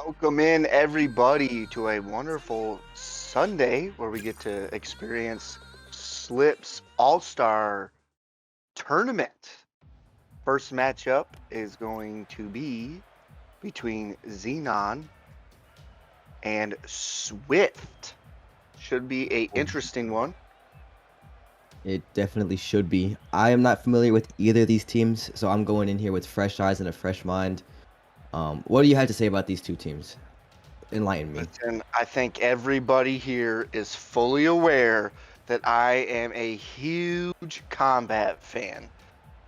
Welcome in everybody to a wonderful Sunday where we get to experience Slip's All-Star Tournament. First matchup is going to be between Xenon and Swift. Should be a interesting one. It definitely should be. I am not familiar with either of these teams, so I'm going in here with fresh eyes and a fresh mind. What do you have to say about these two teams? Enlighten me. Listen, I think everybody here is fully aware that I am a huge combat fan.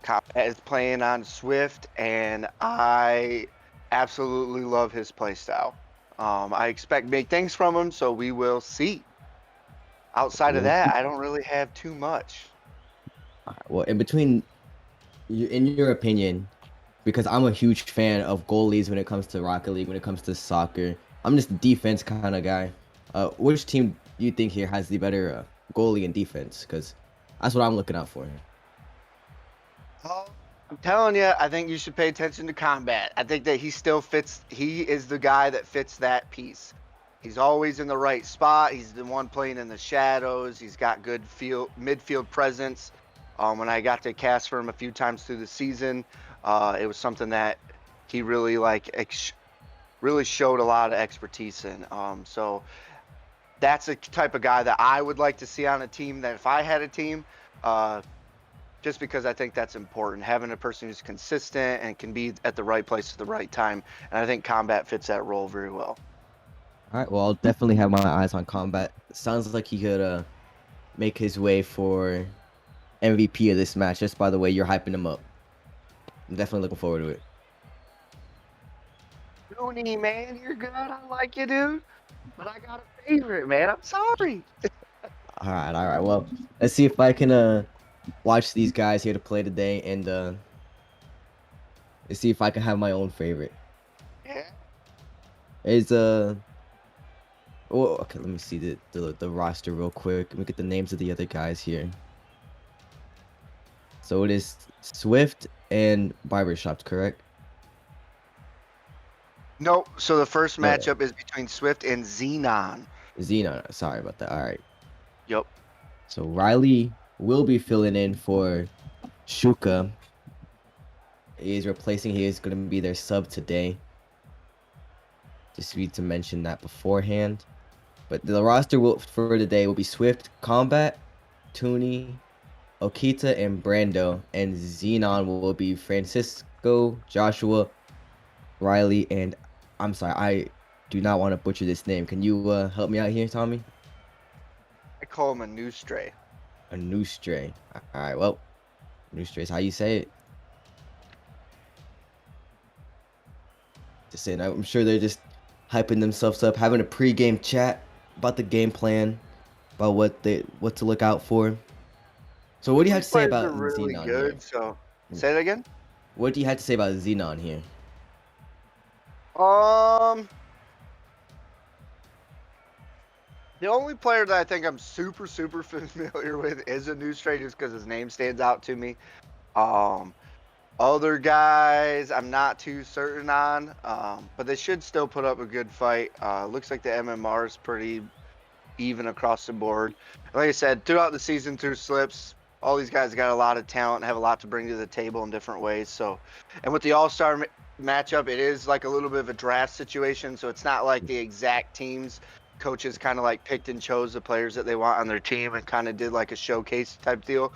Combat is playing on Swift, and I absolutely love his playstyle. I expect big things from him, so we will see. Outside of We'll that, see. I don't really have too much. Well, in between, in your opinion, because I'm a huge fan of goalies when it comes to Rocket League, when it comes to soccer. I'm just a defense kind of guy. Which team do you think here has the better goalie and defense? Because that's what I'm looking out for. Oh, I'm telling you, I think you should pay attention to combat. I think that he still fits. He is the guy that fits that piece. He's always in the right spot. He's the one playing in the shadows. He's got good midfield presence. When I got to cast for him a few times through the season, it was something that he really really showed a lot of expertise in. So that's the type of guy that I would like to see on a team. That if I had a team, just because I think that's important, having a person who's consistent and can be at the right place at the right time. And I think combat fits that role very well. All right, well, I'll definitely have my eyes on combat. Sounds like he could make his way for MVP of this match, just by the way you're hyping him up. I'm definitely looking forward to it. Rooney, man, you're good. I like you, dude. But I got a favorite, man. I'm sorry. All right. Well, let's see if I can watch these guys here to play today, and let's see if I can have my own favorite. Yeah. Is oh, okay. Let me see the roster real quick. Let me get the names of the other guys here. So it is Swift and Barbershop, correct? Nope. So the first No, matchup is between Swift and Xenon. Xenon. Sorry about that. All right. Yep. So Riley will be filling in for Shuka. He is replacing. He is going to be their sub today. Just need to mention that beforehand. But the roster for today will be Swift, Combat, Tooney, Okita, and Brando. And Xenon will be Francisco, Joshua, Riley, and I'm sorry, I do not want to butcher this name. Can you help me out here, Tommy? I call him a new stray. A new stray. All right, well, new stray is how you say it. Just saying, I'm sure they're just hyping themselves up, having a pre-game chat about the game plan, about what to look out for. So what do you have These to say players are about really Xenon here? good. So say it again. What do you have to say about Xenon here? Um, the only player that I think I'm super familiar with is a new stray, just because his name stands out to me. Um, Other guys, I'm not too certain on, but they should still put up a good fight. Looks like the MMR is pretty even across the board. Like I said, throughout the season, through slips, all these guys got a lot of talent, have a lot to bring to the table in different ways. So, and with the All-Star matchup, it is like a little bit of a draft situation. So it's not like the exact teams. Coaches kind of like picked and chose the players that they want on their team and kind of did like a showcase type deal.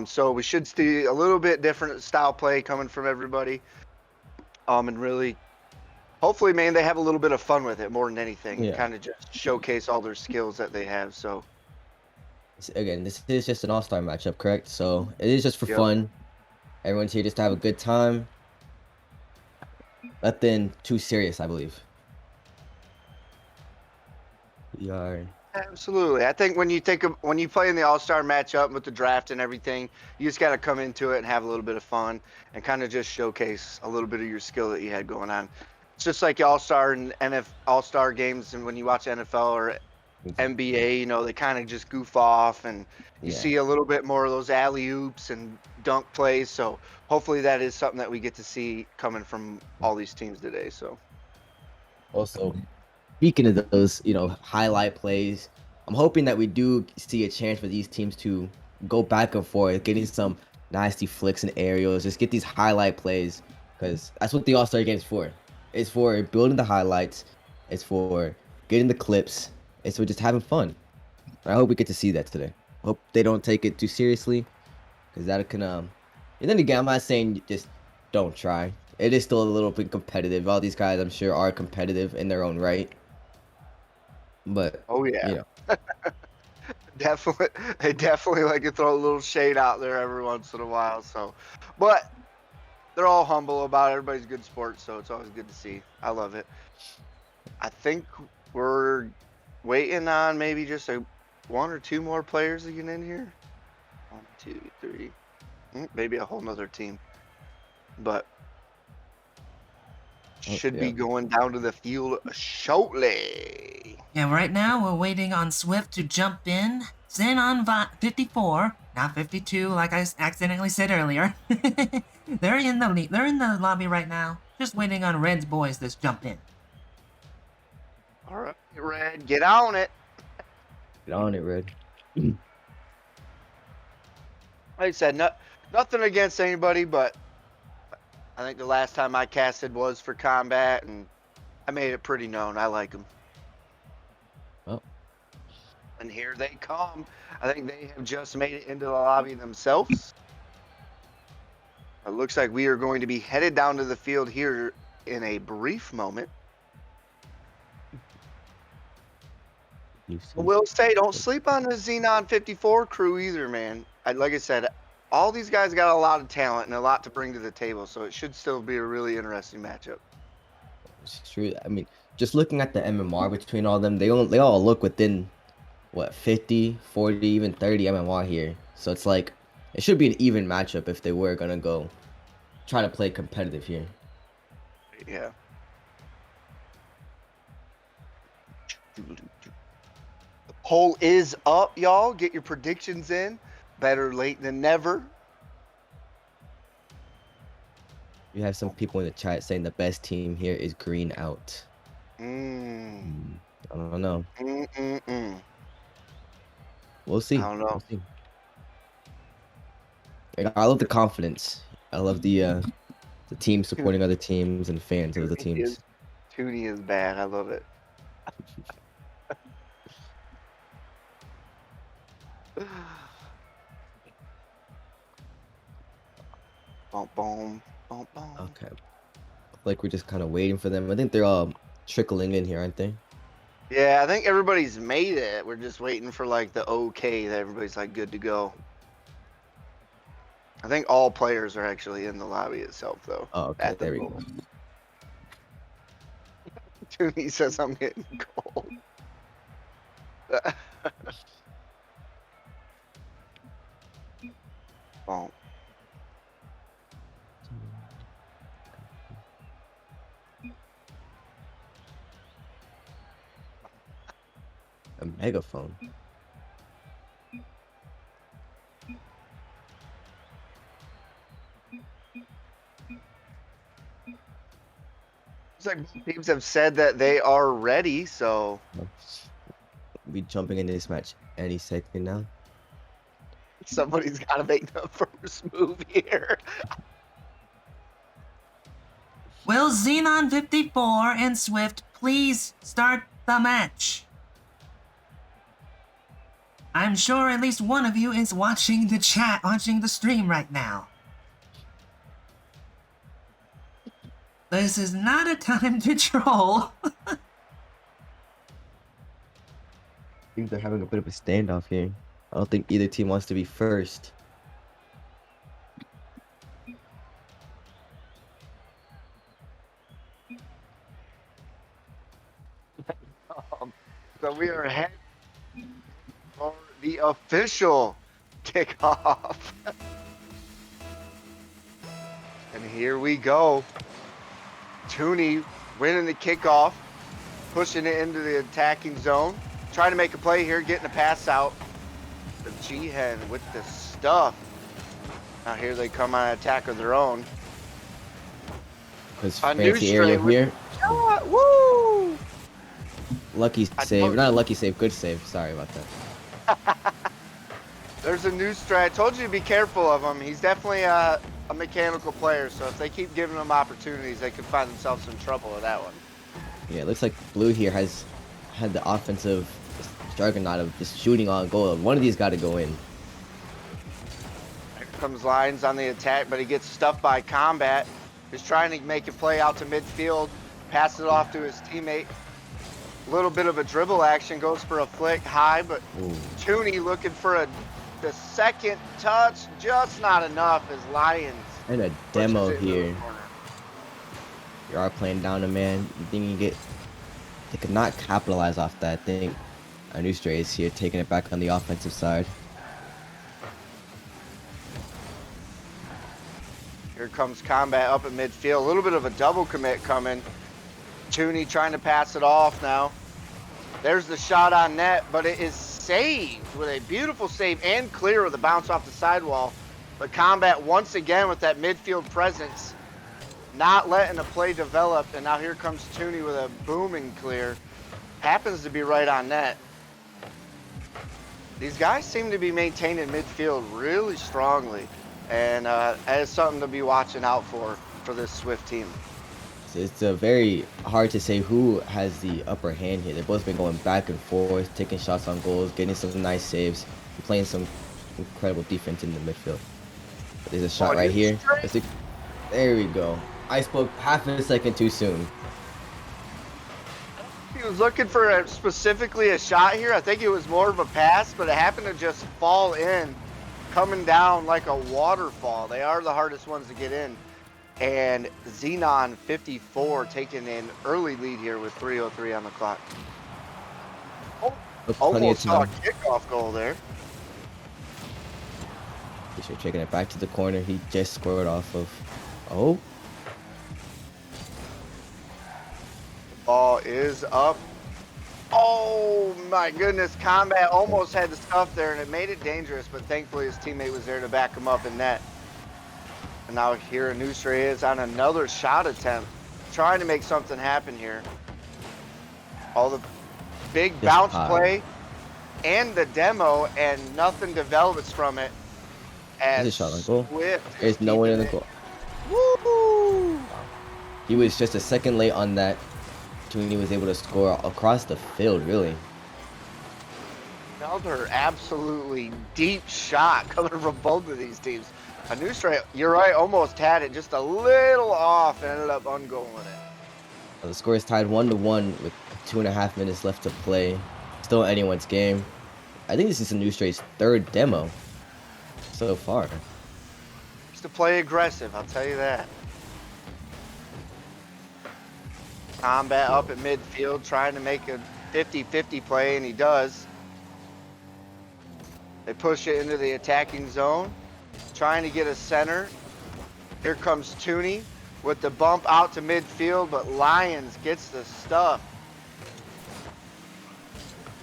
So we should see a little bit different style play coming from everybody. And really, hopefully, man, they have a little bit of fun with it more than anything, and Yeah. kind of just showcase all their skills that they have. So, Again, this is just an all-star matchup, correct? So it is just for yep. fun. Everyone's here just to have a good time. Nothing too serious, I believe. We are. Absolutely. I think when you play in the All-Star matchup with the draft and everything, you just got to come into it and have a little bit of fun and kind of just showcase a little bit of your skill that you had going on. It's just like All-Star and All-Star games, and when you watch NFL or NBA, they kind of just goof off, and you Yeah. see a little bit more of those alley oops and dunk plays. So hopefully that is something that we get to see coming from all these teams today. So Also, speaking of those, highlight plays, I'm hoping that we do see a chance for these teams to go back and forth, getting some nasty flicks and aerials, just get these highlight plays, because that's what the All-Star game is for. It's for building the highlights, it's for getting the clips, it's for just having fun. I hope we get to see that today. Hope they don't take it too seriously, because that can And then again, I'm not saying just don't try. It is still a little bit competitive. All these guys, I'm sure, are competitive in their own right. But Oh you yeah, know, definitely. They definitely like to throw a little shade out there every once in a while. So, but they're all humble about it. Everybody's good sports, so it's always good to see. I love it. I think we're waiting on maybe just one or two more players to get in here. 1, 2, 3, maybe a whole nother team, but oh, should yeah. be going down to the field shortly. Yeah, right now we're waiting on Swift to jump in. Xenon 54, not 52, like I accidentally said earlier. They're in the lobby right now, just waiting on Red's boys to jump in. All right, Red, get on it. Get on it, Red. Like I said, nothing against anybody, but I think the last time I casted was for combat, and I made it pretty known. I like them. Oh, And here they come. I think they have just made it into the lobby themselves. It looks like we are going to be headed down to the field here in a brief moment. I will say, don't sleep on the Xenon 54 crew either, man. Like I said, all these guys got a lot of talent and a lot to bring to the table, so it should still be a really interesting matchup. it's true. I mean, just looking at the MMR between all of them, they all look within what 50, 40, even 30 MMR here. So it's like it should be an even matchup if they were gonna go try to play competitive here. Yeah. The poll is up, y'all. Get your predictions in. Better late than never. You have some people in the chat saying the best team here is green out. Mm. I don't know. Mm-mm-mm. We'll see. I don't know. We'll see. I love the confidence. I love the team supporting other teams and fans of the teams. Tooney is bad. I love it. Boom, boom, boom, boom. Okay. Like we're just kind of waiting for them. I think they're all trickling in here, aren't they? Yeah, I think everybody's made it. We're just waiting for like the okay that everybody's like good to go. I think all players are actually in the lobby itself, though. Oh, okay. There we go. Tooney says I'm getting cold. Boom. A megaphone. It's like teams have said that they are ready, so We jumping into this match any second now. somebody's got to make the first move here. Will Xenon 54 and Swift please start the match? I'm sure at least one of you is watching the chat, watching the stream right now. This is not a time to troll. I think they're having a bit of a standoff here. I don't think either team wants to be first. So we are heading for the official kickoff. And here we go. Tooney winning the kickoff, pushing it into the attacking zone, trying to make a play here, getting a pass out. The G-Hen with the stuff. Now here they come on attack of their own. Because A new fancy area straight with here. shot. Woo! Lucky I save. told Not a you. lucky save. Good save. Sorry about that. There's a new strat. I told you to be careful of him. He's definitely a mechanical player, so if they keep giving him opportunities, they could find themselves in trouble with that one. Yeah, it looks like Blue here has had the offensive juggernaut of just shooting on goal. One of these got to go in. Here comes Lions on the attack, but he gets stuffed by Combat. He's trying to make a play out to midfield, passes it off to his teammate. A little bit of a dribble action, goes for a flick high, but Ooh. Tooney looking for the second touch, just not enough as Lions And a pushes demo it into the here. corner. You are playing down a man. You think they could not capitalize off that. I think Anustra is here taking it back on the offensive side. Here comes Combat up at midfield. A little bit of a double commit coming. Tooney trying to pass it off now. There's the shot on net, but it is saved with a beautiful save and clear with a bounce off the sidewall. But Combat once again with that midfield presence, not letting a play develop. And now here comes Tooney with a booming clear. Happens to be right on net. These guys seem to be maintaining midfield really strongly. And that is something to be watching out for this Swift team. It's very hard to say who has the upper hand here. They've both been going back and forth, taking shots on goals, getting some nice saves, playing some incredible defense in the midfield. But there's a shot right here. There we go. I spoke half a second too soon. He was looking for specifically a shot here. I think it was more of a pass, but it happened to just fall in, coming down like a waterfall. They are the hardest ones to get in. And Xenon 54 taking an early lead here with 3:03 on the clock. Oh, almost saw a kickoff goal there. Fisher taking it back to the corner. He just scored off of. Oh. Ball is up. Oh my goodness, Combat almost had the stuff there and it made it dangerous, but thankfully his teammate was there to back him up in net. And now here Anustra is on another shot attempt, trying to make something happen here. All the big bounce play and the demo, and nothing develops from it. There's a shot on goal. There's no one in the goal. Woo! He was just a second late on that. Tooney was able to score across the field, really. Another absolutely deep shot coming from both of these teams. Anustra, you're right, almost had it, just a little off and ended up ungoaling it. The score is tied 1-1 with 2.5 minutes left to play. Still anyone's game. I think this is Anustra's third demo so far. Just to play aggressive, I'll tell you that. Combat up at midfield, trying to make a 50-50 play, and he does. They push it into the attacking zone, trying to get a center. Here comes Tooney with the bump out to midfield, but Lions gets the stuff.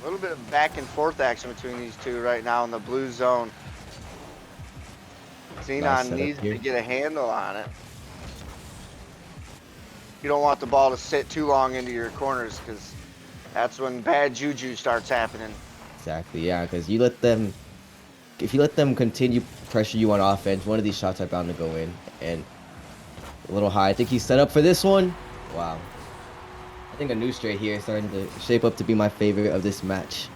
A little bit of back and forth action between these two right now in the blue zone. Xenon needs to get a handle on it. You don't want the ball to sit too long into your corners, because that's when bad juju starts happening. Exactly, yeah, because you let them, if you let them continue pressure you on offense, one of these shots are bound to go in. And a little high. I think he's set up for this one. Wow. I think Anustra here is starting to shape up to be my favorite of this match.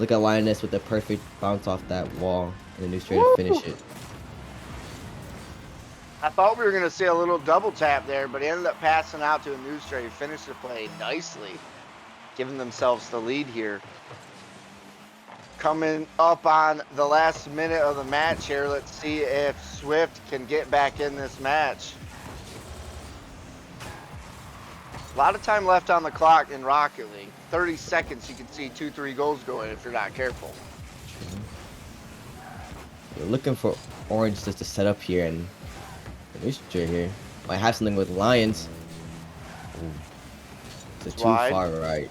Look at Lioness with the perfect bounce off that wall, and Anustra to finish it. I thought we were going to see a little double tap there, but he ended up passing out to Anustra, who finished the play nicely, giving themselves the lead here. Coming up on the last minute of the match here, let's see if Swift can get back in this match. A lot of time left on the clock in Rocket League. 30 seconds, you can see 2-3 goals go in if you're not careful. You're looking for Orange just to set up here, and Anustra here might have something with Lions. Ooh. It's too far right.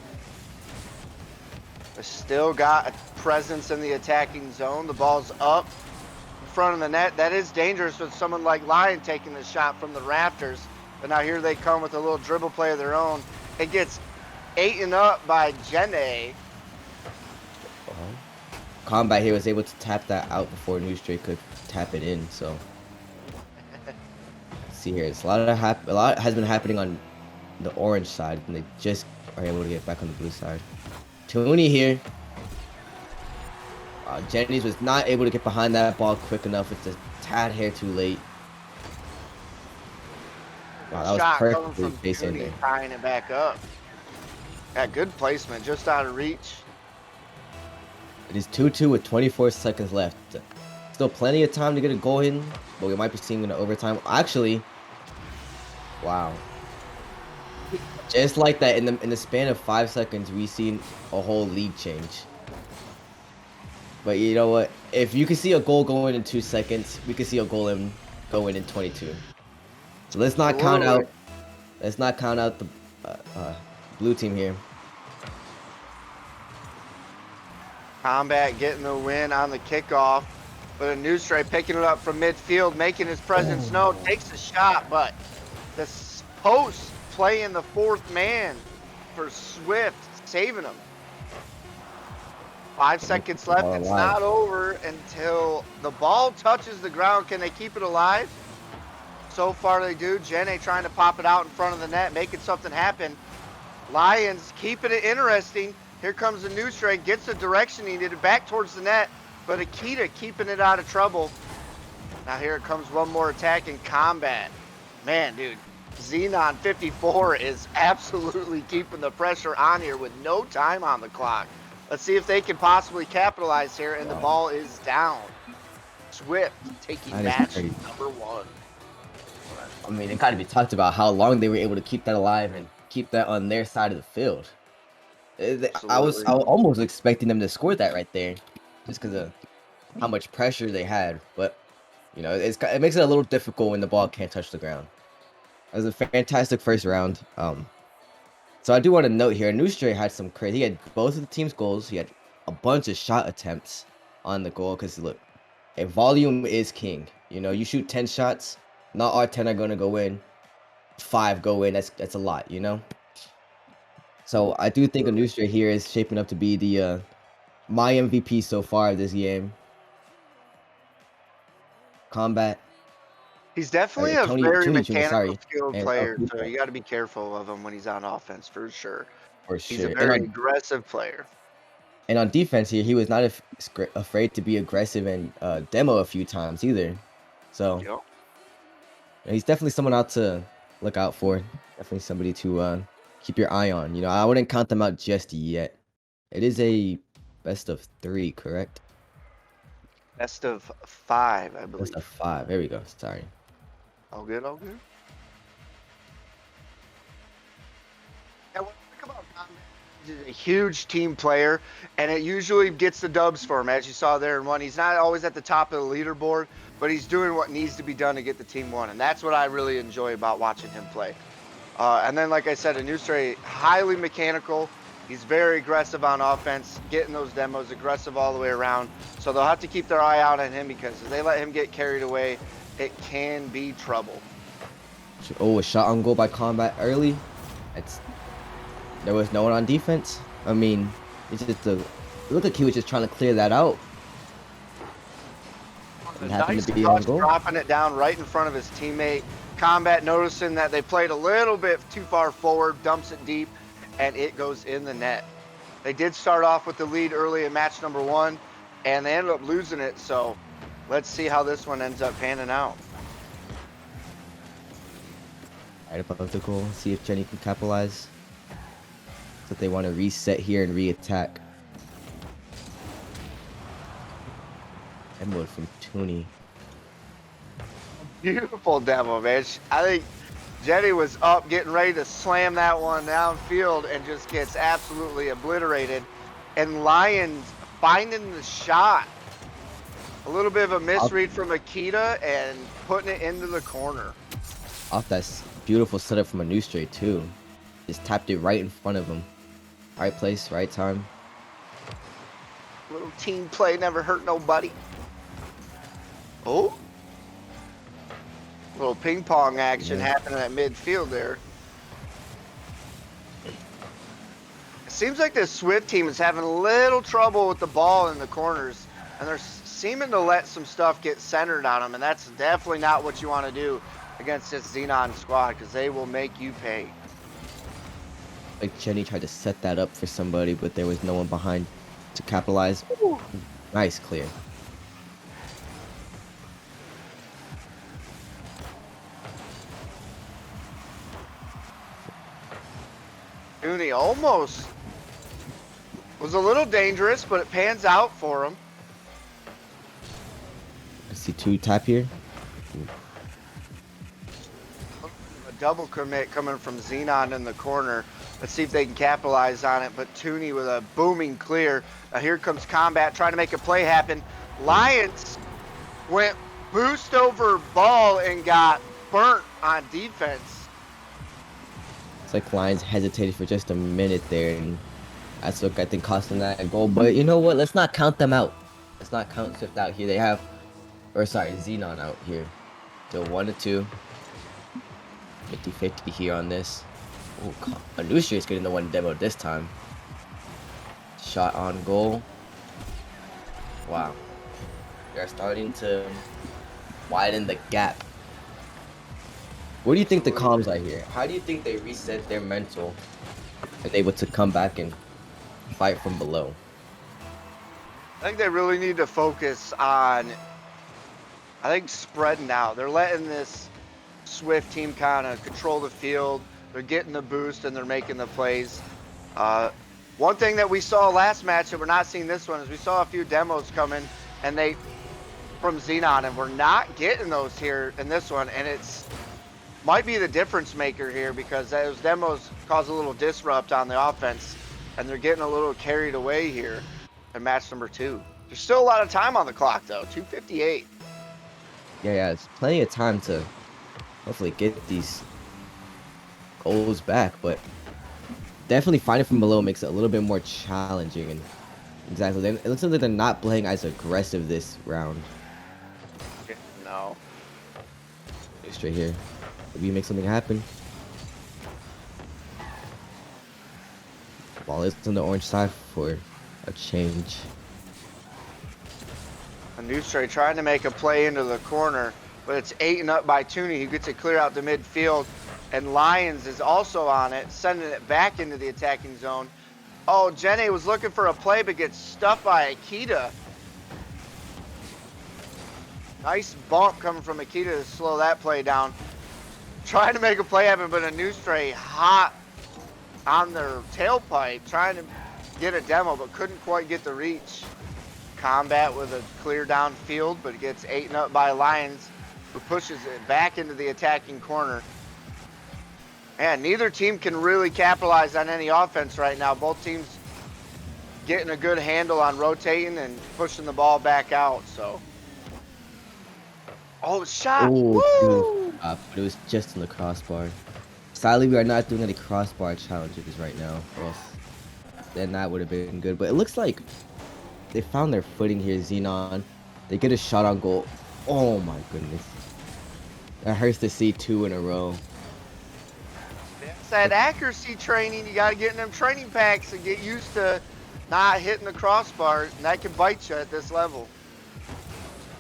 They still got a presence in the attacking zone. The ball's up in front of the net. That is dangerous with someone like Lion taking the shot from the rafters. But now here they come with a little dribble play of their own. It gets eaten up by Jenny. Combat here was able to tap that out before New Stray could tap it in. So see here, it's a lot has been happening on the orange side, and they just are able to get back on the blue side. Toonie here. Jennings was not able to get behind that ball quick enough. It's a tad hair too late. Wow, that was Shot coming perfectly from placed in Toonie, there. tying it back up. Yeah, good placement, just out of reach. It is 2-2 with 24 seconds left. Still plenty of time to get a goal in, but we might be seeing an overtime. Actually, wow. Just like that, in the span of 5 seconds, we've seen a whole league change. But you know what? If you can see a goal going in 2 seconds, we can see a goal going in 22. So let's not count Absolutely. out. Let's not count out the blue team here. Combat getting the win on the kickoff, but a New Stray picking it up from midfield, making his presence known, takes a shot, but the post playing the fourth man for Swift, saving him. 5 seconds left. It's not over until the ball touches the ground. Can they keep it alive? So far they do. Jenny trying to pop it out in front of the net, making something happen. Lions keeping it interesting. Here comes the New Stray, gets the direction he needed, back towards the net, but Akita keeping it out of trouble. Now here it comes one more attack in Combat. Man, dude, Xenon 54 is absolutely keeping the pressure on here with no time on the clock. Let's see if they can possibly capitalize here, and the ball is down. Swift taking match number 1. I mean, it got to be talked about how long they were able to keep that alive and keep that on their side of the field. I was almost expecting them to score that right there, just because of how much pressure they had. But you know, it makes it a little difficult when the ball can't touch the ground. It was a fantastic first round. So I do want to note here, New Stray had some crazy. He had both of the team's goals. He had a bunch of shot attempts on the goal. Because look, volume is king. You know, you shoot 10 shots, not all 10 are going to go in. 5 go in. That's a lot. You know. So I do think a New Stray here is shaping up to be the my MVP so far of this game. Combat. He's definitely a very mechanical, skilled and player, so you got to be careful of him when he's on offense, for sure. For He's a sure. very aggressive player. And on defense here, he was not afraid to be aggressive and demo a few times either. So Yep. he's definitely someone out to look out for. Definitely somebody to keep your eye on. You know, I wouldn't count them out just yet. It is a best of 3, correct? Best of 5, I believe. Best of 5. There we go. Sorry. All good, all good. Yeah, what I think about Combat, he's a huge team player, and it usually gets the dubs for him, as you saw there in 1. He's not always at the top of the leaderboard, but he's doing what needs to be done to get the team 1, and that's what I really enjoy about watching him play. And then, like I said, a New Stray, highly mechanical. He's very aggressive on offense, getting those demos, aggressive all the way around. So they'll have to keep their eye out on him, because if they let him get carried away, it can be trouble. Oh, a shot on goal by Combat early. There was no one on defense. I mean, it's just look like he was just trying to clear that out. Nice touch, dropping it down right in front of his teammate. Combat noticing that they played a little bit too far forward, dumps it deep, and it goes in the net. They did start off with the lead early in match number 1, and they ended up losing it. So let's see how this one ends up panning out. Right above the goal. See if Jenny can capitalize. So they want to reset here and re-attack. Emerald from Toonie. Beautiful demo, man. I think Jenny was up, getting ready to slam that one downfield, and just gets absolutely obliterated. And Lions finding the shot. A little bit of a misread from Akita and putting it into the corner. Off that beautiful setup from a New Stray too. Just tapped it right in front of him. Right place, right time. Little team play never hurt nobody. Oh. Little ping pong action happening at midfield there. seems like this Swift team is having a little trouble with the ball in the corners, and they're seeming to let some stuff get centered on them, and that's definitely not what you want to do against this Xenon squad, because they will make you pay. Like Jenny tried to set that up for somebody, but there was no one behind to capitalize. Ooh. Nice clear. Dooney almost was a little dangerous, but it pans out for him. I see 2 tap here. A double commit coming from Xenon in the corner. Let's see if they can capitalize on it. But Tooney with a booming clear. Here comes Combat trying to make a play happen. Lions went boost over ball and got burnt on defense. It's like Lions hesitated for just a minute there, and that's what I think cost them that goal. But you know what? Let's not count them out. Let's not count Swift out here. They have, or sorry, Xenon out here. So 1-2. 50-50 here on this. Oh, Anusha is getting the one demo this time. Shot on goal. Wow. They're starting to widen the gap. What do you think the comms are here? How do you think they reset their mental and able to come back and fight from below? I think they really need to focus on, spreading out. They're letting this Swift team kind of control the field. They're getting the boost and they're making the plays. One thing that we saw last match that we're not seeing this one is we saw a few demos coming and they from Xenon, and we're not getting those here in this one, and it's might be the difference maker here because those demos cause a little disrupt on the offense and they're getting a little carried away here in match number 2. There's still a lot of time on the clock though, 2:58. Yeah, it's plenty of time to hopefully get these goals back, but definitely fighting from below makes it a little bit more challenging. And exactly, it looks like they're not playing as aggressive this round. No. Straight here. Maybe you make something happen. Ball is on the orange side for a change. A new straight trying to make a play into the corner, but it's eaten up by Tooney, who gets it clear out the midfield. And Lions is also on it, sending it back into the attacking zone. Oh, Jenny was looking for a play, but gets stuffed by Akita. Nice bump coming from Akita to slow that play down. Trying to make a play happen, but a new stray hot on their tailpipe, trying to get a demo, but couldn't quite get the reach. Combat with a clear downfield, but it gets eaten up by Lions, who pushes it back into the attacking corner. And neither team can really capitalize on any offense right now. Both teams getting a good handle on rotating and pushing the ball back out. So, oh, shot! Woo! But it was just in the crossbar. Sadly, we are not doing any crossbar challenges right now, or else then that would have been good. But it looks like they found their footing here, Xenon. They get a shot on goal. Oh my goodness. That hurts to see 2 in a row. It's that accuracy training. You got to get in them training packs and get used to not hitting the crossbar, and that can bite you at this level.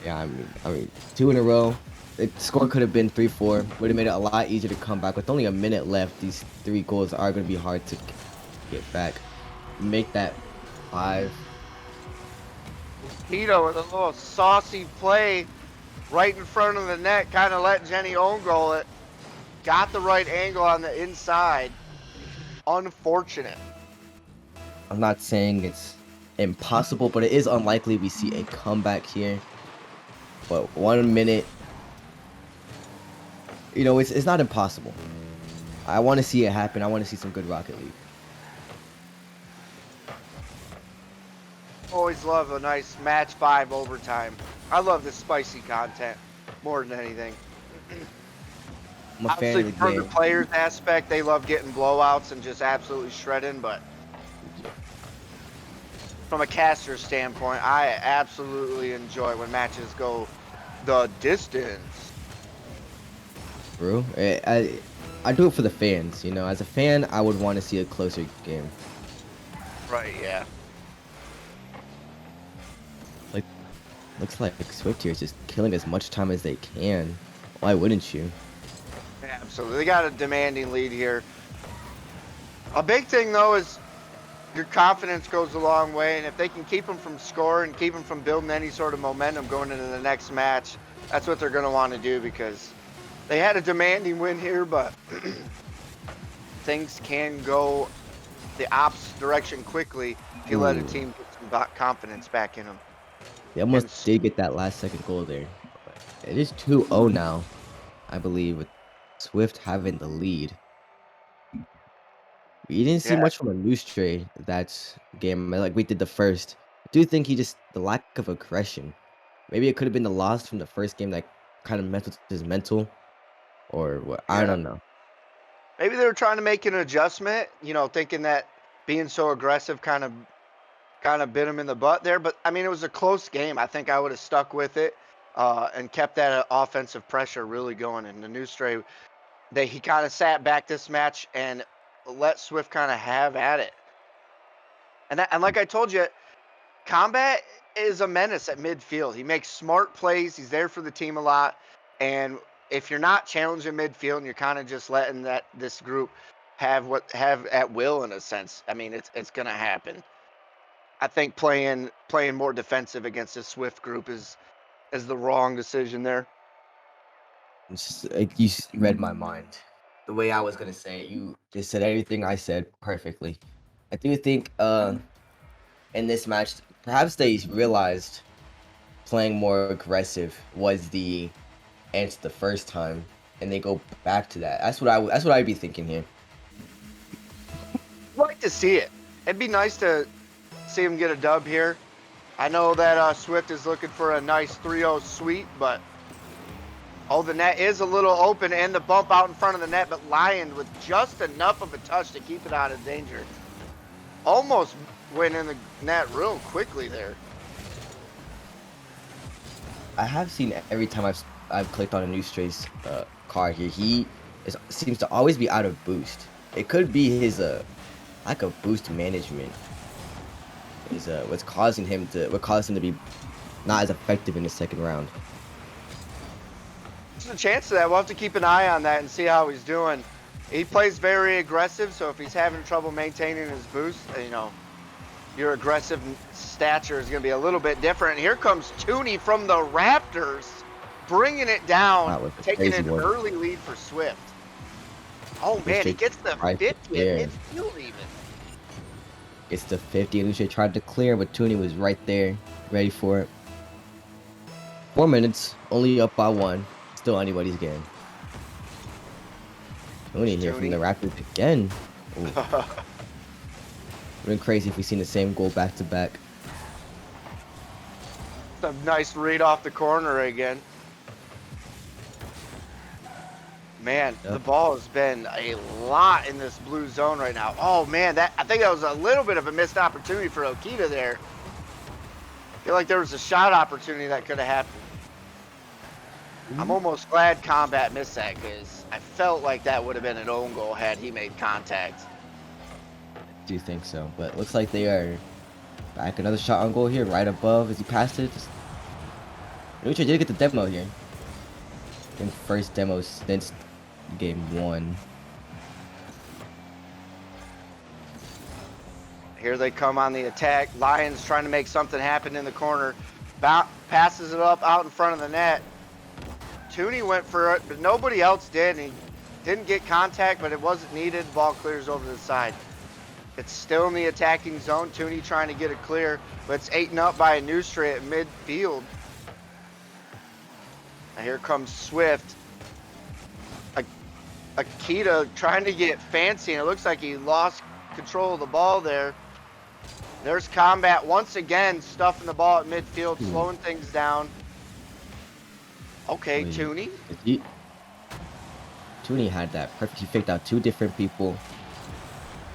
Yeah, I mean, 2 in a row. The score could have been 3-4. Would have made it a lot easier to come back. With only a minute left, these 3 goals are going to be hard to get back. Make that 5. Tito with a little saucy play right in front of the net, kind of let Jenny own goal it. Got the right angle on the inside. Unfortunate. I'm not saying it's impossible, but it is unlikely we see a comeback here. But 1 minute, you know, it's not impossible. I want to see it happen. I want to see some good Rocket League. Always love a nice match 5 overtime. I love this spicy content more than anything. I'm a fan Obviously, of the from the game. players aspect, they love getting blowouts and just absolutely shredding, but from a caster standpoint, I absolutely enjoy when matches go the distance. Bro, I do it for the fans, you know. As a fan, I would want to see a closer game. Right, yeah. Like, looks like Swift here is just killing as much time as they can. Why wouldn't you? Yeah, absolutely. They got a demanding lead here. A big thing, though, is your confidence goes a long way, and if they can keep them from scoring, keep them from building any sort of momentum going into the next match, that's what they're going to want to do, because they had a demanding win here, but things can go the opposite direction quickly if you let a Ooh, team get some confidence back in them. they almost And did get that last second goal there. But it is 2-0 now, I believe, with Swift having the lead. We didn't see yeah, much from a new stray that game like we did the first. I do think the lack of aggression. Maybe it could have been the loss from the first game that kind of messed with his mental or what. I yeah. don't know. Maybe they were trying to make an adjustment, thinking that being so aggressive kind of bit him in the butt there. But I mean, it was a close game. I think I would have stuck with it and kept that offensive pressure really going. And the new stray, he kind of sat back this match and let Swift kind of have at it. And like I told you, Combat is a menace at midfield. He makes smart plays. He's there for the team a lot. And if you're not challenging midfield and you're kind of just letting this group have at will in a sense, I mean, it's gonna happen. I think playing more defensive against this Swift group is the wrong decision there. Like read my mind. The way I was gonna say it, you just said everything I said perfectly. I do think in this match, perhaps they realized playing more aggressive was the answer the first time, and they go back to that. That's what I'd be thinking here. I'd like to see it. It'd be nice to see him get a dub here. I know that Swift is looking for a nice 3-0 sweep, but the net is a little open and the bump out in front of the net, but Lion with just enough of a touch to keep it out of danger. Almost went in the net real quickly there. I have seen every time I've clicked on a new stray's card here, seems to always be out of boost. It could be his lack of boost management is what caused him to be not as effective in the second round. There's a chance of that. We'll have to keep an eye on that and see how he's doing. He plays very aggressive, so if he's having trouble maintaining his boost, your aggressive stature is going to be a little bit different. And here comes Tooney from the Raptors, bringing it down, taking an early lead for Swift. Oh, man, he gets the 50 at midfield even. It's the 50, and Lucia tried to clear, but Tooney was right there, ready for it. 4 minutes, only up by 1. Still anybody's game. Tooney here from the Raptors again. Would have been crazy if we seen the same goal back to back. A nice read off the corner again. Man, the ball has been a lot in this blue zone right now. Oh man, I think that was a little bit of a missed opportunity for Okita there. I feel like there was a shot opportunity that could have happened. I'm almost glad Combat missed that, because I felt like that would have been an own goal had he made contact. I do think so, but looks like they are back. Another shot on goal here, right above as he passed it. Nutra did get the demo here. I think first demo since game 1. Here they come on the attack. Lions trying to make something happen in the corner. Passes it up out in front of the net. Tooney went for it, but nobody else did. And he didn't get contact, but it wasn't needed. Ball clears over the side. It's still in the attacking zone. Tooney trying to get it clear, but it's eaten up by a new stray at midfield. And here comes Swift. Akita trying to get fancy, and it looks like he lost control of the ball there. There's Combat once again, stuffing the ball at midfield, slowing things down. Okay, Tooney. Tooney had that perfect. He faked out 2 different people.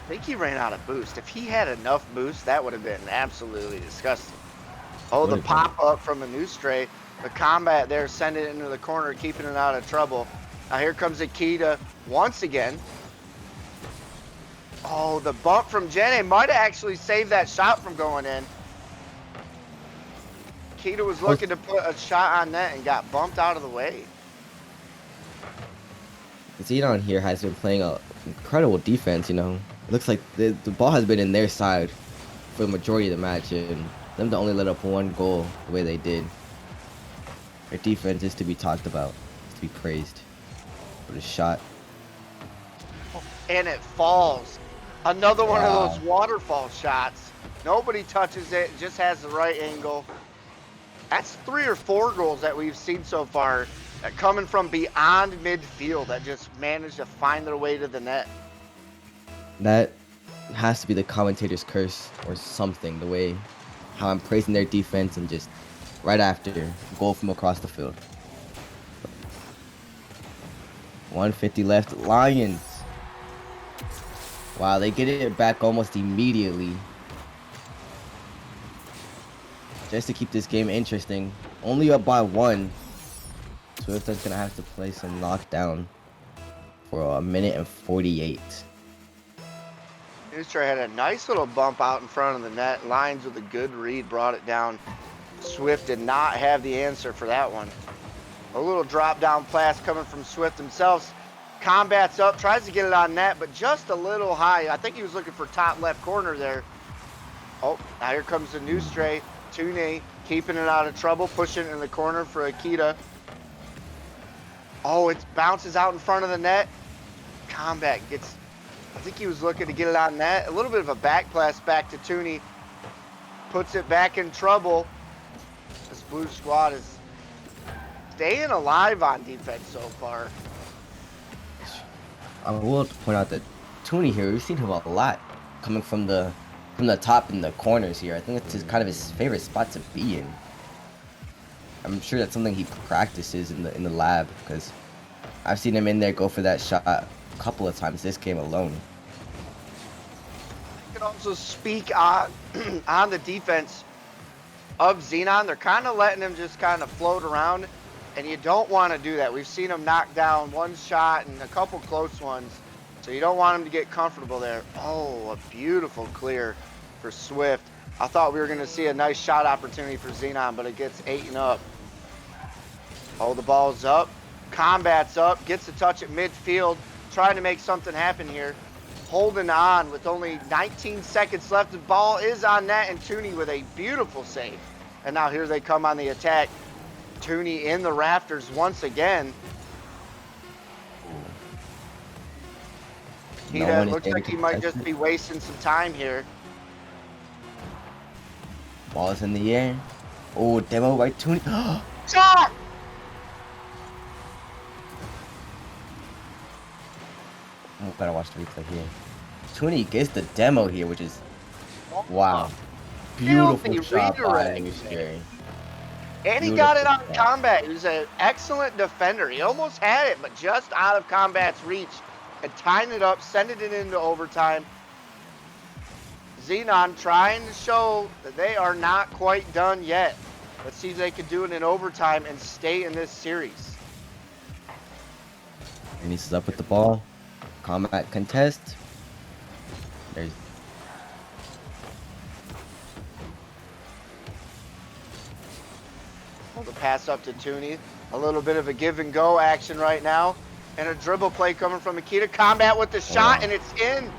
I think he ran out of boost. If he had enough boost, that would have been absolutely disgusting. Oh, the pop up from a new stray. The Combat there, sending it into the corner, keeping it out of trouble. Now here comes Akita once again. Oh, the bump from Jenny might have actually saved that shot from going in. Keita was looking to put a shot on net and got bumped out of the way. Xenon here has been playing a incredible defense, you know. It looks like the ball has been in their side for the majority of the match, and them to only let up one goal the way they did. Their defense is to be talked about, is to be praised for the shot. And it falls. Another one of Wow. those waterfall shots. Nobody touches it, just has the right angle. That's 3 or 4 goals that we've seen so far that coming from beyond midfield that just managed to find their way to the net. That has to be the commentator's curse or something, the way how I'm praising their defense and just right after, goal from across the field. 150 left, Lions. Wow, they get it back almost immediately. Just to keep this game interesting. Only up by 1. Swift's gonna have to play some lockdown for 1:48. Newstra had a nice little bump out in front of the net. Lions with a good read brought it down. Swift did not have the answer for that one. A little drop down pass coming from Swift himself. Combats up, tries to get it on net, but just a little high. I think he was looking for top left corner there. Oh, now here comes the new stray. Tune keeping it out of trouble, pushing it in the corner for Akita. Oh, it bounces out in front of the net. Combat gets, I think he was looking to get it on net. A little bit of a back pass back to Tooney. Puts it back in trouble. This blue squad is staying alive on defense so far. I will point out that Tooney here, we've seen him a lot coming from the top in the corners here. I think it's kind of his favorite spot to be in. I'm sure that's something he practices in the lab, because I've seen him in there go for that shot a couple of times this game alone. You can also speak on on the defense of Xenon. They're kind of letting him just kind of float around, and you don't want to do that. We've seen him knock down one shot and a couple close ones, so you don't want him to get comfortable there. Oh, a beautiful clear for Swift. I thought we were going to see a nice shot opportunity for Xenon, but it gets eaten up. Oh, the ball's up. Combat's up. Gets a touch at midfield. Trying to make something happen here. Holding on with only 19 seconds left. The ball is on net, and Tooney with a beautiful save. And now here they come on the attack. Tooney in the rafters once again. Keita looks like he might just be wasting some time here. Ball is in the air. Oh, demo by Tooney. Shot! Oh, gotta watch the replay here. Tooney gets the demo here, which is wow. Beautiful Filthy shot by redirect. Newsberry. And he got it Beautiful out of shot. combat. He was an excellent defender. He almost had it, but just out of combat's reach. And tying it up, sending it into overtime. Xenon trying to show that they are not quite done yet. Let's see if they can do it in overtime and stay in this series. And he's up with the ball. Combat contest. There's The pass up to Tooney. A little bit of a give and go action right now. And a dribble play coming from Akita. Combat with the shot, and it's in.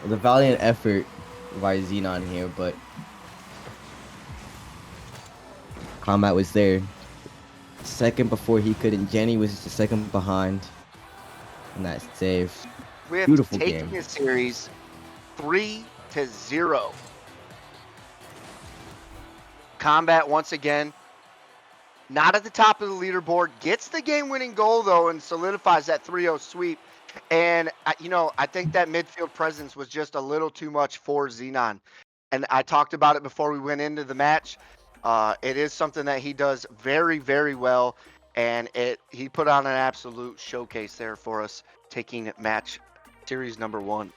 it was a valiant effort by Xenon here, but Combat was there. Second before he could, and Jenny was just a second behind. And that save. We have Beautiful taken game. this series 3-0. Combat once again, not at the top of the leaderboard, gets the game-winning goal though and solidifies that 3-0 sweep. And I think that midfield presence was just a little too much for Xenon. And I talked about it before we went into the match. It is something that he does very, very well, and he put on an absolute showcase there for us, taking match series number 1.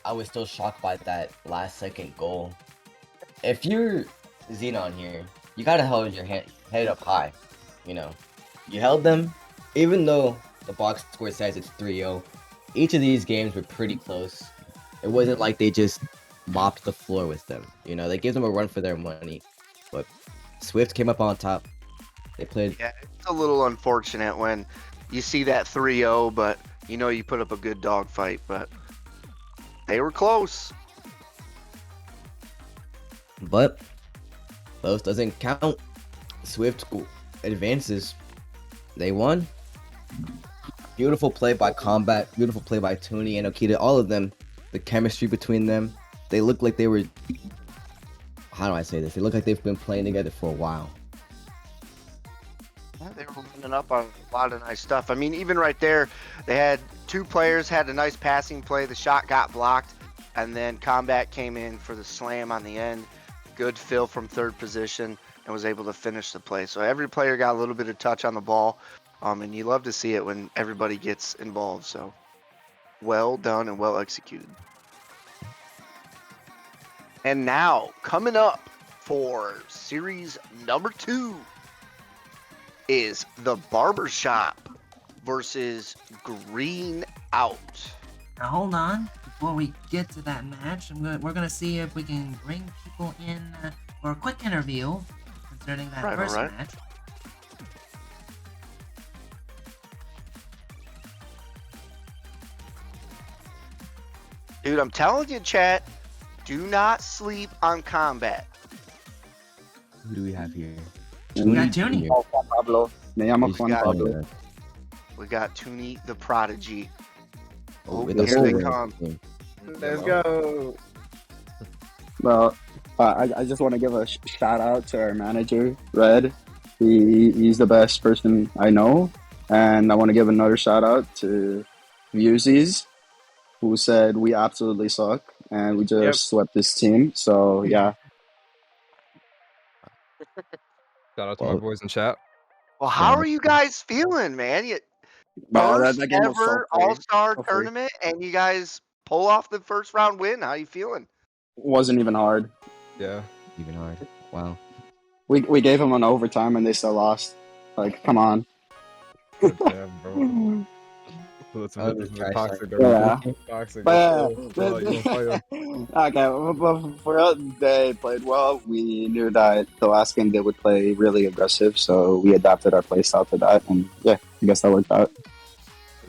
I was still shocked by that last second goal. If you're Xenon here, you gotta hold your head up high. You know, you held them, even though the box score says it's 3-0. Each of these games were pretty close. It wasn't like they just mopped the floor with them. You know, they gave them a run for their money. But Swift came up on top. They played. Yeah, it's a little unfortunate when you see that 3-0, but you know you put up a good dog fight, but they were close. But close doesn't count. Swift advances. They won. Beautiful play by Combat. Beautiful play by Toonie and Okita. All of them. The chemistry between them. They look like they were. How do I say this? They look like they've been playing together for a while. Yeah, they were lining up on a lot of nice stuff. I mean, even right there, they had two players had a nice passing play. The shot got blocked, and then Combat came in for the slam on the end. Good fill from third position and was able to finish the play. So every player got a little bit of touch on the ball, and you love to see it when everybody gets involved. So well done and well executed. And now, coming up for series number 2 is the Barbershop versus Green Out. Now hold on, before we get to that match, we're gonna see if we can bring people in for a quick interview concerning that first match. Dude, I'm telling you, chat, do not sleep on Combat. Who do we have here? We got Toonie. Pablo. Me llamo He's Juan got, Pablo. We got Toonie the Prodigy. with here they silver come. team. Let's go. Well, I just want to give a shout out to our manager, Red. He's the best person I know. And I want to give another shout out to Viewsies, who said we absolutely suck and we just swept this team. So, yeah. Shout out to my boys in chat. Well, how are you guys feeling, man? Well, First that game was so ever free. All-Star So free. tournament, and you guys pull off the first round win. How you feeling? Wasn't even hard. Yeah. Even hard. Wow. We gave them an overtime and they still lost. Like, come on. Damn, bro. This is toxic. Yeah. Toxic. But Okay. but for us, they played well. We knew that the last game they would play really aggressive, so we adapted our play style to that, and yeah, I guess that worked out.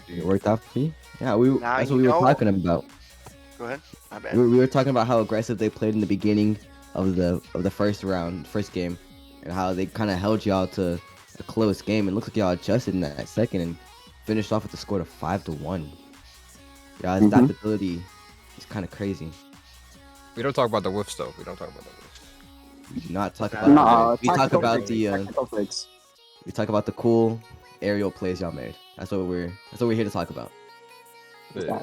It worked out for you? Yeah, that's what we were talking about. Go ahead. My bad. We were talking about how aggressive they played in the beginning of the first game, and how they kind of held y'all to a close game. It looks like y'all adjusted in that second and finished off with the score of 5-1. Y'all's adaptability is kind of crazy. We don't talk about the whiffs though. We don't talk about the whiffs. We do not talk about we talk about technical fix. we talk about the cool aerial plays y'all made. That's what we're here to talk about. Yeah.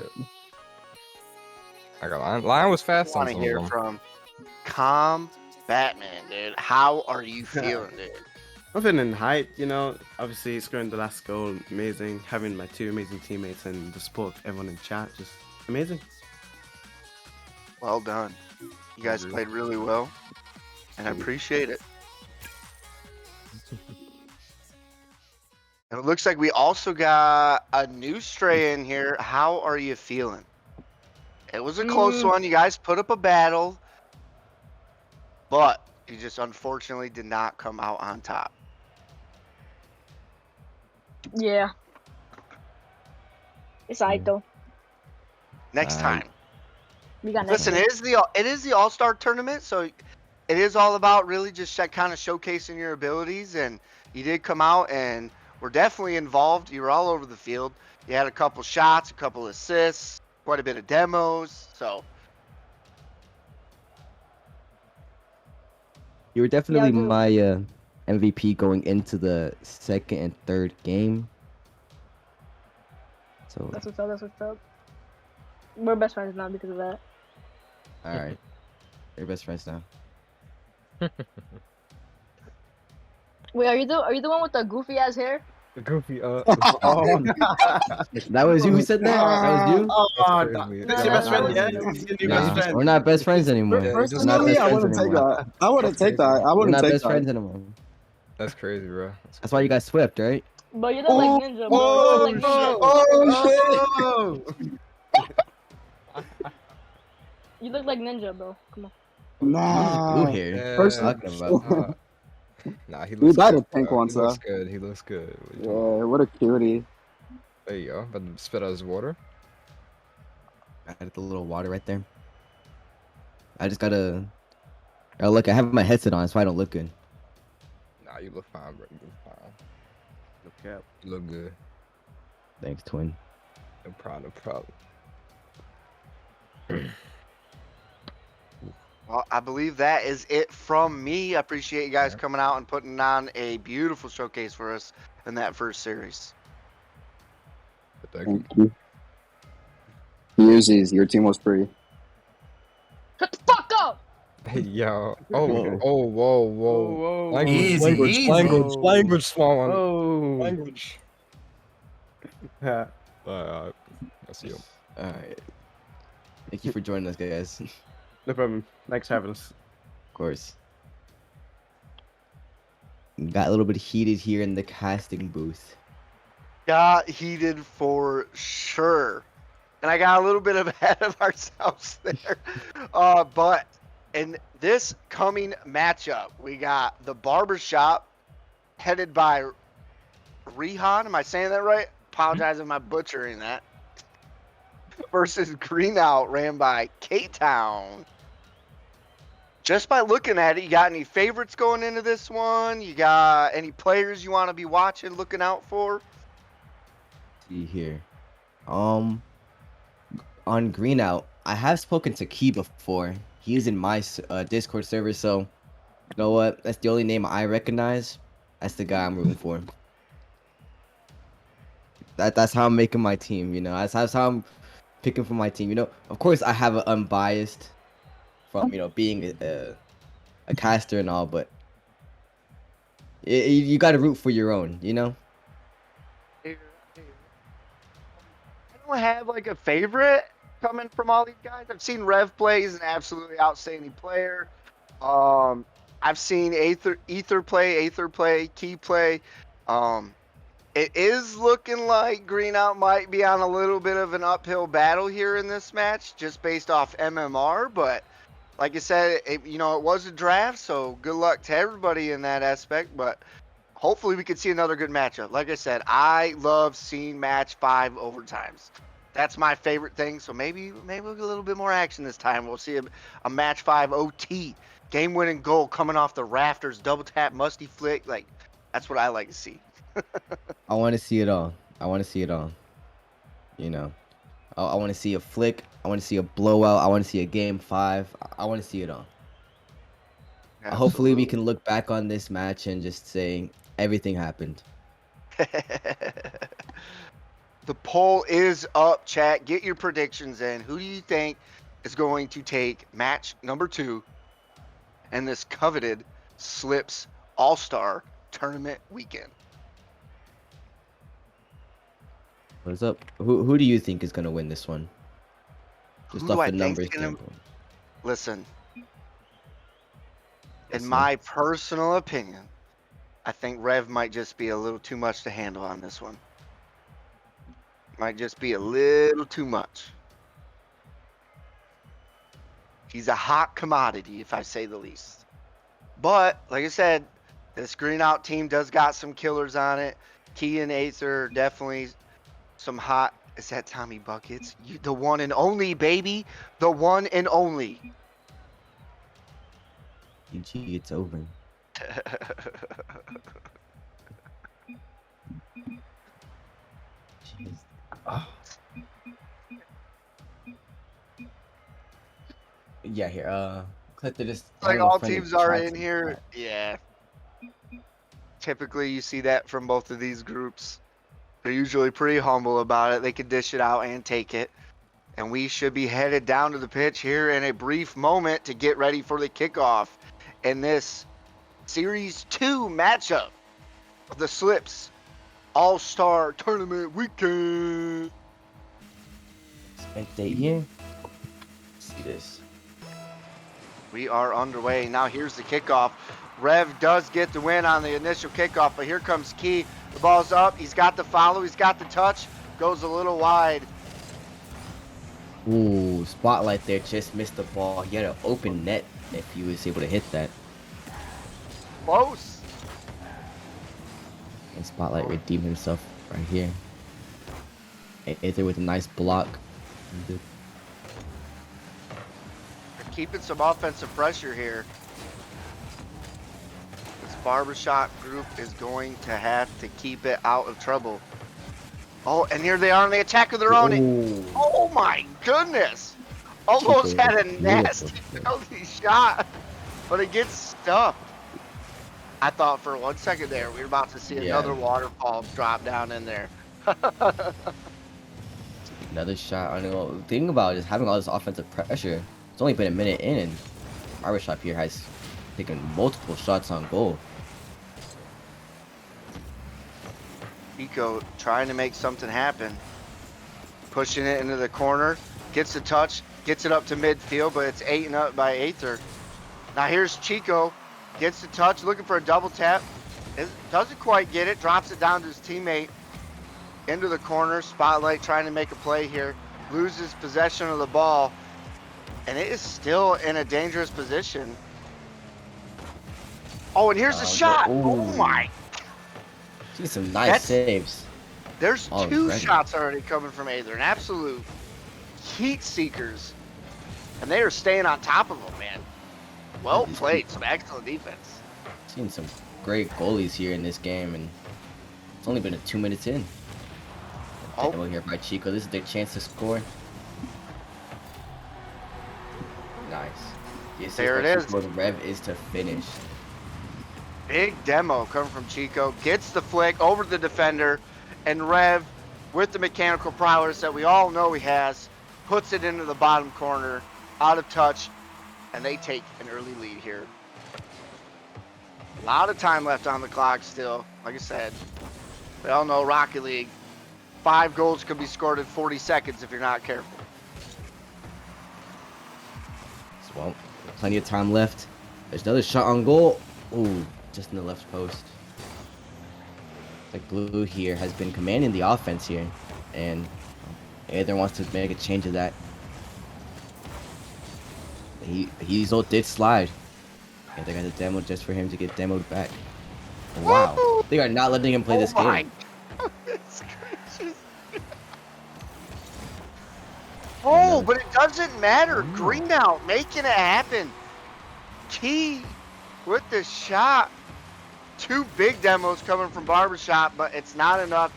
I got Lion was fast I on want to some of hear them. from Calm Batman, dude. How are you feeling, dude? I'm feeling hyped, you know. Obviously, scoring the last goal, amazing. Having my 2 amazing teammates and the support of everyone in chat, just amazing. Well done. You guys played really well, and I appreciate it. And it looks like we also got a new stray in here. How are you feeling? It was a close one. You guys put up a battle, but you just unfortunately did not come out on top. Yeah. It's alright though. Next time. We got next Listen, it is the All-Star tournament, so it is all about really just kind of showcasing your abilities, and you did come out and were definitely involved. You were all over the field. You had a couple shots, a couple assists, quite a bit of demos, so. You were definitely my MVP going into the second and third game. So That's what's up. We're best friends now because of that. all right, you're best friends now. Wait, are you the one with the goofy ass hair? The goofy. Oh, That was you who said that. That was you. That's your best friend, yeah? He's your new best friend. We're not best friends anymore. Yeah, We're not personally, best I friends wouldn't take anymore. that. I wouldn't take that. I We're wouldn't not take best that. friends anymore. That's crazy, bro. That's why you got swept, right? But you look like Ninja, bro. You look like Ninja. Oh, You look like Ninja, bro. Come on. Who's blue Nah. here? Yeah. What are you First, talking about? Nah, he we looks died good. a pink Bro. He once, looks though. good. He looks good. What you Yeah, talking about? what a cutie. There you go. About to spit out his water. Added the little water right there. I just gotta. Oh, look, I have my headset on, so I don't look good. Nah, you look fine, bro. You look fine. look out. You look good. Thanks, twin. No problem. No problem. Well, I believe that is it from me. I appreciate you guys Alright. coming out and putting on a beautiful showcase for us in that first series. Thank you. Thank you. Uzis, your team was free. Shut the fuck up! Hey, yo. Whoa. Oh, whoa, whoa. Whoa, Language, Easy, language, easy. language, Whoa. language, Swan. Oh. Language. Yeah. I see him. Alright. Thank you for joining us, guys. Of No problem. Thanks for having us. course. Got a little bit heated here in the casting booth. Got heated for sure. And I got a little bit ahead of ourselves there. But in this coming matchup, we got the Barbershop headed by Rehan. Am I saying that right? Apologize if I'm butchering that. Versus Green Out ran by K-Town. Just by looking at it, you got any favorites going into this one? You got any players you want to be watching, looking out for? See here. On Green Out, I have spoken to Key before. He's in my Discord server, so you know what? That's the only name I recognize. That's the guy I'm rooting for. That's how I'm making my team. You know, that's how I'm picking for my team. You know, of course I have an unbiased from being a caster and all, but you got to root for your own. You know. I don't have like a favorite coming from all these guys. I've seen Rev play; he's an absolutely outstanding player. I've seen Aether play, Key play. It is looking like Green Out might be on a little bit of an uphill battle here in this match, just based off MMR. But like I said, it was a draft, so good luck to everybody in that aspect. But hopefully we can see another good matchup. Like I said, I love seeing match 5 overtimes. That's my favorite thing. So maybe we'll get a little bit more action this time. We'll see a match 5 OT, game-winning goal coming off the rafters, double tap, musty flick. Like that's what I like to see. I want to see it all. I want to see it all. You know, I want to see a flick. I want to see a blowout. I want to see a game 5. I want to see it all. Hopefully, we can look back on this match and just say everything happened. The poll is up, chat. Get your predictions in. Who do you think is going to take match number 2 in this coveted Slips All-Star Tournament weekend? What is up? Who do you think is gonna win this one? Just Who do off I the think's numbers gonna- standpoint. Listen, Yes, in sir. my personal opinion, I think Rev might just be a little too much to handle on this one. Might just be a little too much. He's a hot commodity, if I say the least. But, like I said, this Green Out team does got some killers on it. Key and Aether, definitely some hot. Is that Tommy Buckets? The one and only, baby. The one and only. GG, it's over. Jeez. Oh. Yeah, here. Clip to just Like having a all friendly teams are chat in to here. chat. Yeah. Typically, you see that from both of these groups. They're usually pretty humble about it. They can dish it out and take it. And we should be headed down to the pitch here in a brief moment to get ready for the kickoff in this Series 2 matchup of the Slips All-Star Tournament Weekend. Spent date here. Let's see this. We are underway. Now here's the kickoff. Rev does get the win on the initial kickoff, but here comes Key The ball's up. He's got the follow. He's got the touch. Goes a little wide. Ooh, Spotlight there just missed the ball. He had an open net if he was able to hit that. Close. And Spotlight redeemed himself right here. Aether with a nice block. They're keeping some offensive pressure here. This barbershop group is going to have to keep it out of trouble. Oh, and here they are on the attack of their own. Ooh. Oh my goodness! Almost Chico had a with a nasty beautiful penalty shot, but it gets stuffed. I thought for 1 second there we were about to see another waterfall drop down in there. Another shot. I know. The thing about it is having all this offensive pressure. It's only been a minute in, and Barbershop here has taken multiple shots on goal. Chico trying to make something happen. Pushing it into the corner. Gets the touch. Gets it up to midfield, but it's eaten up by Aether. Now here's Chico. Gets the touch. Looking for a double tap. Doesn't quite get it. Drops it down to his teammate. Into the corner. Spotlight trying to make a play here. Loses possession of the ball. And it is still in a dangerous position. Oh, and here's the shot. Oh my. See some nice saves. There's two Already. shots already coming from Aether. An absolute heat seekers. And they are staying on top of them, man. Well played. Some excellent defense. Seen some great goalies here in this game, and it's only been 2 minutes in. Oh. Demo here by Chico. This is their chance to score. Nice. The assist There by it is. Chico, the Rev is to finish. Big demo coming from Chico. Gets the flick over the defender. And Rev, with the mechanical prowess that we all know he has, puts it into the bottom corner. Out of touch. And they take an early lead here. A lot of time left on the clock still. Like I said, we all know Rocket League. 5 goals could be scored in 40 seconds if you're not careful. Well, plenty of time left. There's another shot on goal. Ooh, just in the left post. Like Blue here has been commanding the offense here, and Aether wants to make a change of that. He's did slide. And they got the demo just for him to get demoed back. Wow, Woo! they are not letting him play this my game. goodness gracious. Oh, but it doesn't matter. Green out, making it happen. Key with the shot. 2 big demos coming from Barbershop, but it's not enough.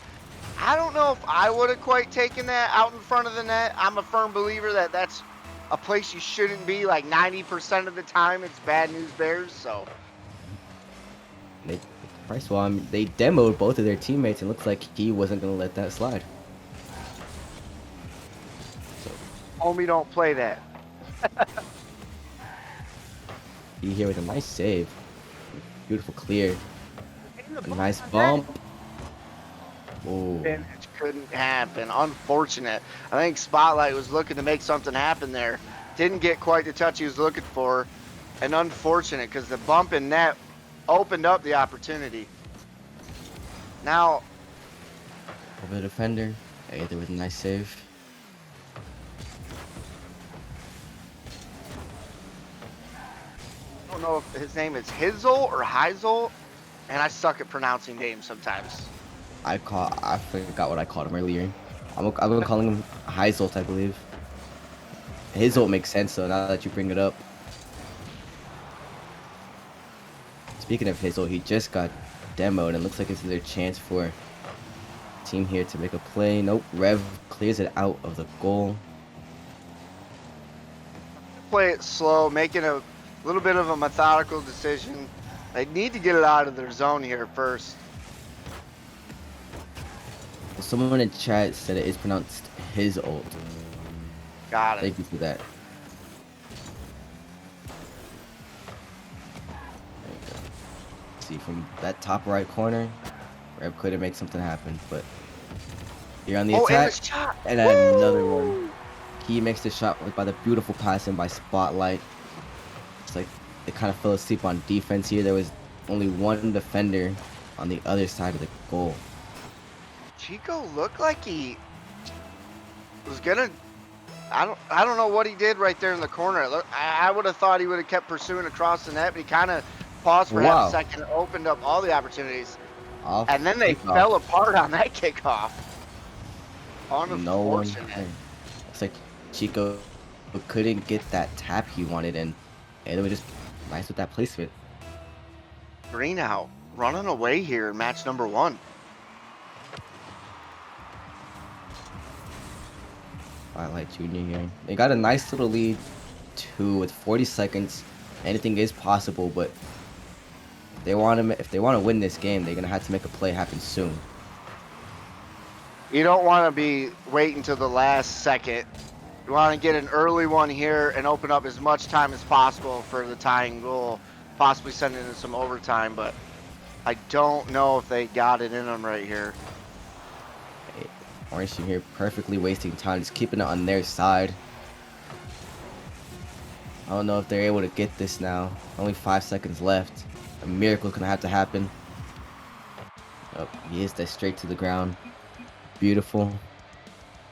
I don't know if I would have quite taken that out in front of the net. I'm a firm believer that that's a place you shouldn't be. Like 90% of the time, it's bad news bears. So First of all, they demoed both of their teammates, and looks like he wasn't going to let that slide. homie, don't play that. He here with a nice save. Beautiful clear. A nice bump. Oh. Finish couldn't happen. Unfortunate. I think Spotlight was looking to make something happen there. Didn't get quite the touch he was looking for. And unfortunate because the bump in net opened up the opportunity. Now, Over the defender. Aether with a nice save. I don't know if his name is Hizel or Heisel, and I suck at pronouncing names sometimes. I forgot what I called him earlier. I'm gonna call him Heiselt, I believe. Hizzle makes sense though, now that you bring it up. Speaking of Hizzle, he just got demoed and looks like it's their chance for team here to make a play. Nope, Rev clears it out of the goal. Play it slow, making a little bit of a methodical decision. They need to get it out of their zone here first. Someone in chat said it is pronounced his ult. Got it. Thank you for that. There you go. See, from that top right corner, Rev couldn't make something happen, but here on the attack, and the shot. and another one. He makes the shot by the beautiful passing by Spotlight. It's like they kind of fell asleep on defense here. There was only one defender on the other side of the goal. Chico looked like he was gonna. I don't know what he did right there in the corner. I would have thought he would have kept pursuing across the net, but he kind of paused for half a Wow. second, opened up all the opportunities, Off and then they kickoff. fell apart on that kickoff. No one. Unfortunate. Looks like Chico couldn't get that tap he wanted, and it was just nice with that placement. Green out, running away here in match number 1. Twilight Junior here. They got a nice little lead, too, with 40 seconds. Anything is possible, but if they want to win this game, they're gonna have to make a play happen soon. You don't want to be waiting till the last second. You want to get an early one here and open up as much time as possible for the tying goal, possibly send it into some overtime, but I don't know if they got it in them right here. Orange team here perfectly wasting time, just keeping it on their side. I don't know if they're able to get this now. Only 5 seconds left. A miracle's gonna have to happen. Oh, he hits that straight to the ground. Beautiful.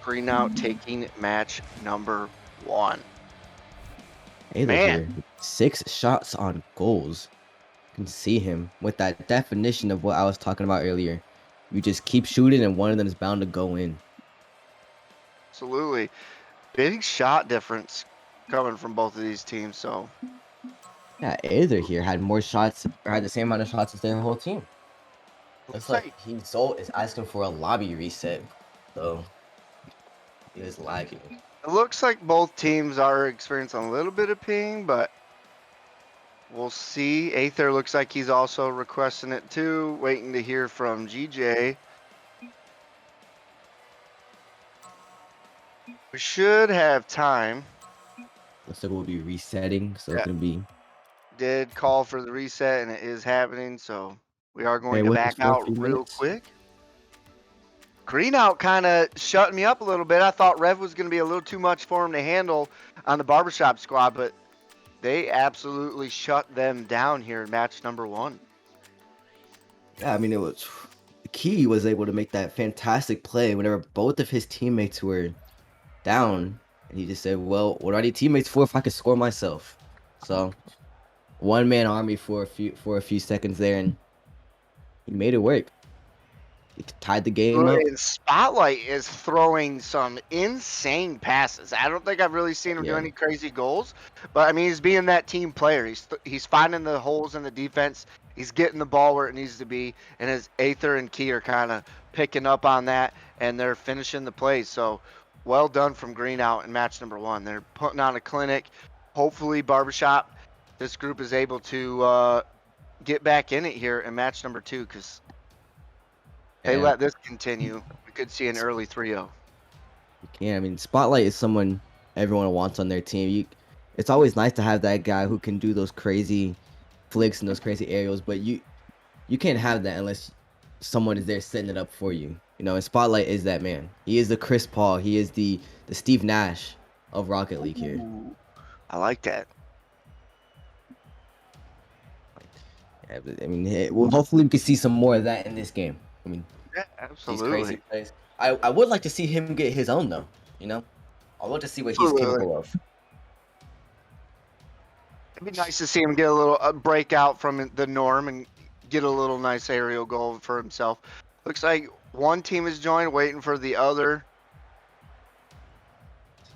Green out taking match number 1. Hey, look Man. here. 6 shots on goals. You can see him with that definition of what I was talking about earlier. You just keep shooting and one of them is bound to go in. Absolutely. Big shot difference coming from both of these teams, so Yeah, either here had more shots or had the same amount of shots as their whole team. Looks like Soul is asking for a lobby reset, so he is lagging. it looks like both teams are experiencing a little bit of ping, but we'll see. Aether looks like he's also requesting it too, waiting to hear from GJ. We should have time. Looks like we'll be resetting, so Yeah. it's gonna be. Did call for the reset and it is happening, so we are going to with back this for a out few real minutes. quick. Green out kind of shutting me up a little bit. I thought Rev was going to be a little too much for him to handle on the barbershop squad, but they absolutely shut them down here in match number 1. Yeah, I mean, it was Key was able to make that fantastic play whenever both of his teammates were down, and he just said, "Well, what are these teammates for if I could score myself?" So, one-man army for a few seconds there, and he made it work. He tied the game up. And Spotlight is throwing some insane passes. I don't think I've really seen him do Yeah. any crazy goals, but I mean, he's being that team player. He's finding the holes in the defense. He's getting the ball where it needs to be, and his Aether and Key are kind of picking up on that, and they're finishing the plays. So, well done from Green out in match number 1. They're putting on a clinic. Hopefully, Barbershop, this group is able to get back in it here in match number 2, because they And let this continue. We could see an early 3-0. yeah, I mean, Spotlight is someone everyone wants on their team. It's always nice to have that guy who can do those crazy flicks and those crazy aerials, but you can't have that unless someone is there setting it up for you. You know, and Spotlight is that man. He is the Chris Paul. He is the Steve Nash of Rocket League here. I like that. Yeah, but, I mean, well, hopefully we can see some more of that in this game. I mean, Yeah, these crazy absolutely. plays. I would like to see him get his own though. You know, I want to see what he's Absolutely. capable of. It'd be nice to see him get a little breakout from the norm and get a little nice aerial goal for himself. Looks like one team is joined, waiting for the other.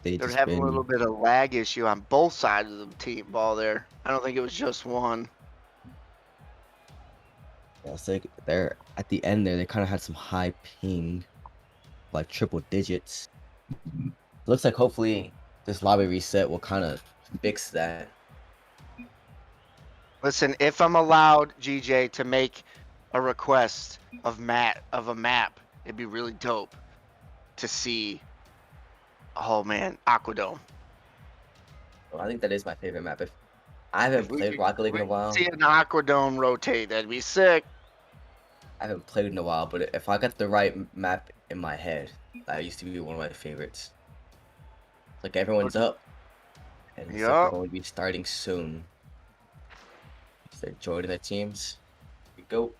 They're Just having a been- little bit of lag issue on both sides of the team ball there. I don't think it was just one. Yeah, it's like they're at the end there. They kind of had some high ping, like triple digits. Looks like hopefully this lobby reset will kind of fix that. Listen, if I'm allowed, GJ, to make a request of a map, it'd be really dope to see. Oh man, Aquadome. Well, I think that is my favorite map. If I haven't If we played could- Rocket League in a we while, See an Aquadome rotate, that'd be sick. I haven't played in a while. But if I got the right map in my head, that used to be one of my favorites. Like everyone's up, and it's like Yup. they're going to be starting soon. So they're joining their teams. Here we go.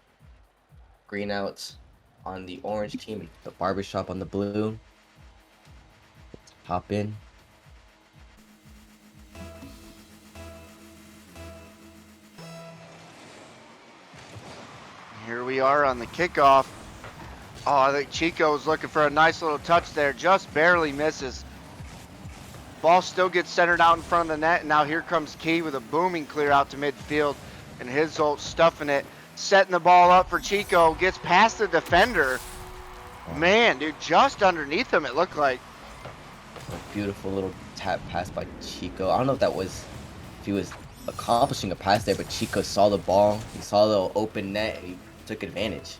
green outs on the orange team, the barbershop on the blue. Let's hop in. Here we are on the kickoff. Oh, I think Chico was looking for a nice little touch there. Just barely misses. Ball still gets centered out in front of the net. And now here comes Key with a booming clear out to midfield. And his ult stuffing it. Setting the ball up for Chico. Gets past the defender. Man, dude, just underneath him it looked like. A beautiful little tap pass by Chico. I don't know if he was accomplishing a pass there, but Chico saw the ball. He saw the open net and he took advantage.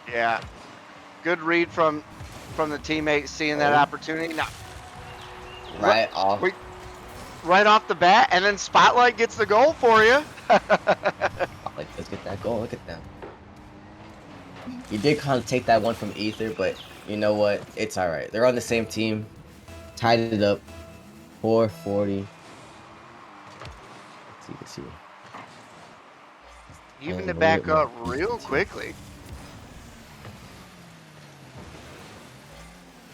Yeah. Good read from the teammate seeing that opportunity. Now, Right off. right off the bat, and then Spotlight gets the goal for you. Like, let's get that goal. Look at that. He did kind of take that one from Ether, but you know what? It's all right. They're on the same team. Tied it up. 440. Let's see. Even to back up real quickly.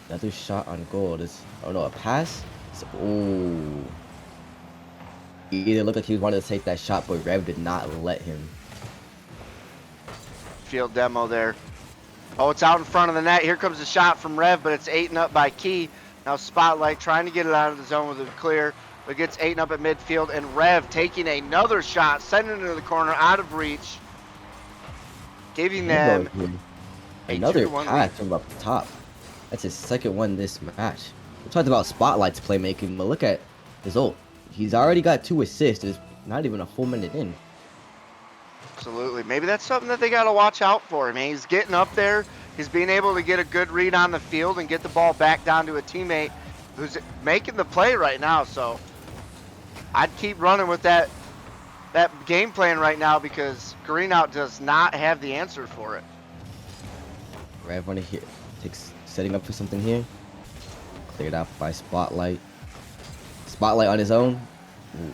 Another shot on goal. Oh no, a pass? Oh. He either looked like he wanted to take that shot, but Rev did not let him. Field demo there. Oh, it's out in front of the net. Here comes the shot from Rev, but it's eaten up by Key. Now Spotlight trying to get it out of the zone with a clear, but gets eaten up at midfield. And Rev taking another shot, sending it into the corner, out of reach. Giving them another 2-1 pass from up the top. That's his second one this match. We talked about Spotlight's playmaking, but look at his ult. He's already got 2 assists. It's not even a full minute in. Absolutely. Maybe that's something that they got to watch out for. I mean, he's getting up there. He's being able to get a good read on the field and get the ball back down to a teammate who's making the play right now. So I'd keep running with that game plan right now because Greenout does not have the answer for it. Rev running here. Setting up for something here. Cleared out by Spotlight. Spotlight on his own. Ooh.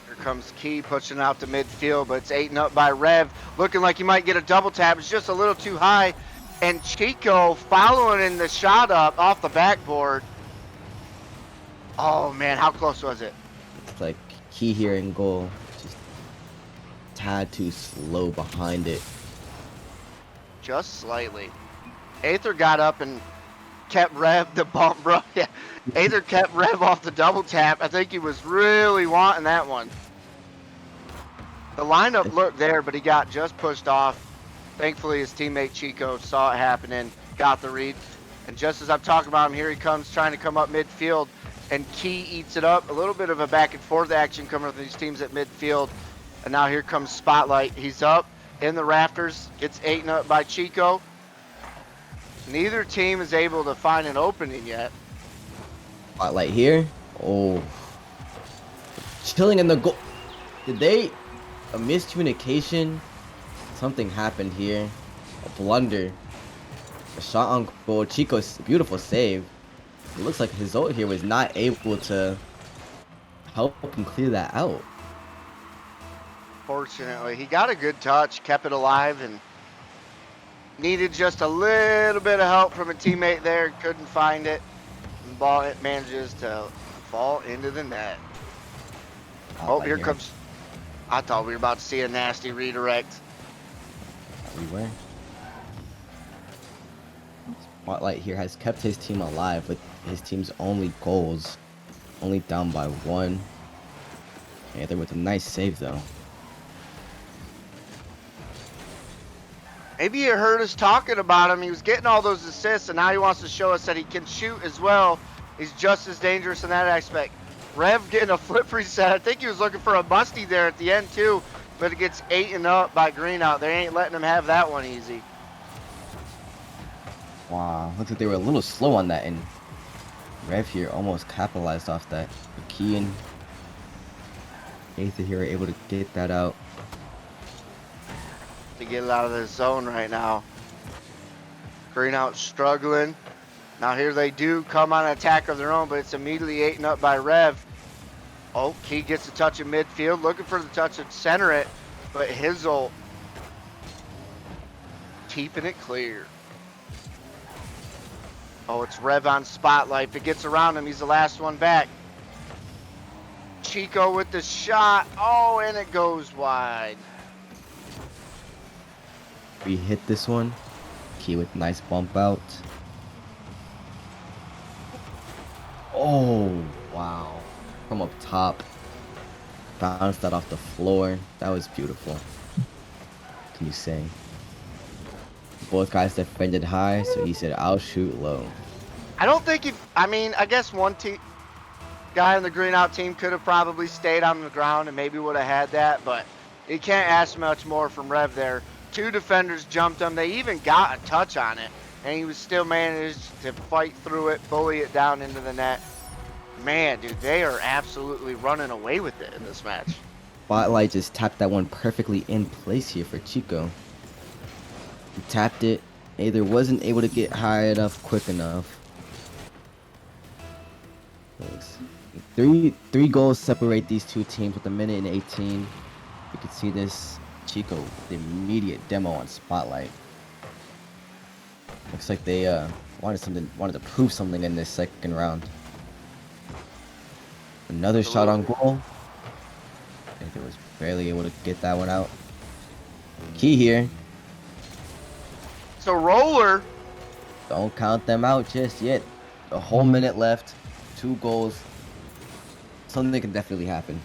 Here comes Key pushing out to midfield, but it's eaten up by Rev. Looking like he might get a double tap. It's just a little too high. And Chico following in the shot up off the backboard. Oh, man, how close was it? It's like Key here in goal. Just a tad too slow behind it. Just slightly. Aether got up and kept Rev the bump, bro. Yeah, Aether kept Rev off the double tap. I think he was really wanting that one. The lineup looked there, but he got just pushed off. Thankfully, his teammate Chico saw it happening, got the read. And just as I'm talking about him, here he comes trying to come up midfield. And Key eats it up. A little bit of a back and forth action coming with these teams at midfield. And now here comes Spotlight. He's up in the rafters, gets eaten up by Chico. Neither team is able to find an opening yet. Spotlight here. Oh. Chilling in the goal. A miscommunication? Something happened here. A blunder. A shot on goal. Chico's beautiful save. It looks like his ult here was not able to help him clear that out. Fortunately, he got a good touch, kept it alive, and needed just a little bit of help from a teammate there. Couldn't find it. And the ball manages to fall into the net. Oh, here comes. I thought we were about to see a nasty redirect. Everywhere. Spotlight here has kept his team alive with his team's only goals. Only down by 1. Yeah, they're with a nice save though. Maybe you heard us talking about him. He was getting all those assists, and now he wants to show us that he can shoot as well. He's just as dangerous in that aspect. Rev getting a flip reset. I think he was looking for a musty there at the end too, but it gets eaten up by Greenout. They ain't letting him have that one easy. Wow, looks like they were a little slow on that, and Rev here almost capitalized off that. Key and Aether here are able to get that out. To get it out of the zone right now. Greenout struggling. Now here they do come on an attack of their own, but it's immediately eaten up by Rev. Oh, Key gets a touch in midfield, looking for the touch to center it, but Hizzle keeping it clear. Oh, it's Rev on Spotlight. If it gets around him, he's the last one back. Chico with the shot. Oh, and it goes wide. We hit this one. Key with nice bump out. Oh, wow. From up top. Bounced that off the floor. That was beautiful. What can you say? Both guys defended high, so he said, I'll shoot low. I don't think he, I mean, I guess one guy on the green out team could have probably stayed on the ground and maybe would have had that, but you can't ask much more from Rev there. 2 defenders jumped him. They even got a touch on it, and he was still managed to fight through it, bully it down into the net. Man, dude, they are absolutely running away with it in this match. Spotlight just tapped that one perfectly in place here for Chico. He tapped it, either wasn't able to get high enough, quick enough. Three goals separate these two teams with 1:18. You can see this Chico with the immediate demo on Spotlight. Looks like they wanted to prove something in this second round. Another shot on goal. I think they was barely able to get that one out. Key here. So Roller, Don't count them out just yet. A whole minute left. 2 goals. Something can definitely happen.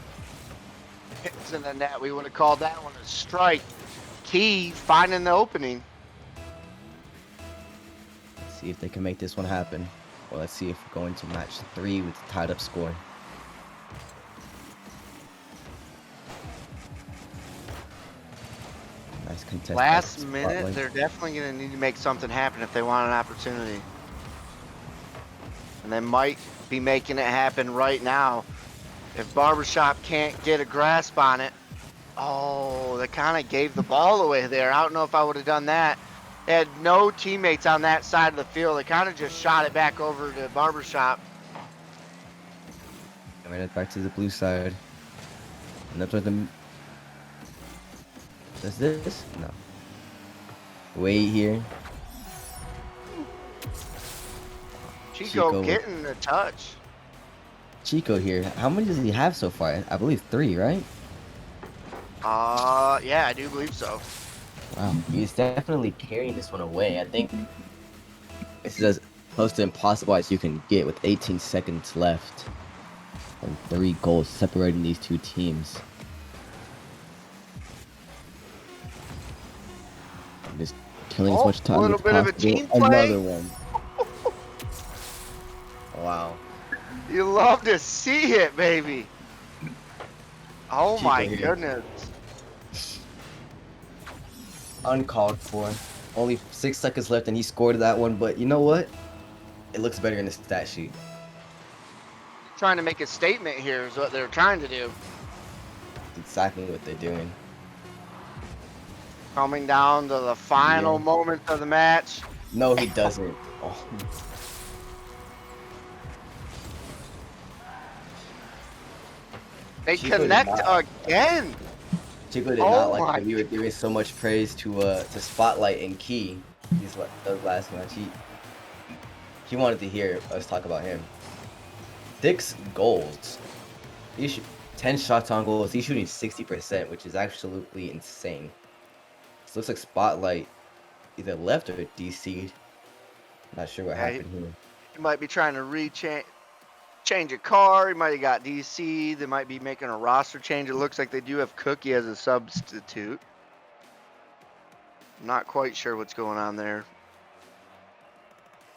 hits in the net. We would have called that one a strike. Key finding the opening. Let's see if they can make this one happen. Or let's see if we go into match 3 with a tied up score. Nice contest. Last minute, they're definitely going to need to make something happen if they want an opportunity. And they might be making it happen right now. If Barbershop can't get a grasp on it. Oh, they kind of gave the ball away there. I don't know if I would have done that. They had no teammates on that side of the field. They kind of just shot it back over to Barbershop. Coming it back to the blue side. And that's what the... Does this? No. Wait here. Chico getting a touch. Chico here. How many does he have so far? I believe 3, right? Yeah, I do believe so. Wow. He's definitely carrying this one away. I think this is as close to impossible as you can get with 18 seconds left. And 3 goals separating these two teams. I'm just killing as much time a little as bit of a possible. team play. Another one. Wow. You love to see it, baby. Oh Chico my here. goodness. Uncalled for. Only 6 seconds left and he scored that one, but you know what? It looks better in the stat sheet. Trying to make a statement here is what they're trying to do. That's exactly what they're doing. Coming down to the final moments of the match. No, he doesn't. Oh. They Chico did connect not. again. Chico did Oh not like my that we were giving so much praise to Spotlight and Key. Those last match. He wanted to hear us talk about him. 6 goals. 10 shots on goals. He's shooting 60%, which is absolutely insane. This looks like Spotlight either left or DC'd. Not sure what happened here. He might be trying to change a car. He might have got DC. They might be making a roster change. It looks like they do have Cookie as a substitute. I'm not quite sure what's going on there.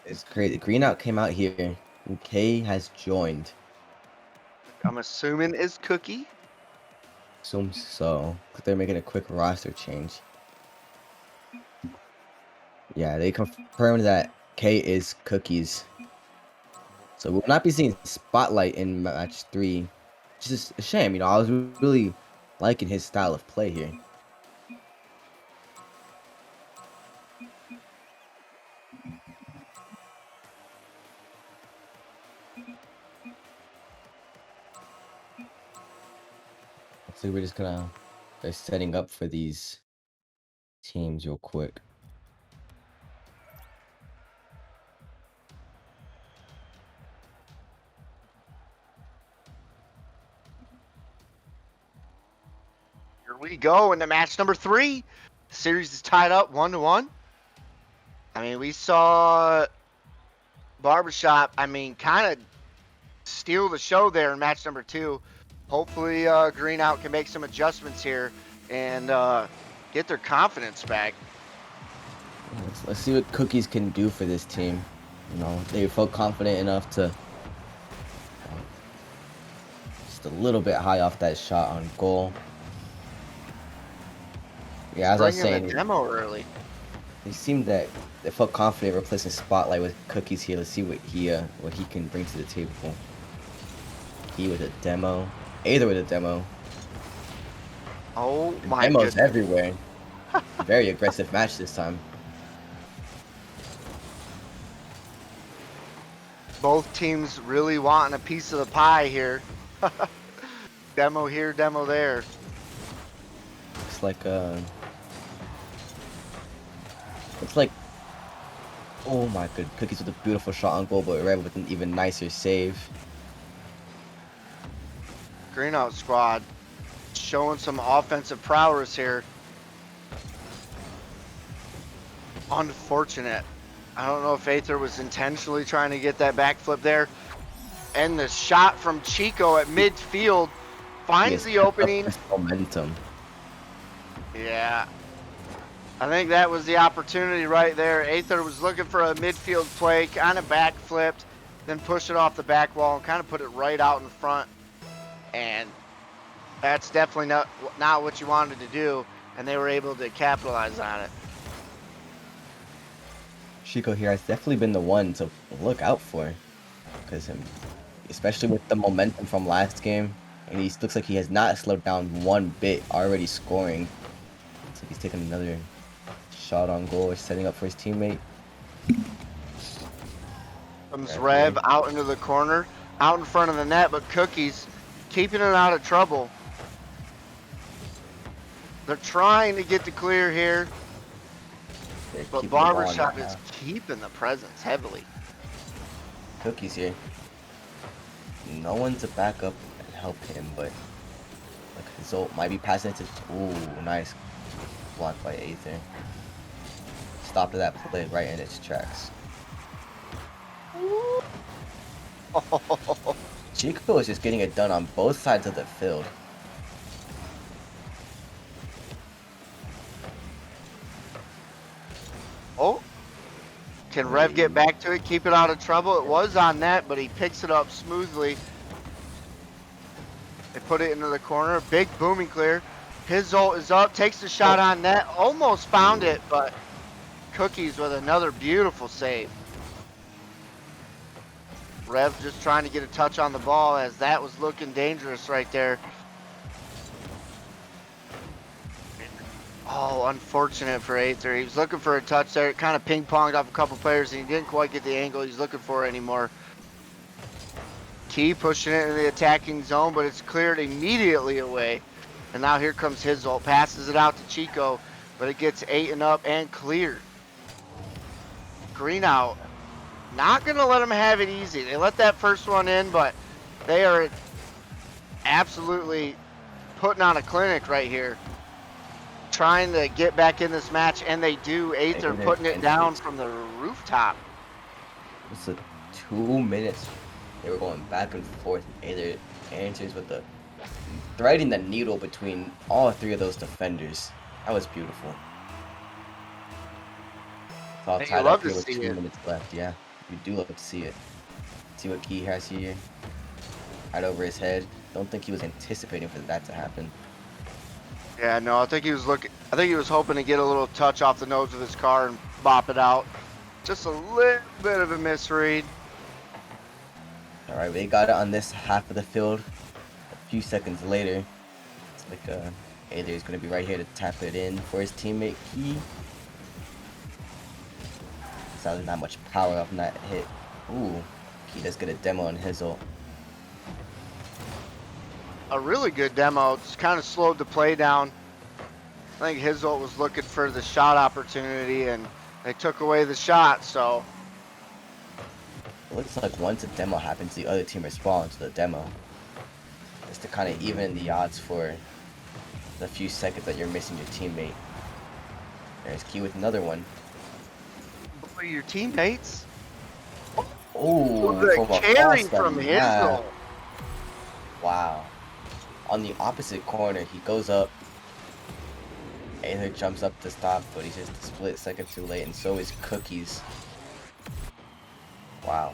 It's crazy. Green Out came out here, and K has joined. I'm assuming is Cookie. Assume so. They're making a quick roster change. Yeah, they confirmed that K is Cookies. So we'll not be seeing Spotlight in match 3. Which is a shame, you know. I was really liking his style of play here. So we're just gonna they're setting up for these teams real quick. Here we go into match number 3. The series is tied up 1-1. I mean, we saw Barbershop, kind of steal the show there in match number 2. Hopefully, Green Out can make some adjustments here and get their confidence back. Let's see what Cookies can do for this team. You know, they felt confident enough to just a little bit high off that shot on goal. Yeah, as I was Bring in saying, the demo early. it seemed that they felt confident replacing Spotlight with Cookies here. Let's see what he can bring to the table. He with a demo, Aether with a demo. Oh The my demos goodness. everywhere. Very aggressive match this time. Both teams really wanting a piece of the pie here. Demo here, demo there. It's like oh my good, Cookies with a beautiful shot on goal, but Red with an even nicer save. Green Out squad showing some offensive prowess here. Unfortunate. I don't know if Aether was intentionally trying to get that backflip there. And the shot from Chico at midfield finds the opening. Momentum. Yeah. I think that was the opportunity right there. Aether was looking for a midfield play, kind of backflipped, then pushed it off the back wall and kind of put it right out in front. And that's definitely not what you wanted to do, and they were able to capitalize on it. Chico here has definitely been the one to look out for, because especially with the momentum from last game, and he looks like he has not slowed down one bit, already scoring. Looks like he's taking another shot on goal or setting up for his teammate. Comes Rev out into the corner, out in front of the net, but Cookies keeping it out of trouble. They're trying to get the clear here, but Barbershop is keeping the presence heavily. Cookies here. No one to back up and help him, but like Zolt might be passing it to. Ooh, nice block by Aether. Stopped that play right in its tracks. Chico is just getting it done on both sides of the field. Oh, can Rev get back to it, keep it out of trouble? It was on net, but he picks it up smoothly. They put it into the corner, big booming clear. His ult is up, takes the shot on net, almost found it, but Cookies with another beautiful save. Rev just trying to get a touch on the ball as that was looking dangerous right there. Oh, unfortunate for Aether. He was looking for a touch there. It kind of ping-ponged off a couple players, and he didn't quite get the angle he's looking for anymore. Key pushing it into the attacking zone, but it's cleared immediately away. And now here comes his ult. Passes it out to Chico, but it gets 8 and up and cleared. Green Out. Not going to let them have it easy. They let that first one in, but they are absolutely putting on a clinic right here. Trying to get back in this match, and they do. Aether putting it down from the rooftop. It's 2 minutes. They were going back and forth. Aether answers with the threading the needle between all 3 of those defenders. That was beautiful. It's all tied up here with 2 minutes left. Yeah, you do love to see it. See what Key has here. Right over his head. Don't think he was anticipating for that to happen. Yeah, no, I think he was hoping to get a little touch off the nose of his car and bop it out. Just a little bit of a misread. All right, they got it on this half of the field. A few seconds later, it's like Aether is going to be right here to tap it in for his teammate Key. So there's not much power up in that hit. Ooh, Key does get a demo on his ult. a really good demo. It's kind of slowed the play down. I think Hizzle was looking for the shot opportunity, and they took away the shot. So It looks like once a demo happens, the other team responds to the demo. It's to kind of even the odds for the few seconds that you're missing your teammate. There's Key with another one. for your teammates, Oh, the from a carry cross that from he had. Hizzle. Wow. On the opposite corner, he goes up. Aether jumps up to stop, but he's just a split second too late, and so is Cookies. Wow.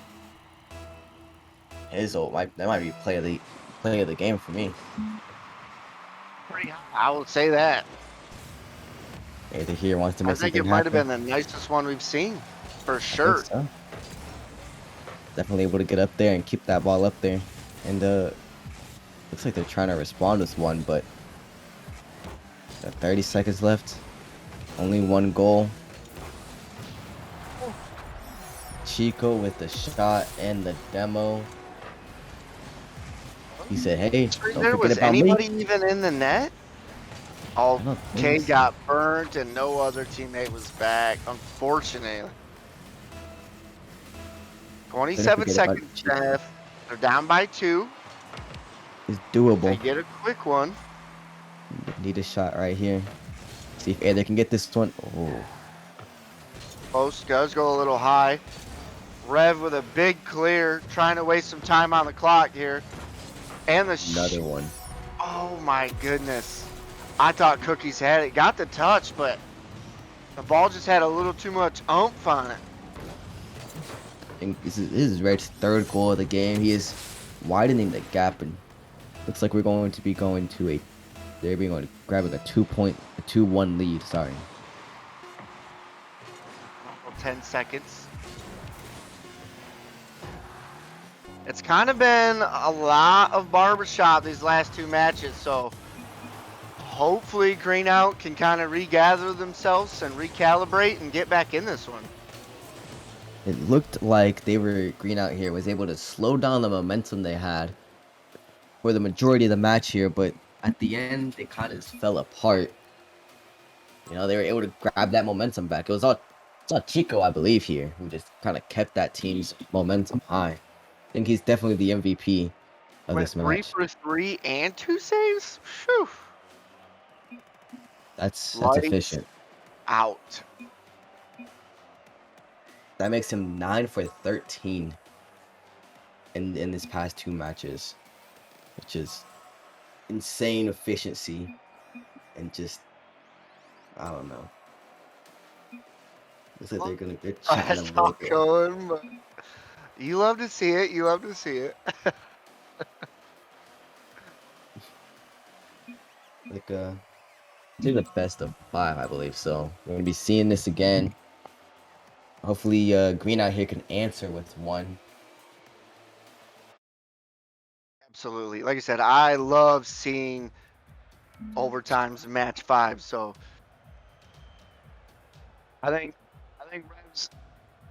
Hizzle, that might be play of the game for me. I will say that. Aether here wants to make I think something it might have happen. been the nicest one we've seen, for I think sure. so. Definitely able to get up there and keep that ball up there. And looks like they're trying to respond with one, but got 30 seconds left. Only one goal. Chico with the shot and the demo. He said, "Hey, don't There forget was about me." anybody even in the net? All I don't think K so. got burnt and no other teammate was back, unfortunately. 27 forget about seconds Chico. left. They're down by 2. It's They doable. get a quick one. Need a shot right here. See if Aether can get this one. Oh, Post does go a little high. Rev with a big clear, trying to waste some time on the clock here. And the another one. oh my goodness. I thought Cookies had it. Got the touch, but the ball just had a little too much oomph on it. And this is Red's third goal of the game. He is widening the gap, and looks like we're going to be going to a. They're going to grabbing a 2-1 lead. Sorry. 10 seconds. It's kind of been a lot of barbershop these last 2 matches, so hopefully Greenout can kind of regather themselves and recalibrate and get back in this one. It looked like Green out here was able to slow down the momentum they had for the majority of the match here, but at the end they kind of just fell apart. You know, they were able to grab that momentum back. It's all Chico, I believe, here, who just kind of kept that team's momentum high. I think he's definitely the MVP of Went this 3 match. for 3 and 2 saves? Whew. That's Lights efficient. out. That makes him 9 for 13 in his past 2 matches, which is insane efficiency and just I don't know. Looks like they're chatting That's a all little bit. going, but you love to see it. You love to see it. Like they're the best of 5, I believe. So we're gonna be seeing this again. Hopefully, Green out here can answer with one. Absolutely. Like I said, I love seeing overtimes match 5. So I think Rev's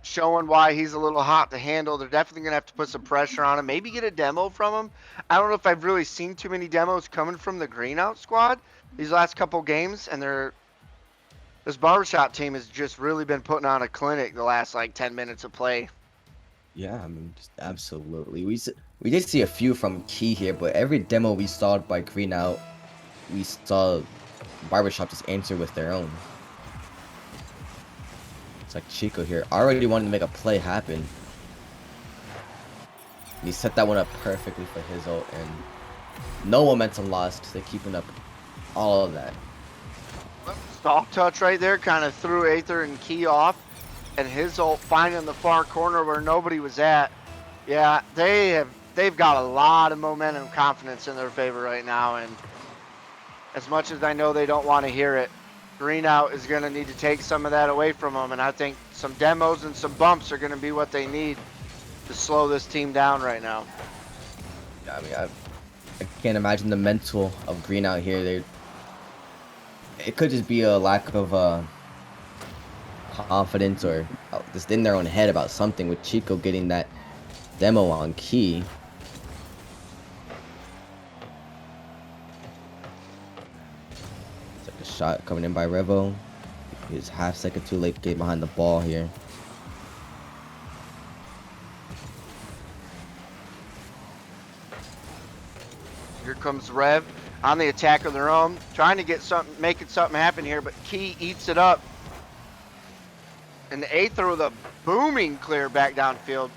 showing why he's a little hot to handle. They're definitely gonna have to put some pressure on him. Maybe get a demo from him. I don't know if I've really seen too many demos coming from the Greenout squad these last couple games, and this barbershop team has just really been putting on a clinic the last like 10 minutes of play. Yeah, I mean, just absolutely. We did see a few from Key here, but every demo we saw by Green out, we saw Barbershop just answer with their own. It's like Chico here already wanted to make a play happen. And he set that one up perfectly for his ult, and no momentum lost. They're keeping up all of that. Soft touch right there kind of threw Aether and Key off, and his ult finding the far corner where nobody was at. Yeah, they've got a lot of momentum, confidence in their favor right now, and as much as I know they don't want to hear it, Greenout is going to need to take some of that away from them, and I think some demos and some bumps are going to be what they need to slow this team down right now. I mean, I can't imagine the mental of Green out here. It could just be a lack of confidence or just in their own head about something, with Chico getting that demo on Key. shot coming in by Revo. He's half second too late, get behind the ball here. Here comes Rev on the attack of their own, trying to get something, making something happen here, but Key eats it up. And the eighth with a booming clear back downfield.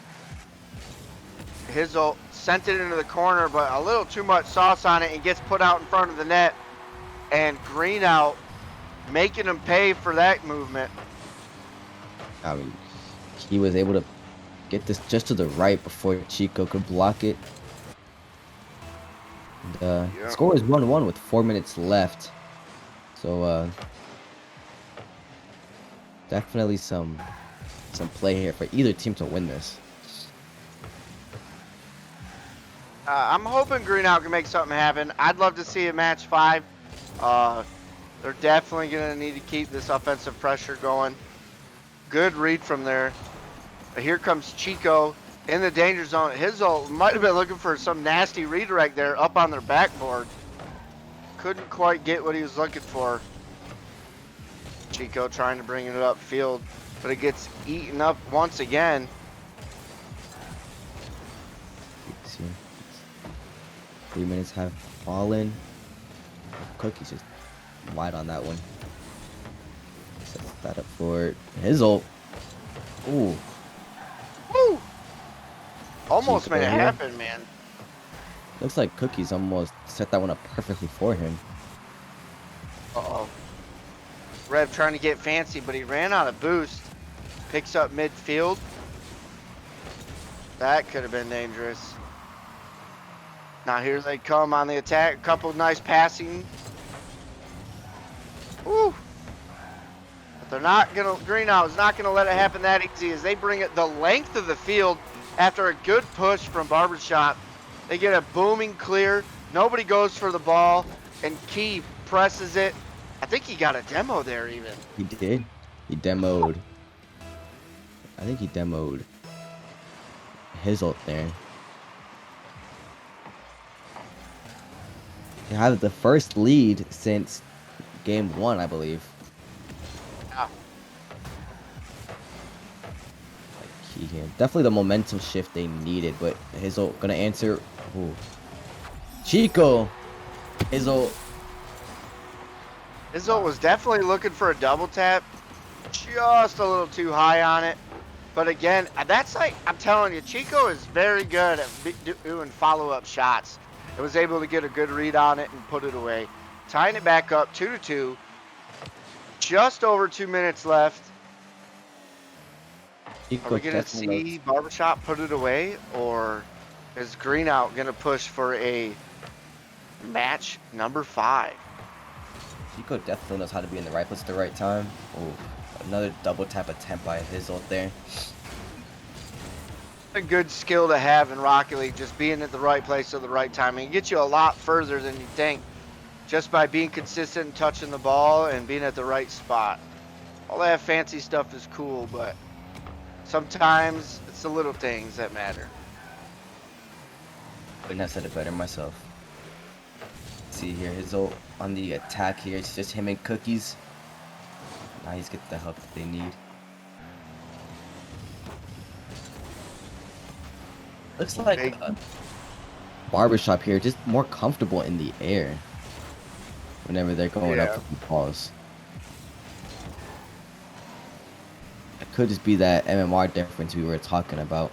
Hizzle sent it into the corner, but a little too much sauce on it and gets put out in front of the net. And Green out, making him pay for that movement. I mean, he was able to get this just to the right before Chico could block it. And, Yeah. score is 1-1 with 4 minutes left. So definitely some play here for either team to win this. I'm hoping Green out can make something happen. I'd love to see a match 5. They're definitely going to need to keep this offensive pressure going. Good read from there. But here comes Chico in the danger zone. Hizzle might have been looking for some nasty redirect there up on their backboard. Couldn't quite get what he was looking for. Chico trying to bring it upfield, but it gets eaten up once again. See, 3 minutes have fallen. Cookie's just wide on that one. Sets that up for Hizzle. Ooh. Woo! Almost Chico made it here. happen, man. Looks like Cookie's almost set that one up perfectly for him. Uh-oh. Rev trying to get fancy, but he ran out of boost. Picks up midfield. That could have been dangerous. Now here they come on the attack. A couple of nice passing. Woo! But they're not gonna, Green out is not gonna let it happen that easy as they bring it the length of the field after a good push from Barbershop. They get a booming clear. Nobody goes for the ball, and Key presses it. I think he got a demo there even. He did. He demoed. I think he demoed Hizzle there. They have the first lead since game 1, I believe. Yeah. Key here. Definitely the momentum shift they needed, but Hizzle gonna answer. Ooh. Chico. Hizzle. Izzo was definitely looking for a double tap. Just a little too high on it. But again, that's like, I'm telling you, Chico is very good at doing follow-up shots. It was able to get a good read on it and put it away. Tying it back up 2-2. Just over 2 minutes left. Are Chico we going to definitely see Barbershop put it away? Or is Green out going to push for a match number 5? Chico definitely knows how to be in the right place at the right time. Oh, another double tap attempt by Hizzle there. A good skill to have in Rocket League, just being at the right place at the right time. It gets you a lot further than you think, just by being consistent and touching the ball and being at the right spot. All that fancy stuff is cool, but sometimes it's the little things that matter. Couldn't have said it better myself. See here, Hizzle on the attack here. It's just him and Cookies. Now he's getting the help that they need. Looks like Barbershop here, just more comfortable in the air whenever they're going up with the balls. It could just be that MMR difference we were talking about.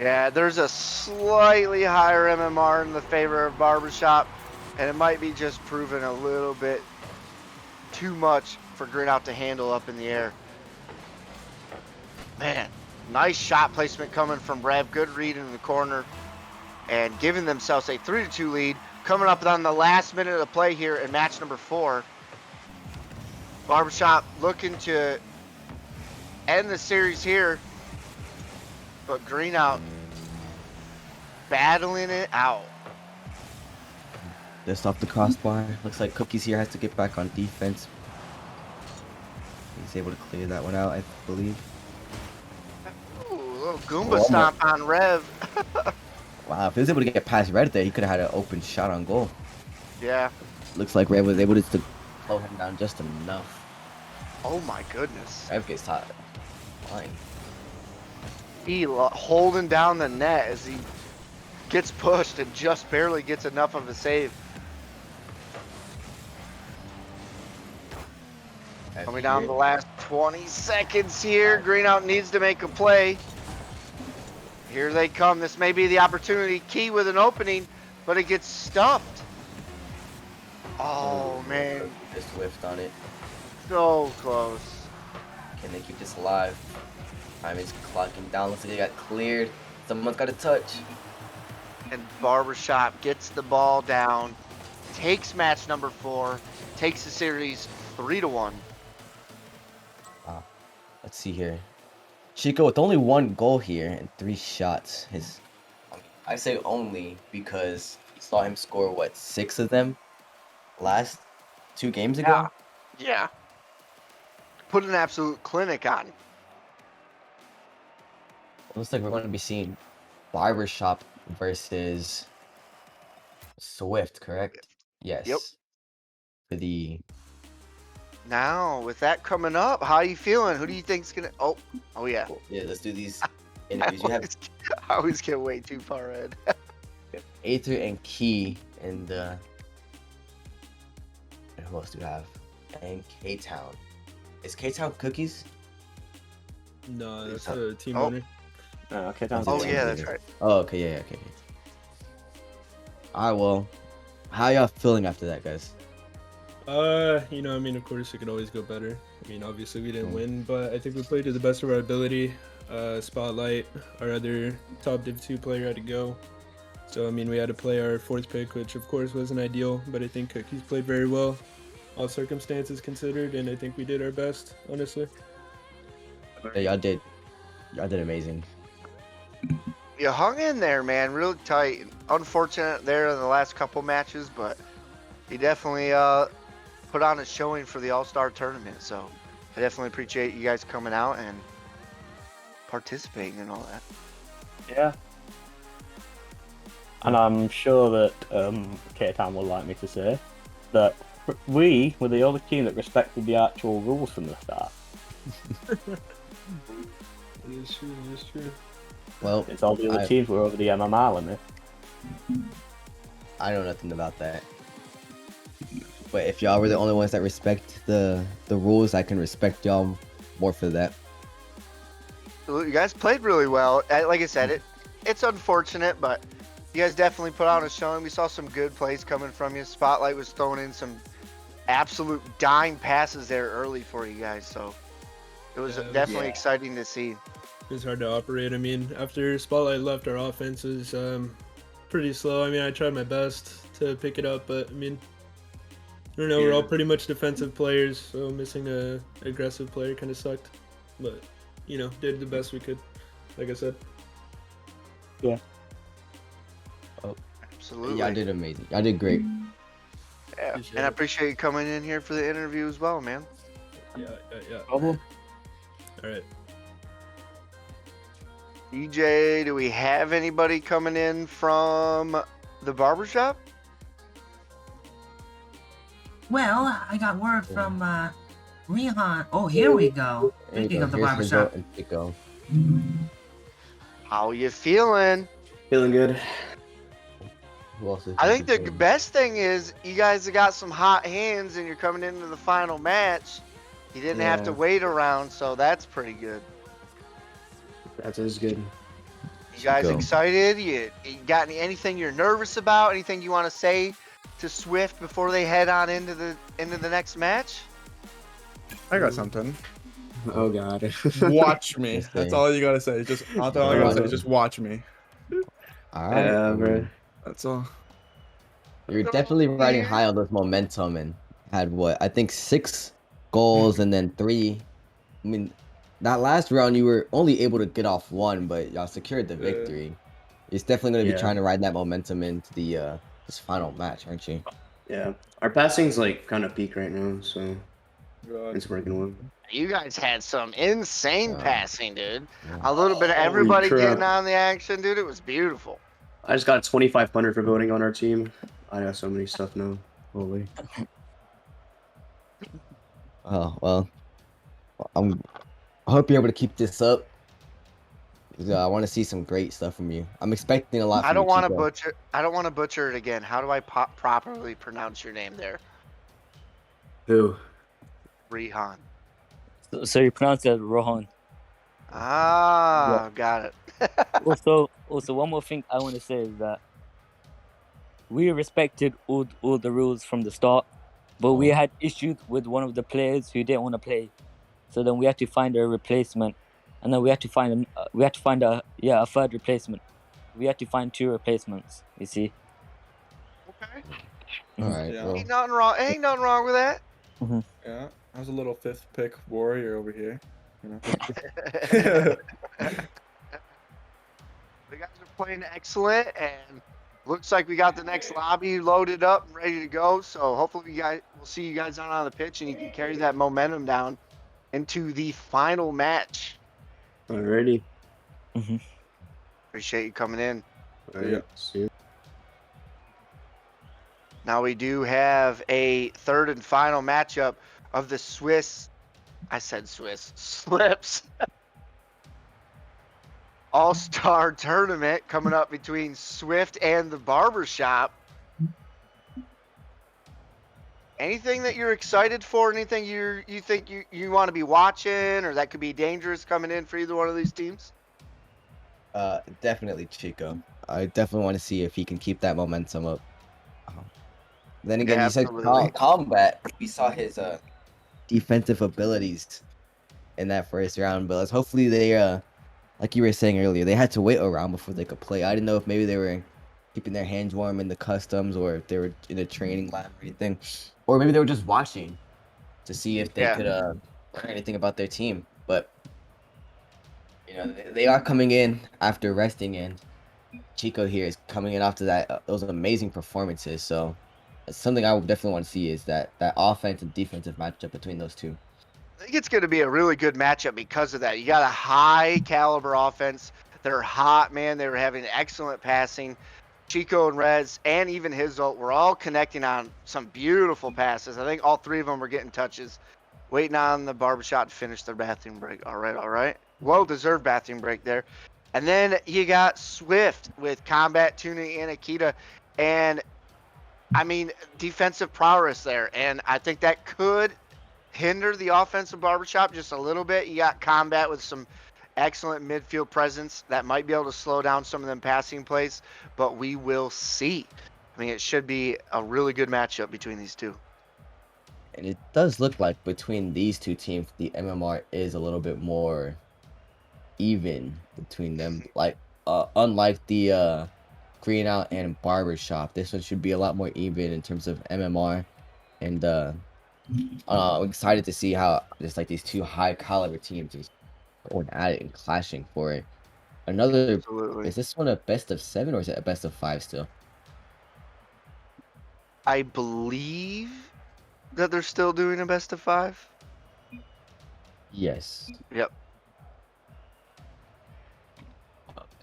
Yeah, there's a slightly higher MMR in the favor of Barbershop, and it might be just proven a little bit too much for Green out to handle up in the air. Man, nice shot placement coming from Rev. Good read in the corner, and giving themselves a 3-2 lead. Coming up on the last minute of the play here in match number 4. Barbershop looking to end the series here, but Green out battling it out. Just off the crossbar. Looks like Cookies here has to get back on defense. He's able to clear that one out, I believe. Ooh, a little Goomba stomp on Rev. Wow, if he was able to get past Red there, he could have had an open shot on goal. Yeah. looks like Red was able to slow him down just enough. Oh my goodness. Rev gets hot. Fine. He holding down the net as he gets pushed and just barely gets enough of a save. Coming down the last 20 seconds here. Greenout needs to make a play. Here they come. This may be the opportunity. Key with an opening, but it gets stuffed. Oh, man. Just whiffed on it. So close. Can they keep this alive? Time is clocking down. Looks like they got cleared. Someone's got a touch. And Barbershop gets the ball down. Takes match number 4. Takes the series 3-1. Let's see here. Chico with only 1 goal here and 3 shots. I say only because you saw him score, what, 6 of them last 2 games ago? Yeah. Put an absolute clinic on. Looks like we're going to be seeing Barbershop versus Swift, correct? Yes. Yep. For the Now, with that coming up, how are you feeling? Who do you think's gonna? Oh yeah. yeah, let's do these I interviews. You have always get way too far ahead. Aether and Key and who else do we have? And K-Town. Is K-Town Cookies? No, that's Oh. a team Oh. owner. Okay, sounds Oh Team yeah, leader. that's right. Oh, okay, yeah, okay. Alright, well, how y'all feeling after that, guys? You know, I mean, of course, it could always go better. I mean, obviously, we didn't win, but I think we played to the best of our ability. Spotlight, our other top Div 2 player had to go. So, I mean, we had to play our 4th pick, which, of course, wasn't ideal, but I think Cookies played very well, all circumstances considered, and I think we did our best, honestly. Yeah, y'all did amazing. You hung in there, man, real tight. Unfortunate there in the last couple matches, but he definitely put on a showing for the All-Star tournament. So I definitely appreciate you guys coming out and participating and all that. Yeah. And I'm sure that K-Town would like me to say that we were the only team that respected the actual rules from the start. It is true, it is true. Well, It's all the other I- teams were over the MMR limit. I know nothing about that. But if y'all were the only ones that respect the rules, I can respect y'all more for that. You guys played really well. Like I said, it's unfortunate, but you guys definitely put on a showing. We saw some good plays coming from you. Spotlight was throwing in some absolute dime passes there early for you guys, so it was Yeah, definitely yeah. exciting to see. It's hard to operate. I mean, after Spotlight left, our offense was pretty slow. I mean, I tried my best to pick it up, but I mean, I don't know. We're all pretty much defensive players, so missing a aggressive player kind of sucked. But you know, did the best we could. Like I said. Absolutely. Y'all did amazing. Y'all did great. Yeah. Appreciate And I it. appreciate you coming in here for the interview as well, man. Yeah. Problem? All right. DJ, do we have anybody coming in from the barbershop? Well, I got word from Rihan. Oh, here we go. There you Speaking go. of the Here's barbershop. Rizzo and Chico. How you feeling? Feeling good. Who else is I think the here? best thing is you guys have got some hot hands and you're coming into the final match. You didn't have to Yeah. wait around, so that's pretty good. That is good. You guys Go. excited? You got anything you're nervous about? Anything you want to say to Swift before they head on into the next match? I got something. Oh god. Watch me. Yes, That's sir. all you gotta say. Just that's all I gotta say. Just watch me. All right. Yeah, bro. That's all. You're definitely riding high on this momentum and had what? I think 6 goals and then 3. I mean, that last round you were only able to get off 1, but y'all secured the victory. It's definitely going to be Yeah. trying to ride that momentum into the this final match, aren't you? Yeah. Our passing's like kind of peak right now, so it's working well. You guys had some insane Yeah. passing, dude. Yeah. A little bit of Holy everybody crap. getting on the action, dude. It was beautiful. I just got 2,500 for voting on our team. I got so many stuff now. Holy. Oh well, I hope you're able to keep this up. I want to see some great stuff from you. I'm expecting a lot I from you, don't want to Chico. butcher. I don't want to butcher it again. How do I properly pronounce your name there? Who? Rihan. So you pronounce it as Rohan. Ah, got it. Also, one more thing I want to say is that we respected all the rules from the start, but we had issues with one of the players who didn't want to play. So then we had to find a replacement, and then we had to find a third replacement. We had to find 2 replacements. You see. Okay. All right. Yeah. Well, Ain't nothing wrong. Ain't nothing wrong with that. Yeah. I was a little 5th pick warrior over here. You know. The guys are playing excellent, and looks like we got the next lobby loaded up and ready to go. So hopefully we'll see you guys out on the pitch, and you can carry that momentum down into the final match. Alrighty. Appreciate you coming in. Yeah. See. Now we do have a third and final matchup of the Slips All-Star Tournament coming up between Swift and the Barbershop. Anything that you're excited for? Anything you think you want to be watching, or that could be dangerous coming in for either one of these teams? definitely Chico. I definitely want to see if he can keep that momentum up. Then again, you said Absolutely. combat. We saw his defensive abilities in that first round, but hopefully they like you were saying earlier, they had to wait a round before they could play. I didn't know if maybe they were keeping their hands warm in the customs, or if they were in a training lab or anything, or maybe they were just watching to see if they could learn anything about their team. But you know, they are coming in after resting, and Chico here is coming in after those amazing performances. So it's something I would definitely want to see, is that offense and defensive matchup between those two. I think it's going to be a really good matchup because of that. You got a high caliber offense. They're hot, man. They were having excellent passing. Chico and Rez and even Hizzle were all connecting on some beautiful passes. I think all 3 of them were getting touches. Waiting on the Barbershop to finish their bathroom break. All right. Well-deserved bathroom break there. And then you got Swift with Combat, Tuning, and Akita. And, I mean, defensive prowess there. And I think that could hinder the offensive Barbershop just a little bit. You got Combat with some excellent midfield presence that might be able to slow down some of them passing plays, but we will see. I mean, it should be a really good matchup between these two. And it does look like between these two teams, the MMR is a little bit more even between them. Like, unlike the Green Out and Barbershop, this one should be a lot more even in terms of MMR. And I'm excited to see how just like these two high caliber teams is going at it and clashing for it. Another. Absolutely. Is this one a best of 7 or is it a best of 5 still? I believe that they're still doing a best of 5. Yes. Yep.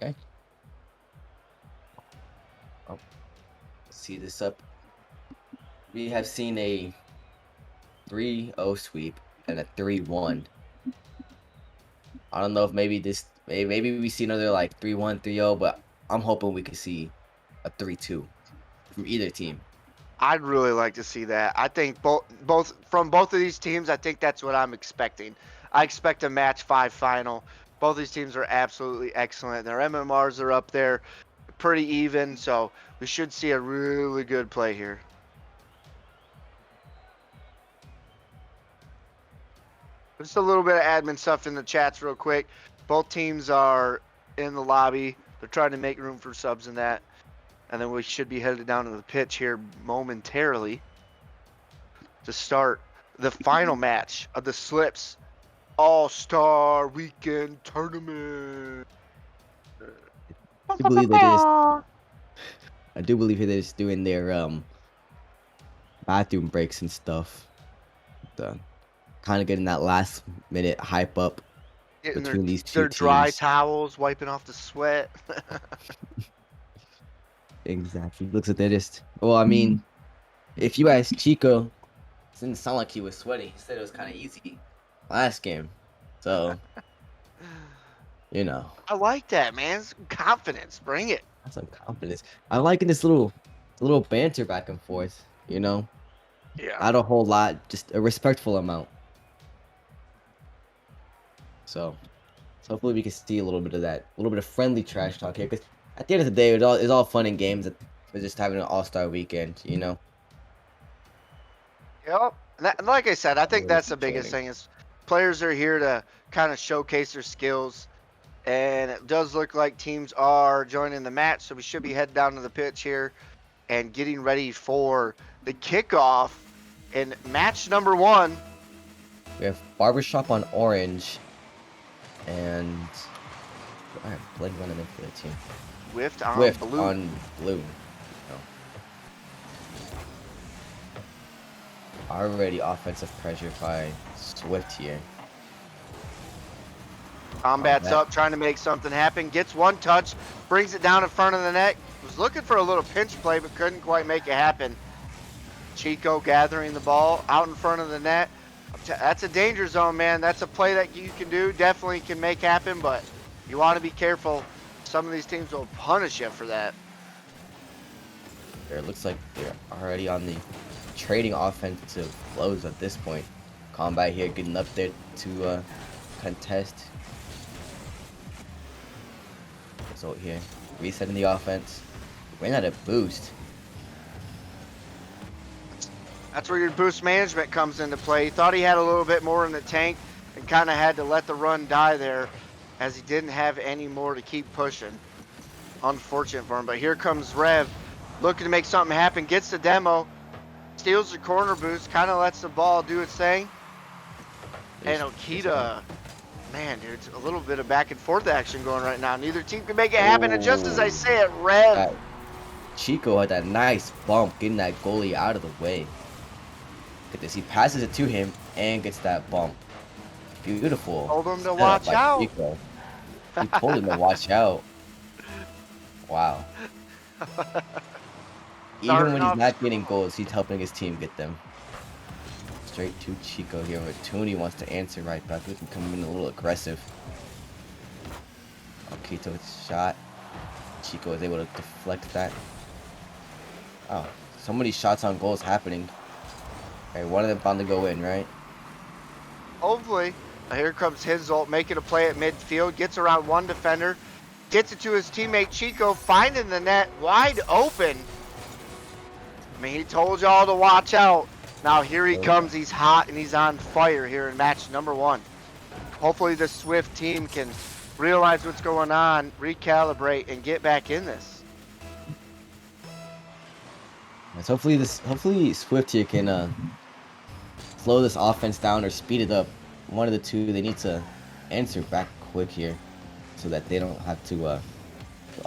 Okay. Oh, see this up. We have seen a 3-0 sweep and a 3-1. I don't know if maybe we see another like 3-1, 3-0, but I'm hoping we could see a 3-2 from either team. I'd really like to see that. I think both from both of these teams, I think that's what I'm expecting. I expect a match 5 final. Both these teams are absolutely excellent. Their MMRs are up there, pretty even, so we should see a really good play here. Just a little bit of admin stuff in the chats real quick. Both teams are in the lobby. They're trying to make room for subs in that. And then we should be headed down to the pitch here momentarily to start the final match of the Slips All-Star Weekend Tournament. I do believe they're just doing their bathroom breaks and stuff. Kind of getting that last minute hype up Getting between these two their teams. dry towels, wiping off the sweat. Exactly. Looks like they're just. Well, I mean, if you ask Chico, it didn't sound like he was sweating. He said it was kind of easy last game. So, you know, I like that, man. Some confidence. Bring it. that's some confidence. I like this little banter back and forth. You know, Yeah. not a whole lot, just a respectful amount. So hopefully we can see a little bit of that, a little bit of friendly trash talk here. Because at the end of the day, it's all fun and games. We're just having an all-star weekend, you know. Yep. And like I said, I think Really that's the biggest training. thing is players are here to kind of showcase their skills. And it does look like teams are joining the match, so we should be heading down to the pitch here and getting ready for the kickoff in match number 1. We have Barbershop on orange, and I have Blake running in for the team. Swift on Swift blue. on blue. No. Already offensive pressure by Swift here. Combat's up, trying to make something happen. Gets one touch, brings it down in front of the net. Was looking for a little pinch play, but couldn't quite make it happen. Chico gathering the ball out in front of the net. That's a danger zone, man. That's a play that you can do. Definitely can make happen, but you want to be careful. Some of these teams will punish you for that. It looks like they're already on the trading offensive flows at this point. Combat here getting up there to contest. Result here. Resetting the offense. Ran out of boost. That's where your boost management comes into play. He thought he had a little bit more in the tank and kind of had to let the run die there as he didn't have any more to keep pushing. Unfortunate for him, but here comes Rev looking to make something happen. Gets the demo, steals the corner boost, kind of lets the ball do its thing. And Okita, man, dude, it's a little bit of back and forth action going right now. Neither team can make it happen, and just as I say it, Rev. Chico had that nice bump, getting that goalie out of the way. Look at this, he passes it to him and gets that bump. Beautiful. Told him to Set up watch by out. Chico. He told him to watch out. Wow. Even when he's not getting goals, he's helping his team get them. Straight to Chico here, where Tony wants to answer right back. We can come in a little aggressive. Okito with a shot. Chico is able to deflect that. Oh, so many shots on goals happening. Alright, one of them bound to go in, right? Hopefully. Now here comes Hinsult making a play at midfield. Gets around one defender. Gets it to his teammate Chico, finding the net wide open. I mean, he told y'all to watch out. Now here he comes. He's hot and he's on fire here in match number 1. Hopefully the Swift team can realize what's going on, recalibrate, and get back in this. Yes, hopefully Swift here can slow this offense down or speed it up. One of the two. They need to answer back quick here, so that they don't have to.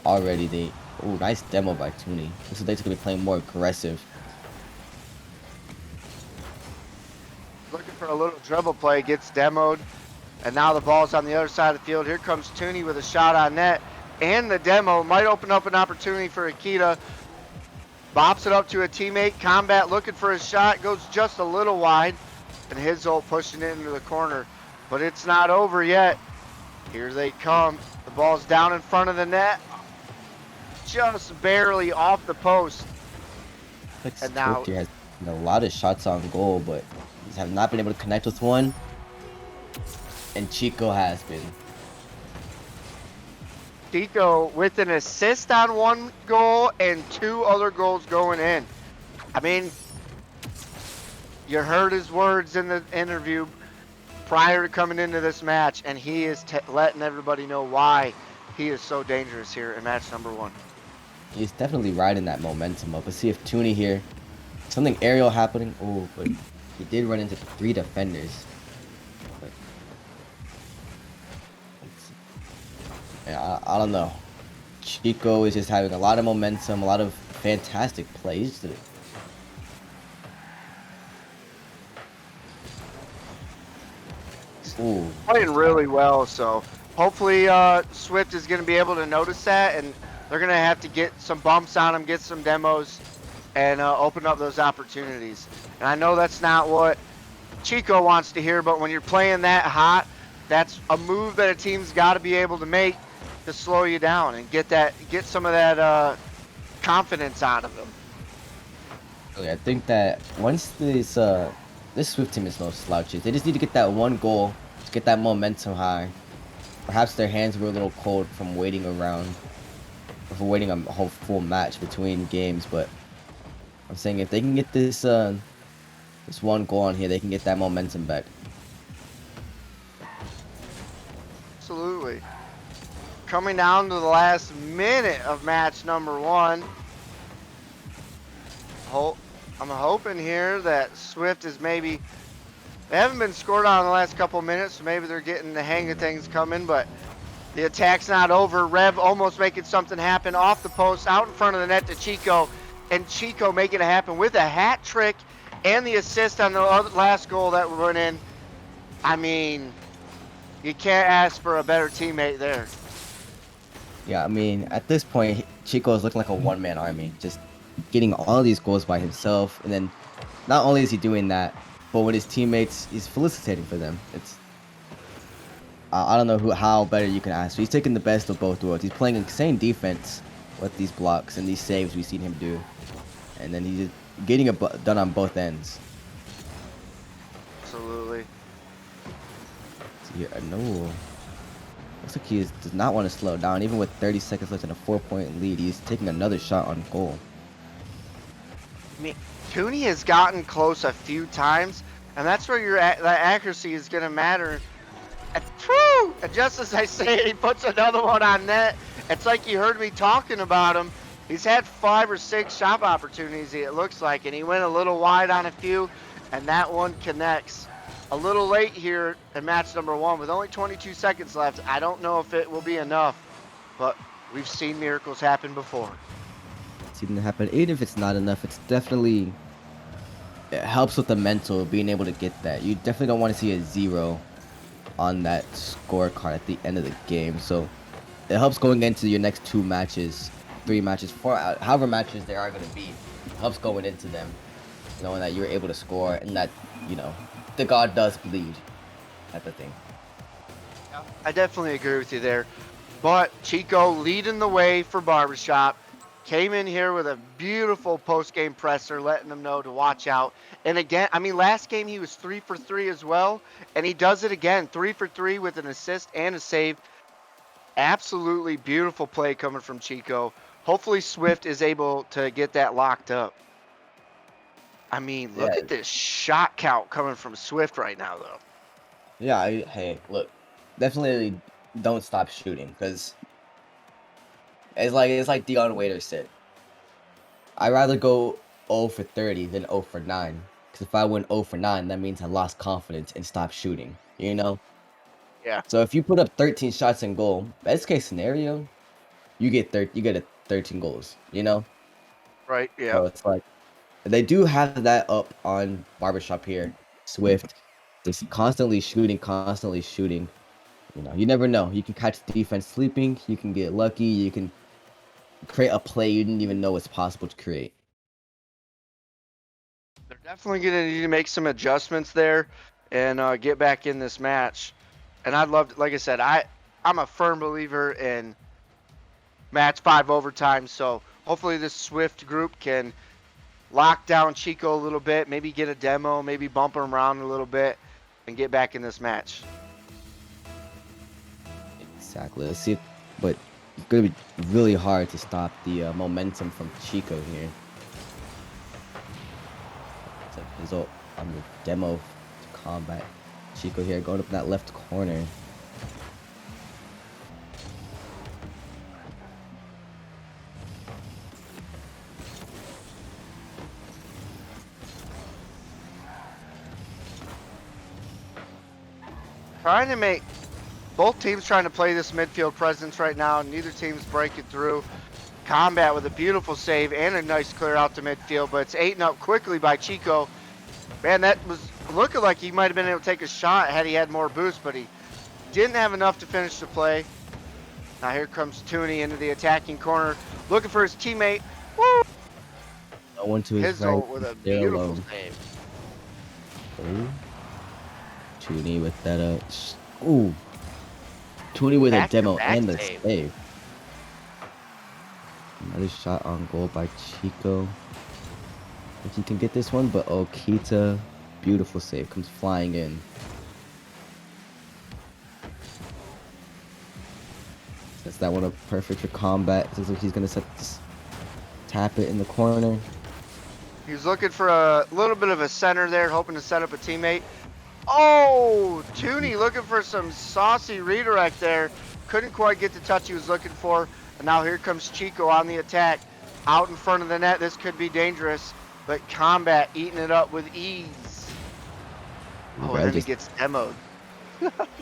Already they. Oh, nice demo by Tooney. Looks like they're gonna be playing more aggressive. Looking for a little dribble play, gets demoed, and now the ball's on the other side of the field. Here comes Tooney with a shot on net, and the demo might open up an opportunity for Akita. Bops it up to a teammate. Combat looking for his shot, goes just a little wide, and Hizzle pushing it into the corner. But it's not over yet. Here they come. The ball's down in front of the net, just barely off the post. Like And now Swift here has a lot of shots on goal, but he's have not been able to connect with one. And Chico has been. Chico with an assist on one goal and 2 other goals going in. I mean, you heard his words in the interview prior to coming into this match, and he is letting everybody know why he is so dangerous here in match number 1. He's definitely riding that momentum up. Let's see if Tooney here, something aerial happening. Oh, but he did run into 3 defenders. But, yeah, I don't know. Chico is just having a lot of momentum, a lot of fantastic plays today. Ooh, Playing really well, so hopefully Swift is going to be able to notice that, and they're going to have to get some bumps on him, get some demos, and open up those opportunities. And I know that's not what Chico wants to hear, but when you're playing that hot, that's a move that a team's got to be able to make to slow you down and get some of that confidence out of them. Really, I think that once this Swift team is no slouches. They just need to get that one goal to get that momentum high. Perhaps their hands were a little cold from waiting around, or for waiting a whole full match between games. But I'm saying if they can get this one goal on here, they can get that momentum back. Absolutely. Coming down to the last minute of match number 1. I'm hoping here that Swift is maybe, they haven't been scored on in the last couple minutes, so maybe they're getting the hang of things coming, but the attack's not over. Rev almost making something happen off the post, out in front of the net to Chico, and Chico making it happen with a hat trick and the assist on the last goal that went in. I mean, you can't ask for a better teammate there. Yeah, I mean, at this point, Chico is looking like a one-man army, just getting all these goals by himself, and then not only is he doing that, but with his teammates, he's felicitating for them. It's I don't know how better you can ask. He's taking the best of both worlds. He's playing insane defense with these blocks and these saves we've seen him do, and then he's getting it done on both ends. Absolutely. Yeah, no. Looks like he does not want to slow down. Even with 30 seconds left in a 4-point lead, he's taking another shot on goal. I mean, Tooney has gotten close a few times, and that's where that accuracy is going to matter. And just as I say it, he puts another one on net. It's like you heard me talking about him. He's had 5 or 6 shot opportunities, it looks like, and he went a little wide on a few, and that one connects. A little late here in match number 1 with only 22 seconds left. I don't know if it will be enough, but we've seen miracles happen before. Seen it happen. Even if it's not enough, it's definitely, it helps with the mental, being able to get that. You definitely don't want to see a 0 on that scorecard at the end of the game. So it helps going into your next 2 matches, 3 matches, 4, however matches there are going to be. It helps going into them, knowing that you're able to score and that, you know, the God does bleed type of thing. I definitely agree with you there. But Chico leading the way for Barbershop. Came in here with a beautiful post-game presser, letting them know to watch out. And again, I mean, last game he was 3 for 3 as well. And he does it again, 3 for 3 with an assist and a save. Absolutely beautiful play coming from Chico. Hopefully Swift is able to get that locked up. I mean, look at this shot count coming from Swift right now, though. Yeah, hey, look, definitely don't stop shooting, because it's like Dion Waiter said. I'd rather go 0 for 30 than 0 for 9. Because if I went 0 for 9, that means I lost confidence and stopped shooting, you know? Yeah. So if you put up 13 shots in goal, best case scenario, you get 13 goals, you know? Right, yeah. So it's like, they do have that up on Barbershop here. Swift, just constantly shooting. You know, you never know. You can catch the defense sleeping. You can get lucky. You can create a play you didn't even know it's possible to create. They're definitely going to need to make some adjustments there and get back in this match. And I'd love to, like I said, I'm a firm believer in match 5 overtime. So hopefully this Swift group can lock down Chico a little bit, maybe get a demo, maybe bump him around a little bit, and get back in this match. Exactly. Let's see, but it's going to be really hard to stop the momentum from Chico here. It's a result on the demo to combat Chico here, going up in that left corner. Trying to make both teams trying to play this midfield presence right now. Neither team's breaking through. Combat with a beautiful save and a nice clear out to midfield, but it's eaten up quickly by Chico. Man, that was looking like he might have been able to take a shot had he had more boost, but he didn't have enough to finish the play. Now here comes Tooney into the attacking corner, looking for his teammate. Woo! one to his right. Hizzle with a There beautiful alone. save. Oh. Tooney with that ooh. Tooney with a demo Back-to-back and the save. save. Another shot on goal by Chico. I think he can get this one, but Okita, beautiful save, comes flying in. Sets that one up perfect for combat. Looks like he's gonna tap it in the corner. He's looking for a little bit of a center there, hoping to set up a teammate. Oh, Tooney looking for some saucy redirect there. Couldn't quite get the touch he was looking for. And now here comes Chico on the attack. Out in front of the net. This could be dangerous. But Combat eating it up with ease. Oh, and then he gets demoed.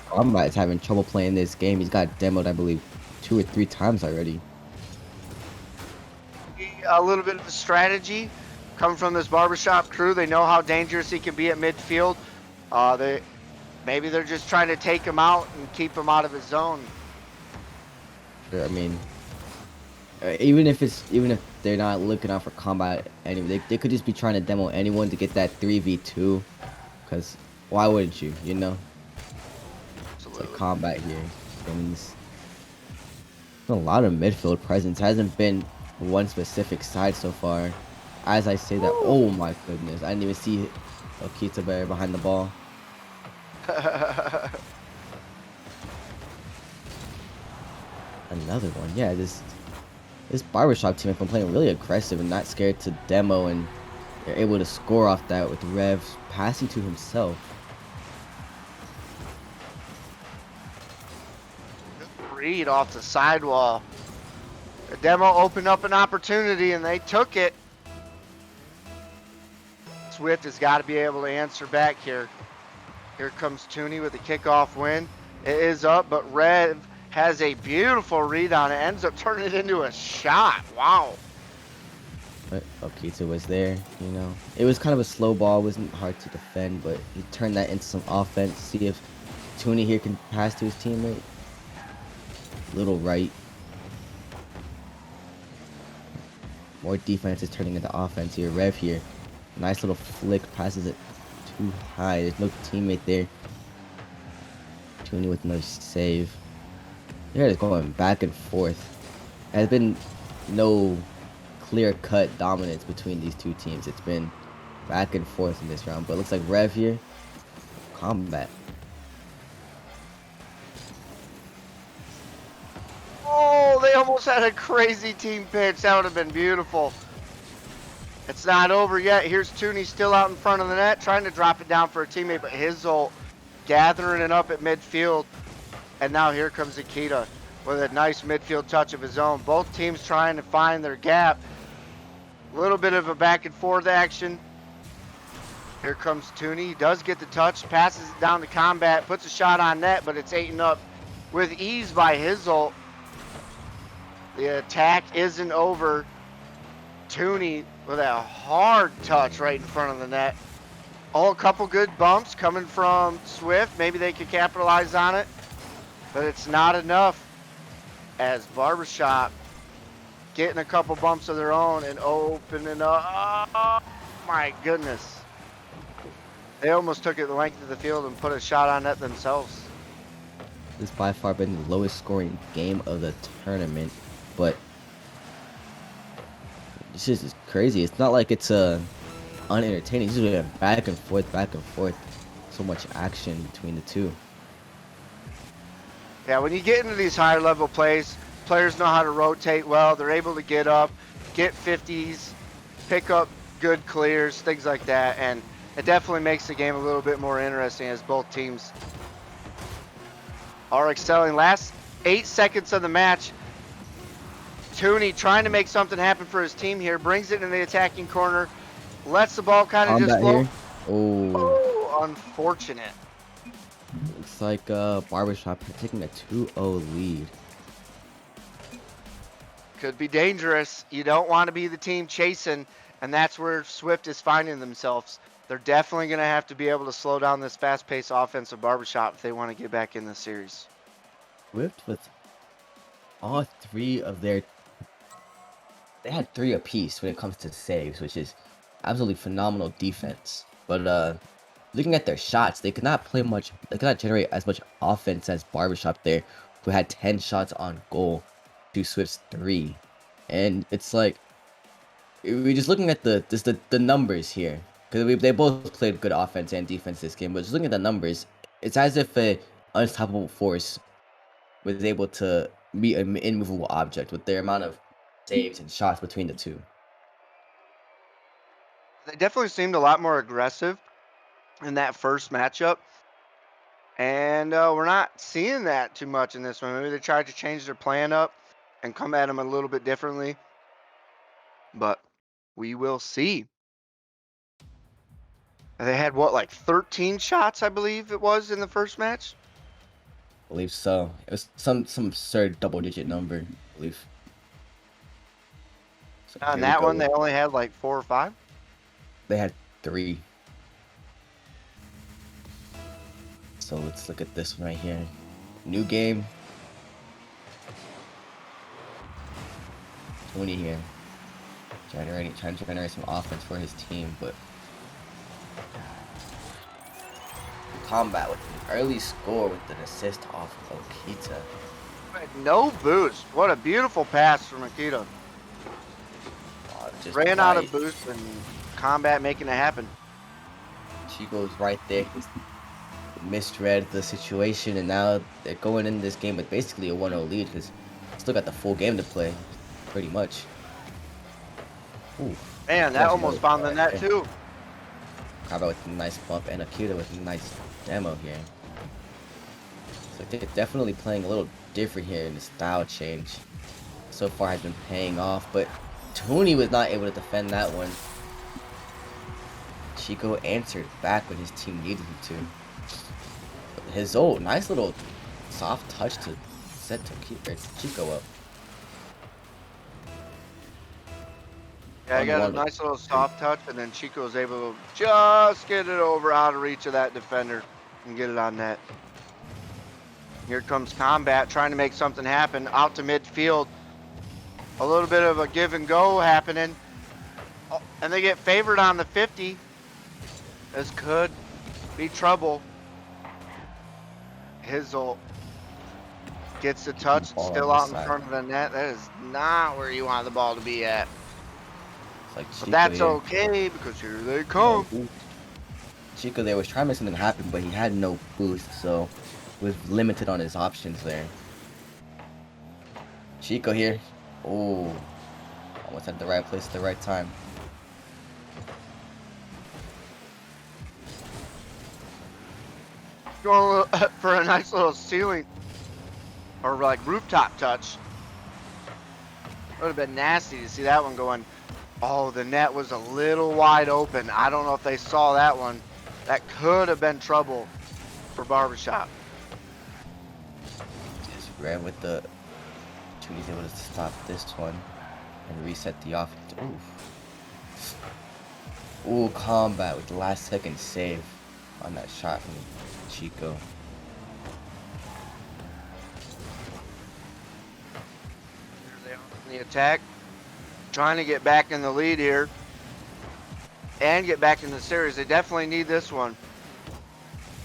Combat is having trouble playing this game. He's got demoed, I believe, 2 or 3 times already. A little bit of a strategy coming from this barbershop crew. They know how dangerous he can be at midfield. Maybe they're just trying to take him out and keep him out of his zone. Sure, I mean, even if they're not looking out for combat anyway, they could just be trying to demo anyone to get that 3v2. Because why wouldn't you? You know, it's like combat here. And there's a lot of midfield presence. Hasn't been one specific side so far. As I say that, oh my goodness, I didn't even see Okita Bear behind the ball. Another one, yeah. This barbershop team has been playing really aggressive and not scared to demo, and they're able to score off that with Rev passing to himself. Reed off the sidewall. The demo opened up an opportunity and they took it. Swift has got to be able to answer back here. Here comes Tooney with the kickoff win. It is up, but Rev has a beautiful read on it. Ends up turning it into a shot. Wow. But Okita was there, you know. It was kind of a slow ball. It wasn't hard to defend, but he turned that into some offense. See if Tooney here can pass to his teammate. Little right. More defense is turning into offense here. Rev here. Nice little flick. Passes it too high. There's no teammate there. Tooney with another save. They're just going back and forth. There's been no clear-cut dominance between these two teams. It's been back and forth in this round. But it looks like Rev here. Combat. Oh, they almost had a crazy team pitch. That would have been beautiful. It's not over yet. Here's Tooney still out in front of the net, trying to drop it down for a teammate, but Hizzle gathering it up at midfield. And now here comes Akita with a nice midfield touch of his own. Both teams trying to find their gap. A little bit of a back and forth action. Here comes Tooney. He does get the touch, passes it down to Combat, puts a shot on net, but it's eaten up with ease by Hizzle. The attack isn't over. Tooney with a hard touch right in front of the net. Oh, a couple good bumps coming from Swift. Maybe they could capitalize on it, but it's not enough as Barbershop getting a couple bumps of their own and opening up. Oh, my goodness. They almost took it the length of the field and put a shot on net themselves. This by far been the lowest scoring game of the tournament, but this is crazy. It's not like it's unentertaining. It's just been back and forth, back and forth. So much action between the two. Yeah, when you get into these higher level plays, players know how to rotate well. They're able to get up, get 50s, pick up good clears, things like that. And it definitely makes the game a little bit more interesting as both teams are excelling. Last 8 seconds of the match. Tooney trying to make something happen for his team here. Brings it in the attacking corner. Lets the ball kind of just float. Oh, unfortunate. Looks like Barbershop taking a 2-0 lead. Could be dangerous. You don't want to be the team chasing, and that's where Swift is finding themselves. They're definitely going to have to be able to slow down this fast-paced offense of Barbershop if they want to get back in the series. Swift with all 3 of their they had 3 apiece when it comes to saves, which is absolutely phenomenal defense. But looking at their shots, they could not play much. They could not generate as much offense as Barbershop there, who had 10 shots on goal to Swift's 3. And it's like we're just looking at the numbers here, because they both played good offense and defense this game. But just looking at the numbers, it's as if a unstoppable force was able to be an immovable object with their amount of saves and shots between the two. They definitely seemed a lot more aggressive in that first matchup. And we're not seeing that too much in this one. Maybe they tried to change their plan up and come at them a little bit differently. But we will see. They had what, like 13 shots, I believe it was in the first match? I believe so. It was some absurd double-digit number, I believe. So On here we that go one, they with- only had like 4 or 5. They had 3. So let's look at this one right here. New game. Tony here. Trying to generate some offense for his team, but combat with an early score with an assist off Okita. No boost. What a beautiful pass from Akita. Just Ran out right. of boost and combat making it happen. Chico's right there. He's misread the situation, and now they're going in this game with basically a 1-0 lead because still got the full game to play, pretty much. Ooh, Man, that that's almost another found the right net there. too. Kaba with a nice bump, and Akita with a nice demo here. So they're definitely playing a little different here in the style change. So far has been paying off, but Tony was not able to defend that one. Chico answered back when his team needed him to. His nice little soft touch to set Chico up. Yeah, I got a nice little soft touch, and then Chico was able to just get it over out of reach of that defender and get it on net. Here comes Combat trying to make something happen out to midfield. A little bit of a give and go happening. Oh, and they get favored on the 50. This could be trouble. Hizzle gets the touch, Ball still on out the in side. front of the net. That is not where you want the ball to be at. It's like But Chico that's here. okay because here they come. Chico there was trying to make something happen, but he had no boost, so he was limited on his options there. Chico here. Oh, almost at the right place at the right time. Going for a nice little ceiling or like rooftop touch. Would have been nasty to see that one going. Oh, the net was a little wide open. I don't know if they saw that one. That could have been trouble for Barbershop. Just ran with the Tony's able to stop this one and reset the offense. Oof. Ooh, Combat with the last second save on that shot from Chico. There they are in the attack. Trying to get back in the lead here. And get back in the series. They definitely need this one.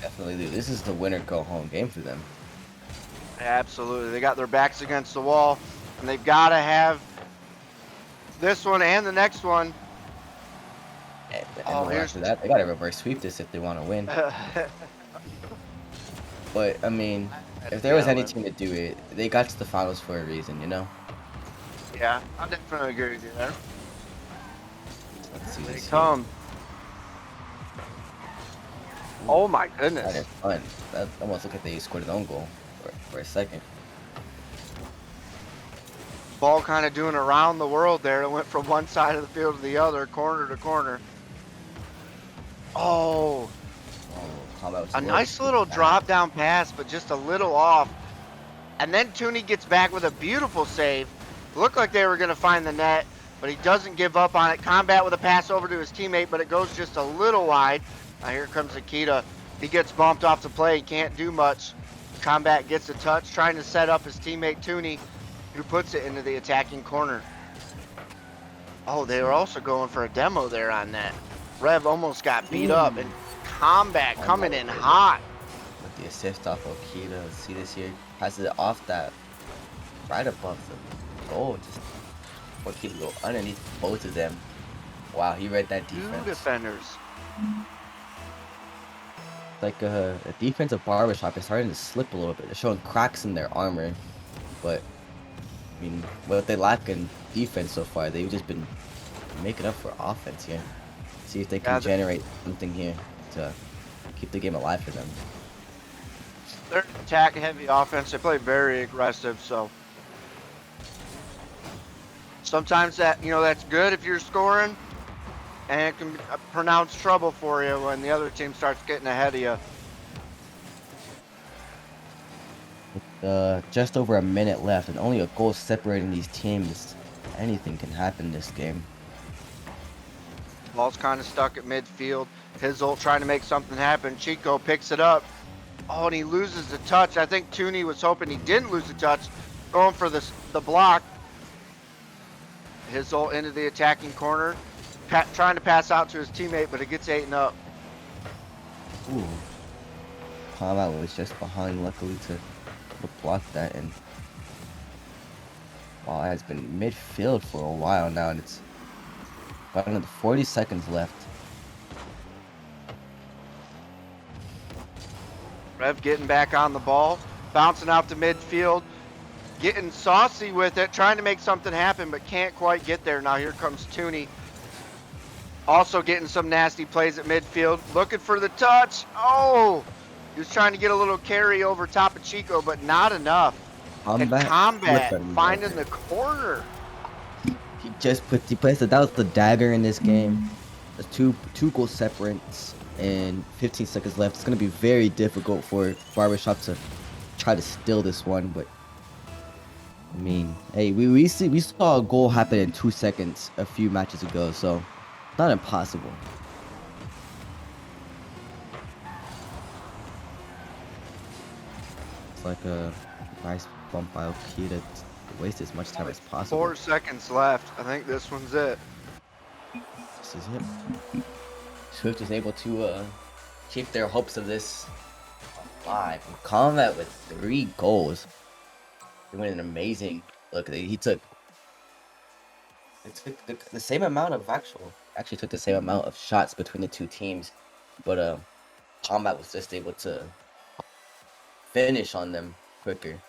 Definitely do. This is the winner go home game for them. Absolutely. They got their backs against the wall. And they've got to have this one and the next one. And Oh, then here's after that, they gotta reverse sweep this if they want to win. But I mean, if there was any team to do it, they got to the finals for a reason, you know. Yeah, I definitely agree with you there. Let's see They this. come. Oh my That goodness. is fun. That almost looked like they scored an own goal for a second. Ball kind of doing around the world there. It went from one side of the field to the other, corner to corner. Oh, Oh, Combat was a nice little drop down pass, but just a little off. And then Tooney gets back with a beautiful save. Looked like they were going to find the net, but he doesn't give up on it. Combat with a pass over to his teammate, but it goes just a little wide. Now here comes Akita. He gets bumped off the play. He can't do much. Combat gets a touch, trying to set up his teammate Tooney, who puts it into the attacking corner. Oh, they were also going for a demo there on that. Rev almost got beat up, and Combat coming in hot. With the assist off of Kita. Let's see this here. Passes it off that right above the goal. Just for Kita to go underneath both of them. Wow, he read that Two defense. defenders. Like a defensive barbershop is starting to slip a little bit. They're showing cracks in their armor. But, I mean, what they lack in defense so far, they've just been making up for offense here. See if they can generate something here to keep the game alive for them. They're attack heavy offense. They play very aggressive, so sometimes that's good if you're scoring, and it can pronounce trouble for you when the other team starts getting ahead of you. Just over a minute left and only a goal separating these teams. Anything can happen in this game. Ball's kind of stuck at midfield. Hizzle trying to make something happen. Chico picks it up. Oh, and he loses the touch. I think Tooney was hoping he didn't lose the touch. Going for the block. Hizzle into the attacking corner. Trying to pass out to his teammate, but it gets eaten up. Ooh. Combat was just behind, luckily, to block that. And wow, it has been midfield for a while now, and it's got another 40 seconds left. Rev getting back on the ball, bouncing out to midfield, getting saucy with it, trying to make something happen, but can't quite get there. Now here comes Tooney. Also getting some nasty plays at midfield, looking for the touch. Oh, he was trying to get a little carry over top of Chico, but not enough. And Combat finding the corner. He placed it. That was the dagger in this game. There's two goal separates and 15 seconds left. It's gonna be very difficult for Barbershop to try to steal this one, but I mean, hey, we saw a goal happen in 2 seconds a few matches ago, so not impossible. It's like a nice bump by Okita to waste as much time as possible. 4 seconds left. I think this one's it. This is it. Swift is able to keep their hopes of this alive. And Combat with 3 goals. Doing an amazing look. He took the same amount of actually took the same amount of shots between the two teams, but Combat was just able to finish on them quicker.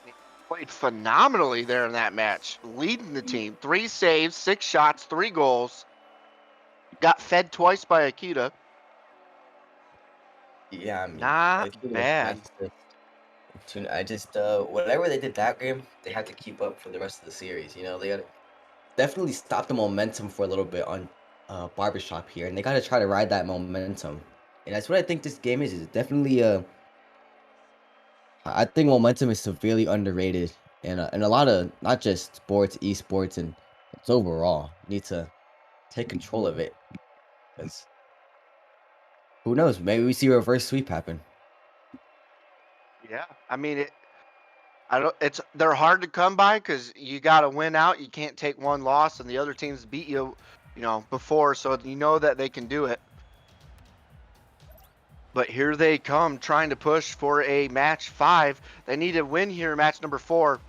He played phenomenally there in that match, leading the team. 3 saves, 6 shots, 3 goals. Got fed twice by Akita. Yeah, I mean, not bad. I just whatever they did that game, they had to keep up for the rest of the series. You know, they gotta definitely stop the momentum for a little bit on Barbershop here, and they gotta try to ride that momentum. And that's what I think this game is. It's definitely I think momentum is severely underrated, and a lot of not just sports, esports, and it's overall. You need to take control of it, because who knows? Maybe we see a reverse sweep happen. Yeah, I mean they're hard to come by because you got to win out. You can't take one loss, and the other teams beat you, before, so you know that they can do it. But here they come, trying to push for a match 5. They need to win here, match number 4.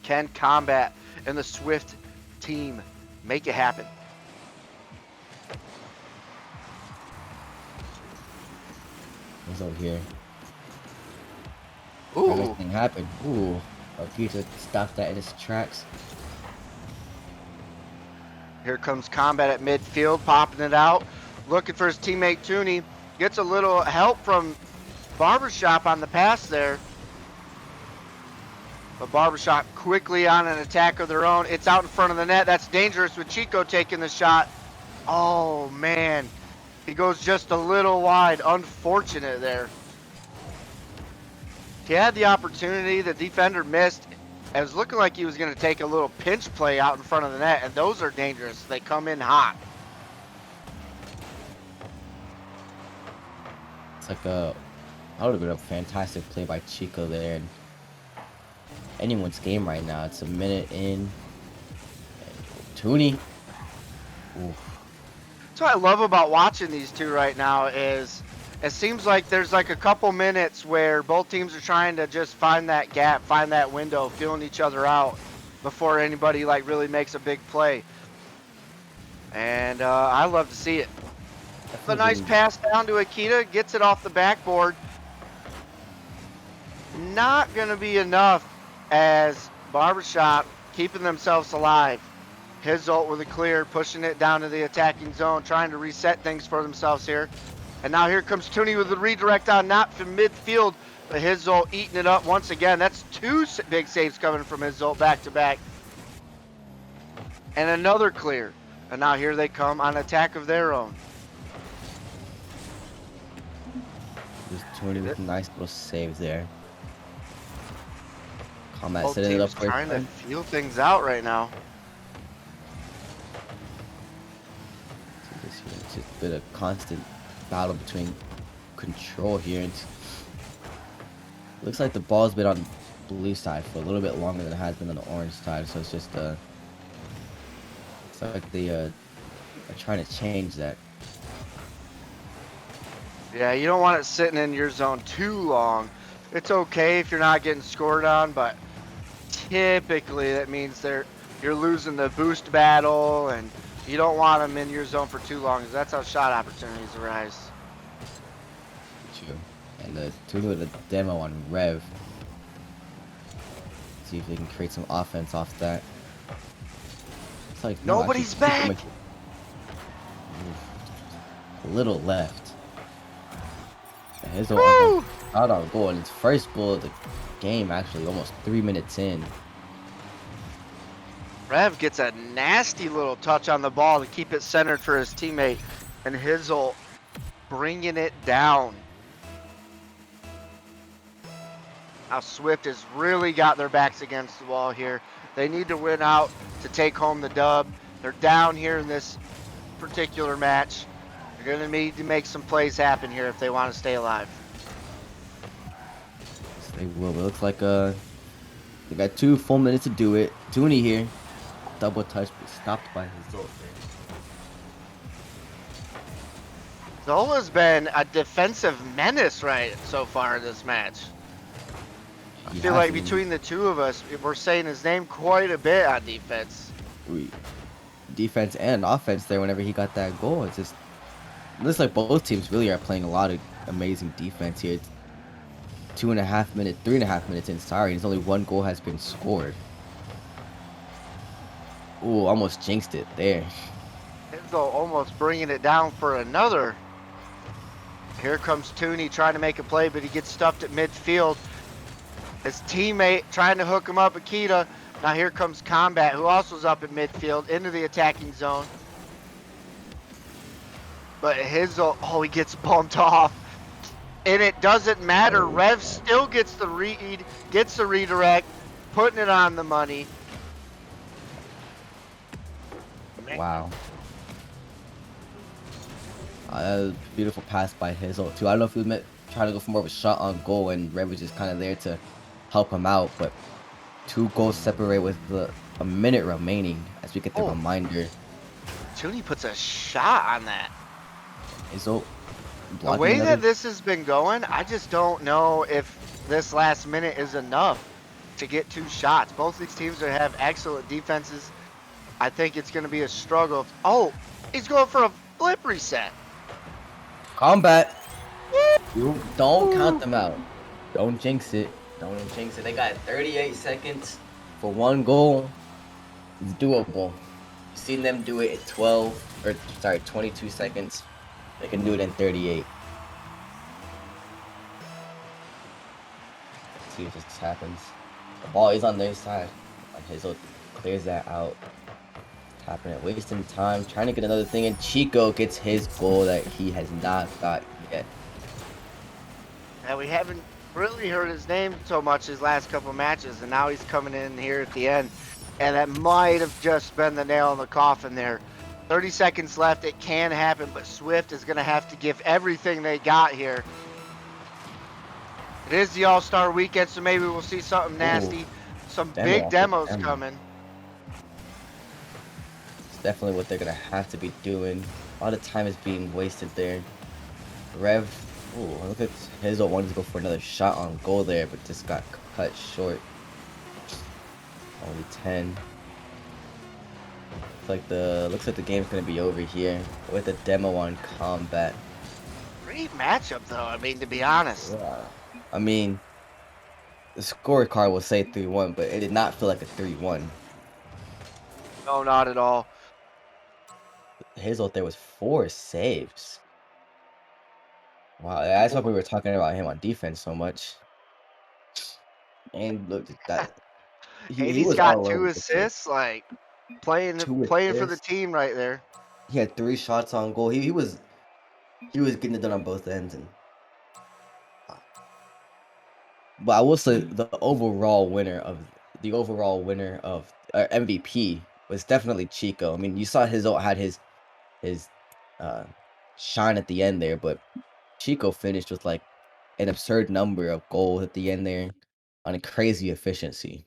Can Combat and the Swift team make it happen? What's over here? Ooh. Everything happened. Ooh. Akita stopped that in its tracks. Here comes Combat at midfield, popping it out, looking for his teammate Tooney. Gets a little help from Barbershop on the pass there. But Barbershop quickly on an attack of their own. It's out in front of the net. That's dangerous with Chico taking the shot. Oh, man. He goes just a little wide. Unfortunate there. He had the opportunity. The defender missed. It was looking like he was going to take a little pinch play out in front of the net, and those are dangerous. They come in hot. Like that would have been a fantastic play by Chico there. And anyone's game right now. It's a minute in, Tooney. Oof. That's what I love about watching these two right now is it seems like there's like a couple minutes where both teams are trying to just find that gap, find that window, feeling each other out before anybody like really makes a big play. And I love to see it. A nice pass down to Akita, gets it off the backboard. Not going to be enough as Barbershop keeping themselves alive. His ult with a clear, pushing it down to the attacking zone, trying to reset things for themselves here. And now here comes Tooney with the redirect on, not from midfield, but his ult eating it up once again. That's two big saves coming from his ult back to back. And another clear. And now here they come on attack of their own. Just Tooney with a nice little save there. Combat Both setting it up teams for trying to feel things out right now. It's just been a constant battle between control here. Looks like the ball's been on blue side for a little bit longer than it has been on the orange side, so it's just it's like they are trying to change that. Yeah, you don't want it sitting in your zone too long. It's okay if you're not getting scored on, but typically that means you're losing the boost battle, and you don't want them in your zone for too long, because that's how shot opportunities arise. True. And the Tooney with a demo on Rev. See if they can create some offense off that. It's like nobody's back. A little left. And his out on goal, and his first goal of the game, actually, almost 3 minutes in. Rev gets a nasty little touch on the ball to keep it centered for his teammate, and Hizzle bringing it down. Now Swift has really got their backs against the wall here. They need to win out to take home the dub. They're down here in this particular match. They're going to need to make some plays happen here if they want to stay alive. Yes, they will. It looks like they got 2 full minutes to do it. Tooney here. Double touch, but stopped by his ult there. Zola's been a defensive menace right so far in this match. I feel like between the two of us, we're saying his name quite a bit on defense. Defense and offense there whenever he got that goal. It looks like both teams really are playing a lot of amazing defense here. It's 3.5 minutes in. Sorry, and only 1 goal has been scored. Ooh, almost jinxed it there. Hizzle almost bringing it down for another. Here comes Tooney trying to make a play, but he gets stuffed at midfield. His teammate trying to hook him up, Akita. Now here comes Combat, who also is up at midfield, into the attacking zone. But Hizzle, he gets bumped off. And it doesn't matter. Rev still gets the read, gets the redirect, putting it on the money. Wow. Beautiful pass by Hizzle too. I don't know if he was trying to go for more of a shot on goal, and Rev was just kind of there to help him out. But 2 goals separate with a minute remaining as we get the reminder. Tooney puts a shot on that. Hizzle. The way that this has been going, I just don't know if this last minute is enough to get 2 shots. Both these teams have excellent defenses. I think it's going to be a struggle. Oh, he's going for a flip reset. Combat. You don't count them out. Don't jinx it. Don't jinx it. They got 38 seconds for 1 goal. It's doable. You've seen them do it in 22 seconds. They can do it in 38. Let's see if this happens. The ball is on their side. Hizzle clears that out. Tapping it, wasting time, trying to get another thing, and Chico gets his goal that he has not got yet. Now we haven't really heard his name so much his last couple matches, and now he's coming in here at the end, and that might have just been the nail in the coffin there. 30 seconds left, it can happen, but Swift is going to have to give everything they got here. It is the All-Star weekend, so maybe we'll see something nasty. Some big demos coming. definitely what they're gonna have to be doing. A lot of time is being wasted there. Rev, ooh, look at Hazel wanted to go for another shot on goal there, but just got cut short. Only 10. Looks like the game's gonna be over here with a demo on combat. Great matchup, though. I mean, to be honest. Yeah. I mean, the scorecard will say 3-1, but it did not feel like a 3-1. No, not at all. Hazel there was 4 saves. Wow, that's why we were talking about him on defense so much. And look at that. And He he's was got all 2 over the place. assists, like playing 2 for the assists. team right there. He had 3 shots on goal. He was getting it done on both ends. And but I will say the overall winner of MVP was definitely Chico. I mean, you saw had his uh, shine at the end there, but Chico finished with like an absurd number of goals at the end there on a crazy efficiency.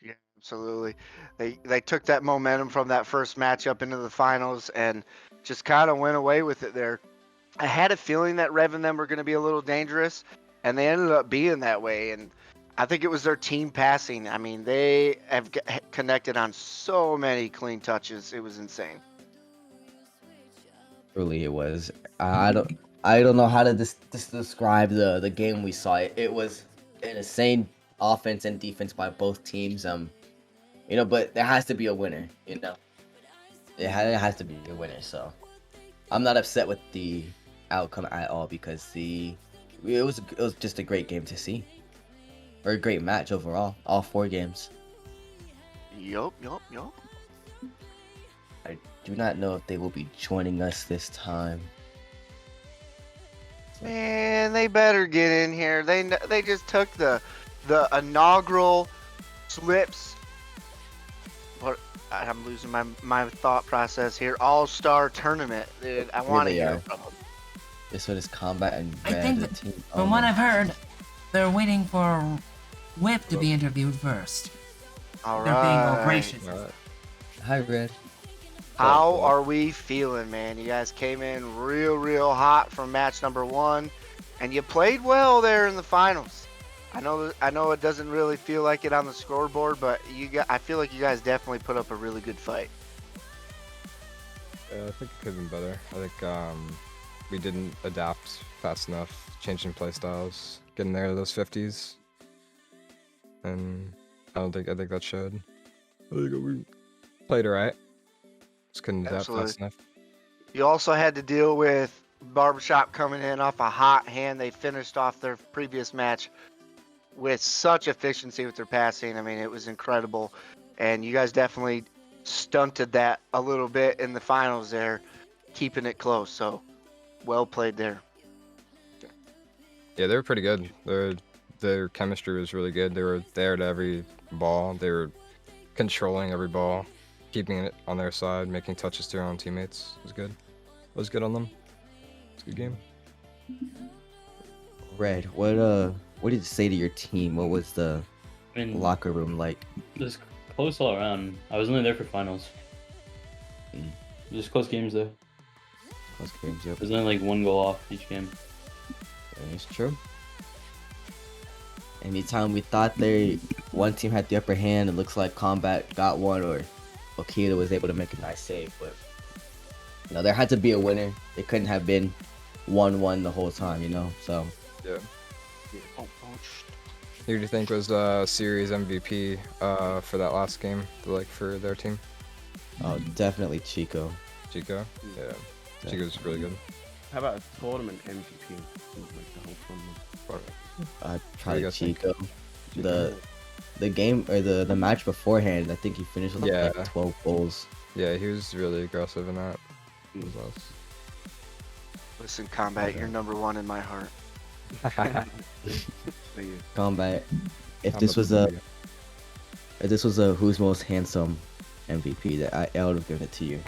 Yeah, absolutely. They took that momentum from that first matchup into the finals and just kind of went away with it there. I had a feeling that Rev and them were going to be a little dangerous, and they ended up being that way. And I think it was their team passing. I mean, they have connected on so many clean touches. It was insane. Truly, it was. I don't know how to describe the game we saw. It was an insane offense and defense by both teams. But there has to be a winner. It has to be a winner. So I'm not upset with the outcome at all because it was just a great game to see, or a great match overall. All 4 games. Yup. I do not know if they will be joining us this time. Man, they better get in here. They just took the inaugural Slips. What I'm losing my thought process here. All-Star tournament, dude. I want to Here they hear are. from them. This one is combat and I red. think the that team from what owner. I've heard, they're waiting for Whip to be interviewed first. All They're being all right. gracious. Hi, Red. How are we feeling, man? You guys came in real hot from match number 1, and you played well there in the finals. I know it doesn't really feel like it on the scoreboard, but I feel like you guys definitely put up a really good fight. Yeah, I think it could have been better. I think we didn't adapt fast enough, changing play styles, getting there to those 50s, and I think that showed. I think we played alright. Just couldn't adapt Absolutely. fast enough. You also had to deal with Barbershop coming in off a hot hand. They finished off their previous match with such efficiency with their passing. I mean, it was incredible. And you guys definitely stunted that a little bit in the finals there, keeping it close. So, well played there. Yeah, they were pretty good. Their chemistry was really good. They were there to every ball. They were controlling every ball, keeping it on their side, making touches to their own teammates. It was good. It was good on them. It's a good game. Red, what did it say to your team? What was the I mean, locker room like? it was close all around. I was only there for finals. Just close games though. Close games, yep. There's only like 1 goal off each game. It's true. Anytime we thought one team had the upper hand, it looks like Combat got one, or Okita was able to make a nice save. But there had to be a winner. It couldn't have been 1-1 the whole time, So Yeah. Who do you think was series MVP for that last game, for their team? Oh, definitely Chico. Chico? Yeah. Chico's really good. How about a tournament MVP? Like the whole tournament. Probably Chico. The game or the match beforehand, I think he finished with like 12 goals. Yeah, he was really aggressive in that. It was us. Listen, Combat, you're number 1 in my heart. Combat. If this was a who's most handsome MVP, that I would have given it to you.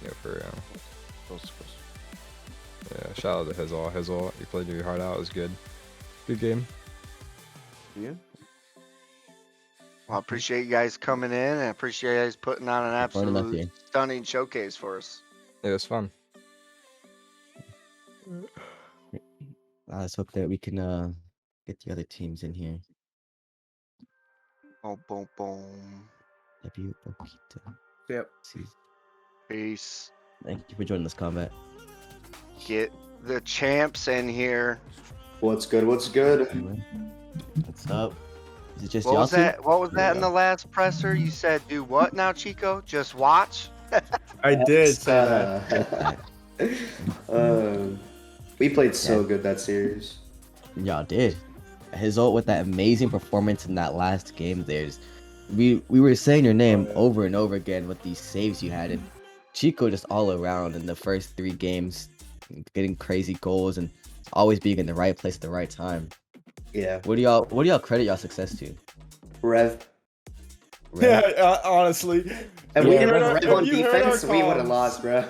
Yeah, for real. Yeah, shout out to Hizzle. You played your heart out. It was good. Good game. Yeah. Well, I appreciate you guys coming in, and I appreciate you guys putting on an Joining us absolute here. stunning showcase for us. It was fun. Let's hope that we can get the other teams in here. Boom, boom, boom. W Boquita. Yep. Peace. Thank you for joining this combat. Get the champs in here. What's good? What's good? What's up? Is it just What y'all was two? that? What was There that we in go. the last presser? You said do what now, Chico? Just watch? I did say that. We played so good that series. Y'all did. His ult with that amazing performance in that last game. We were saying your name over and over again with these saves you had, and Chico just all around in the first 3 games, getting crazy goals and always being in the right place at the right time. Yeah. What do y'all credit y'all success to? Rev. Yeah, honestly. If we didn't have Rev on you heard our defense, we would have comms. lost, bro.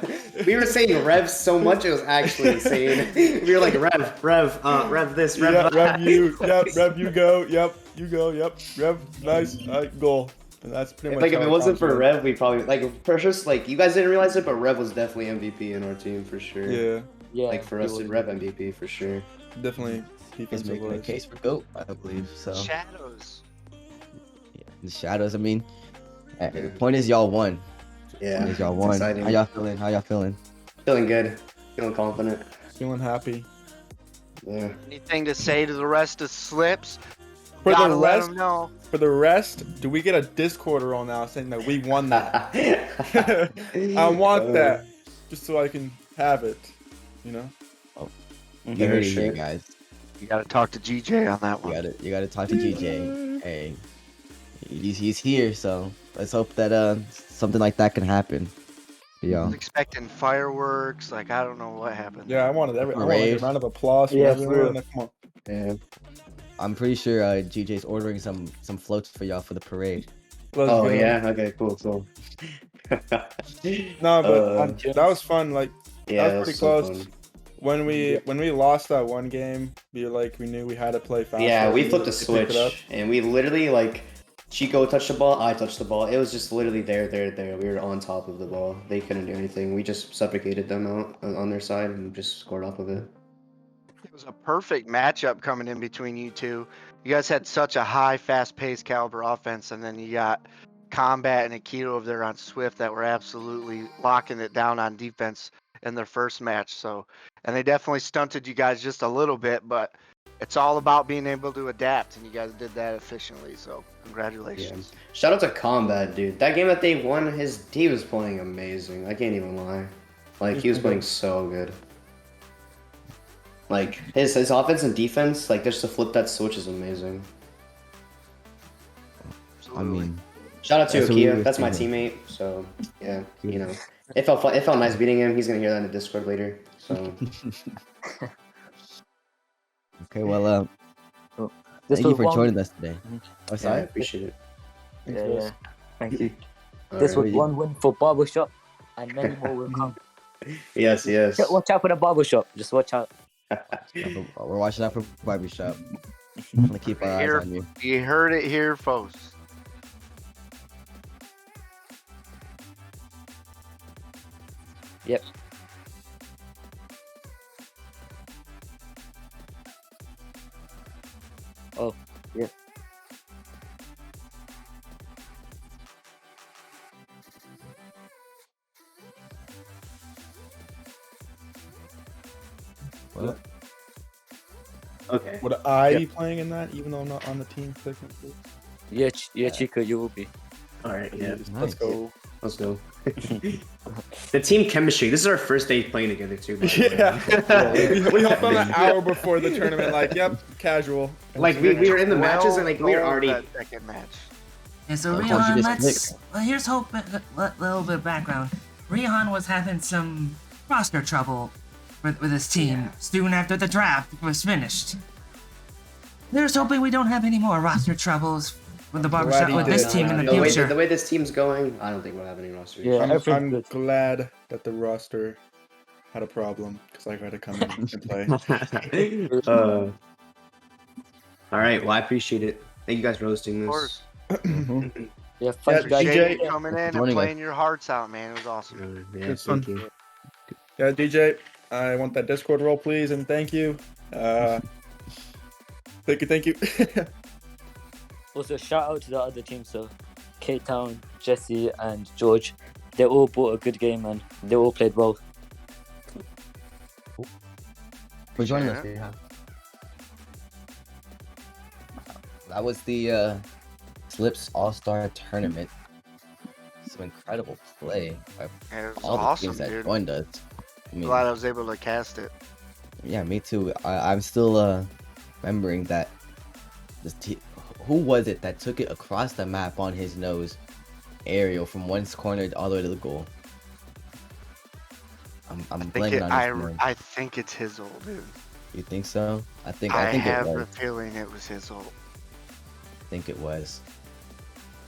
We were saying Rev so much, it was actually insane. We were like, Rev this, Rev Yeah, that. Rev you, yep, Rev you go, yep, you go, yep, Rev, nice, goal. And that's pretty much Like, if how it wasn't for went. Rev, we probably, like, for sure, like, you guys didn't realize it, but Rev was definitely MVP in our team, for sure. Yeah. Yeah. Like, for us, Rev MVP, for sure. Definitely He's defensive making a wise. case for GOAT, I believe. So Shadows. the shadows. I mean, the point is y'all won. Yeah, Point is y'all it's won. exciting. How y'all feeling? How y'all feeling? Feeling good. Feeling confident. Feeling happy. Yeah. Anything to say to the rest of Slips? For Gotta the let rest, them know. for the rest, do we get a Discord roll now saying that we won that? I want that, just so I can have it. You know. You heard it here, guys. You gotta talk to GJ on that one. You gotta talk to GJ. Hey, he's here, so let's hope that something like that can happen. I Yeah. was expecting fireworks. Like, I don't know what happened. Yeah, I wanted like a Parade. round of applause from Yeah, everyone. for- Like, come on. Yeah. I'm pretty sure GJ's ordering some floats for y'all for the parade. Let's Oh, go. yeah? Okay, cool. No, but that was fun. Like, yeah, that was pretty so close. fun. When we lost that one game, we knew we had to play faster. Yeah, we and flipped a they picked it up. switch, and we literally, like, Chico touched the ball, I touched the ball. It was just literally there. We were on top of the ball. They couldn't do anything. We just suffocated them out on their side and just scored off of it. It was a perfect matchup coming in between you two. You guys had such a high, fast-paced caliber offense, and then you got Combat and Aikido over there on Swift that were absolutely locking it down on defense in their first match. So, and they definitely stunted you guys just a little bit, but it's all about being able to adapt, and you guys did that efficiently. So, congratulations. Yeah. Shout out to Combat, dude. That game that they won, he was playing amazing. I can't even lie. Like, he was playing so good. Like, his offense and defense, like, just to flip that switch is amazing. I mean, shout out to that's what we Akia. were That's my thinking. teammate. So, yeah, you know. It felt nice beating him. He's going to hear that in the Discord later. So, Okay, well, This thank you was for one- joining us today. Oh, yeah, I sorry. appreciate it. Yeah. Thank you. All This right. was one win for Barbershop, and many more will come. Yes. Watch out for the Barbershop. Just watch out. We're watching out for barbershop. I'm gonna keep our eyes Here, on you. you heard it here, folks. Yep. Oh, yeah. Well, Okay. Would I be playing in that, even though I'm not on the team technically? Yeah, Chico, you will be. All right, yeah. Let's go. Let's go. The team chemistry. This is our first day playing together, too. by the way. Yeah. we hopped on an hour before the tournament, like, yep, casual. Like, we were in the matches, and, like, we were Gold already... that second match. Yeah, so I told you Rihan, this well, here's hope. A little bit of background. Rihan was having some roster trouble with his team soon after the draft was finished. There's hoping we don't have any more roster troubles with the barbershop with this team in the future. The way this team's going, I don't think we'll have any roster issues. Yeah, I'm glad that the roster had a problem because I got to come in and play. All right, well, I appreciate it. Thank you guys for hosting this. Of course. Yeah, thank you guys. Appreciate DJ. you coming in and Joining us. playing your hearts out, man. It was awesome. Yeah, It's fun. thank you. Yeah, DJ, I want that Discord role, please, and thank you. Thank you. Also, shout out to the other team, so Cape Town, Jesse, and George. They all brought a good game, and they all played well. For joining us. Yeah. That was the Slips All-Star Tournament. Some incredible play by Yeah, it was all the awesome, teams that dude. joined us. I mean, Glad I was able to cast it. yeah, me too. I'm still remembering that who was it that took it across the map on his nose, aerial from one corner all the way to the goal. I'm blaming on this man. I think it's his old dude. You think so? I think I it have was. the feeling it was his old. I think it was.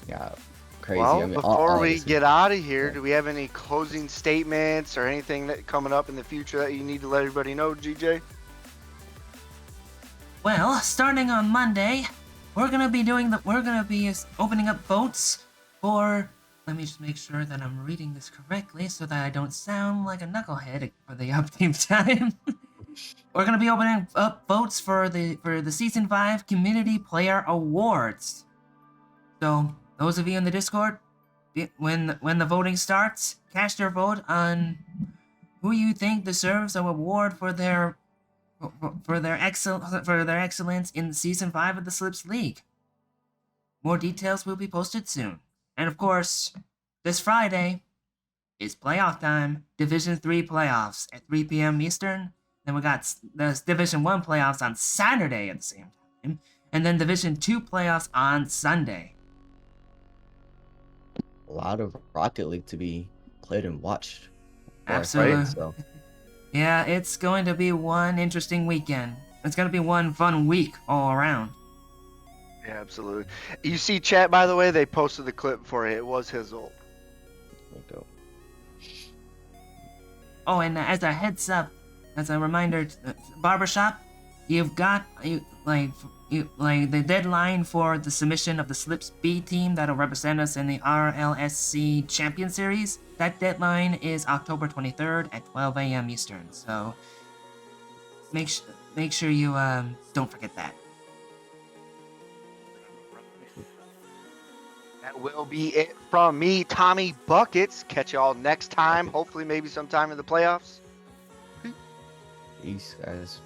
Yeah, crazy. Well, I mean, before we this- get out of here, do we have any closing statements or anything that coming up in the future that you need to let everybody know, GJ? Well, starting on Monday, we're gonna be opening up votes for. Let me just make sure that I'm reading this correctly so that I don't sound like a knucklehead for the upkeep time. We're gonna be opening up votes for the season 5 community player awards. So those of you in the Discord, when the voting starts, cast your vote on who you think deserves an award for their excellence in season 5 of the Slips League. More details will be posted soon. And of course, this Friday is playoff time. Division 3 playoffs at 3 p.m. Eastern. Then we got the Division 1 playoffs on Saturday at the same time. And then Division 2 playoffs on Sunday. a lot of Rocket League to be played and watched. Absolutely. Right? So Yeah, it's going to be one interesting weekend. It's going to be one fun week all around. Yeah, absolutely. You see, chat, by the way, they posted the clip for it. It was his old. there we go. Oh, and as a heads up, as a reminder, Barbershop, you've got the deadline for the submission of the Slips B team that'll represent us in the RLSC Champion Series. That deadline is October 23rd at 12 a.m. Eastern. So make sure you don't forget that. That will be it from me, Tommy Buckets. Catch y'all next time. Hopefully, maybe sometime in the playoffs. Peace, guys.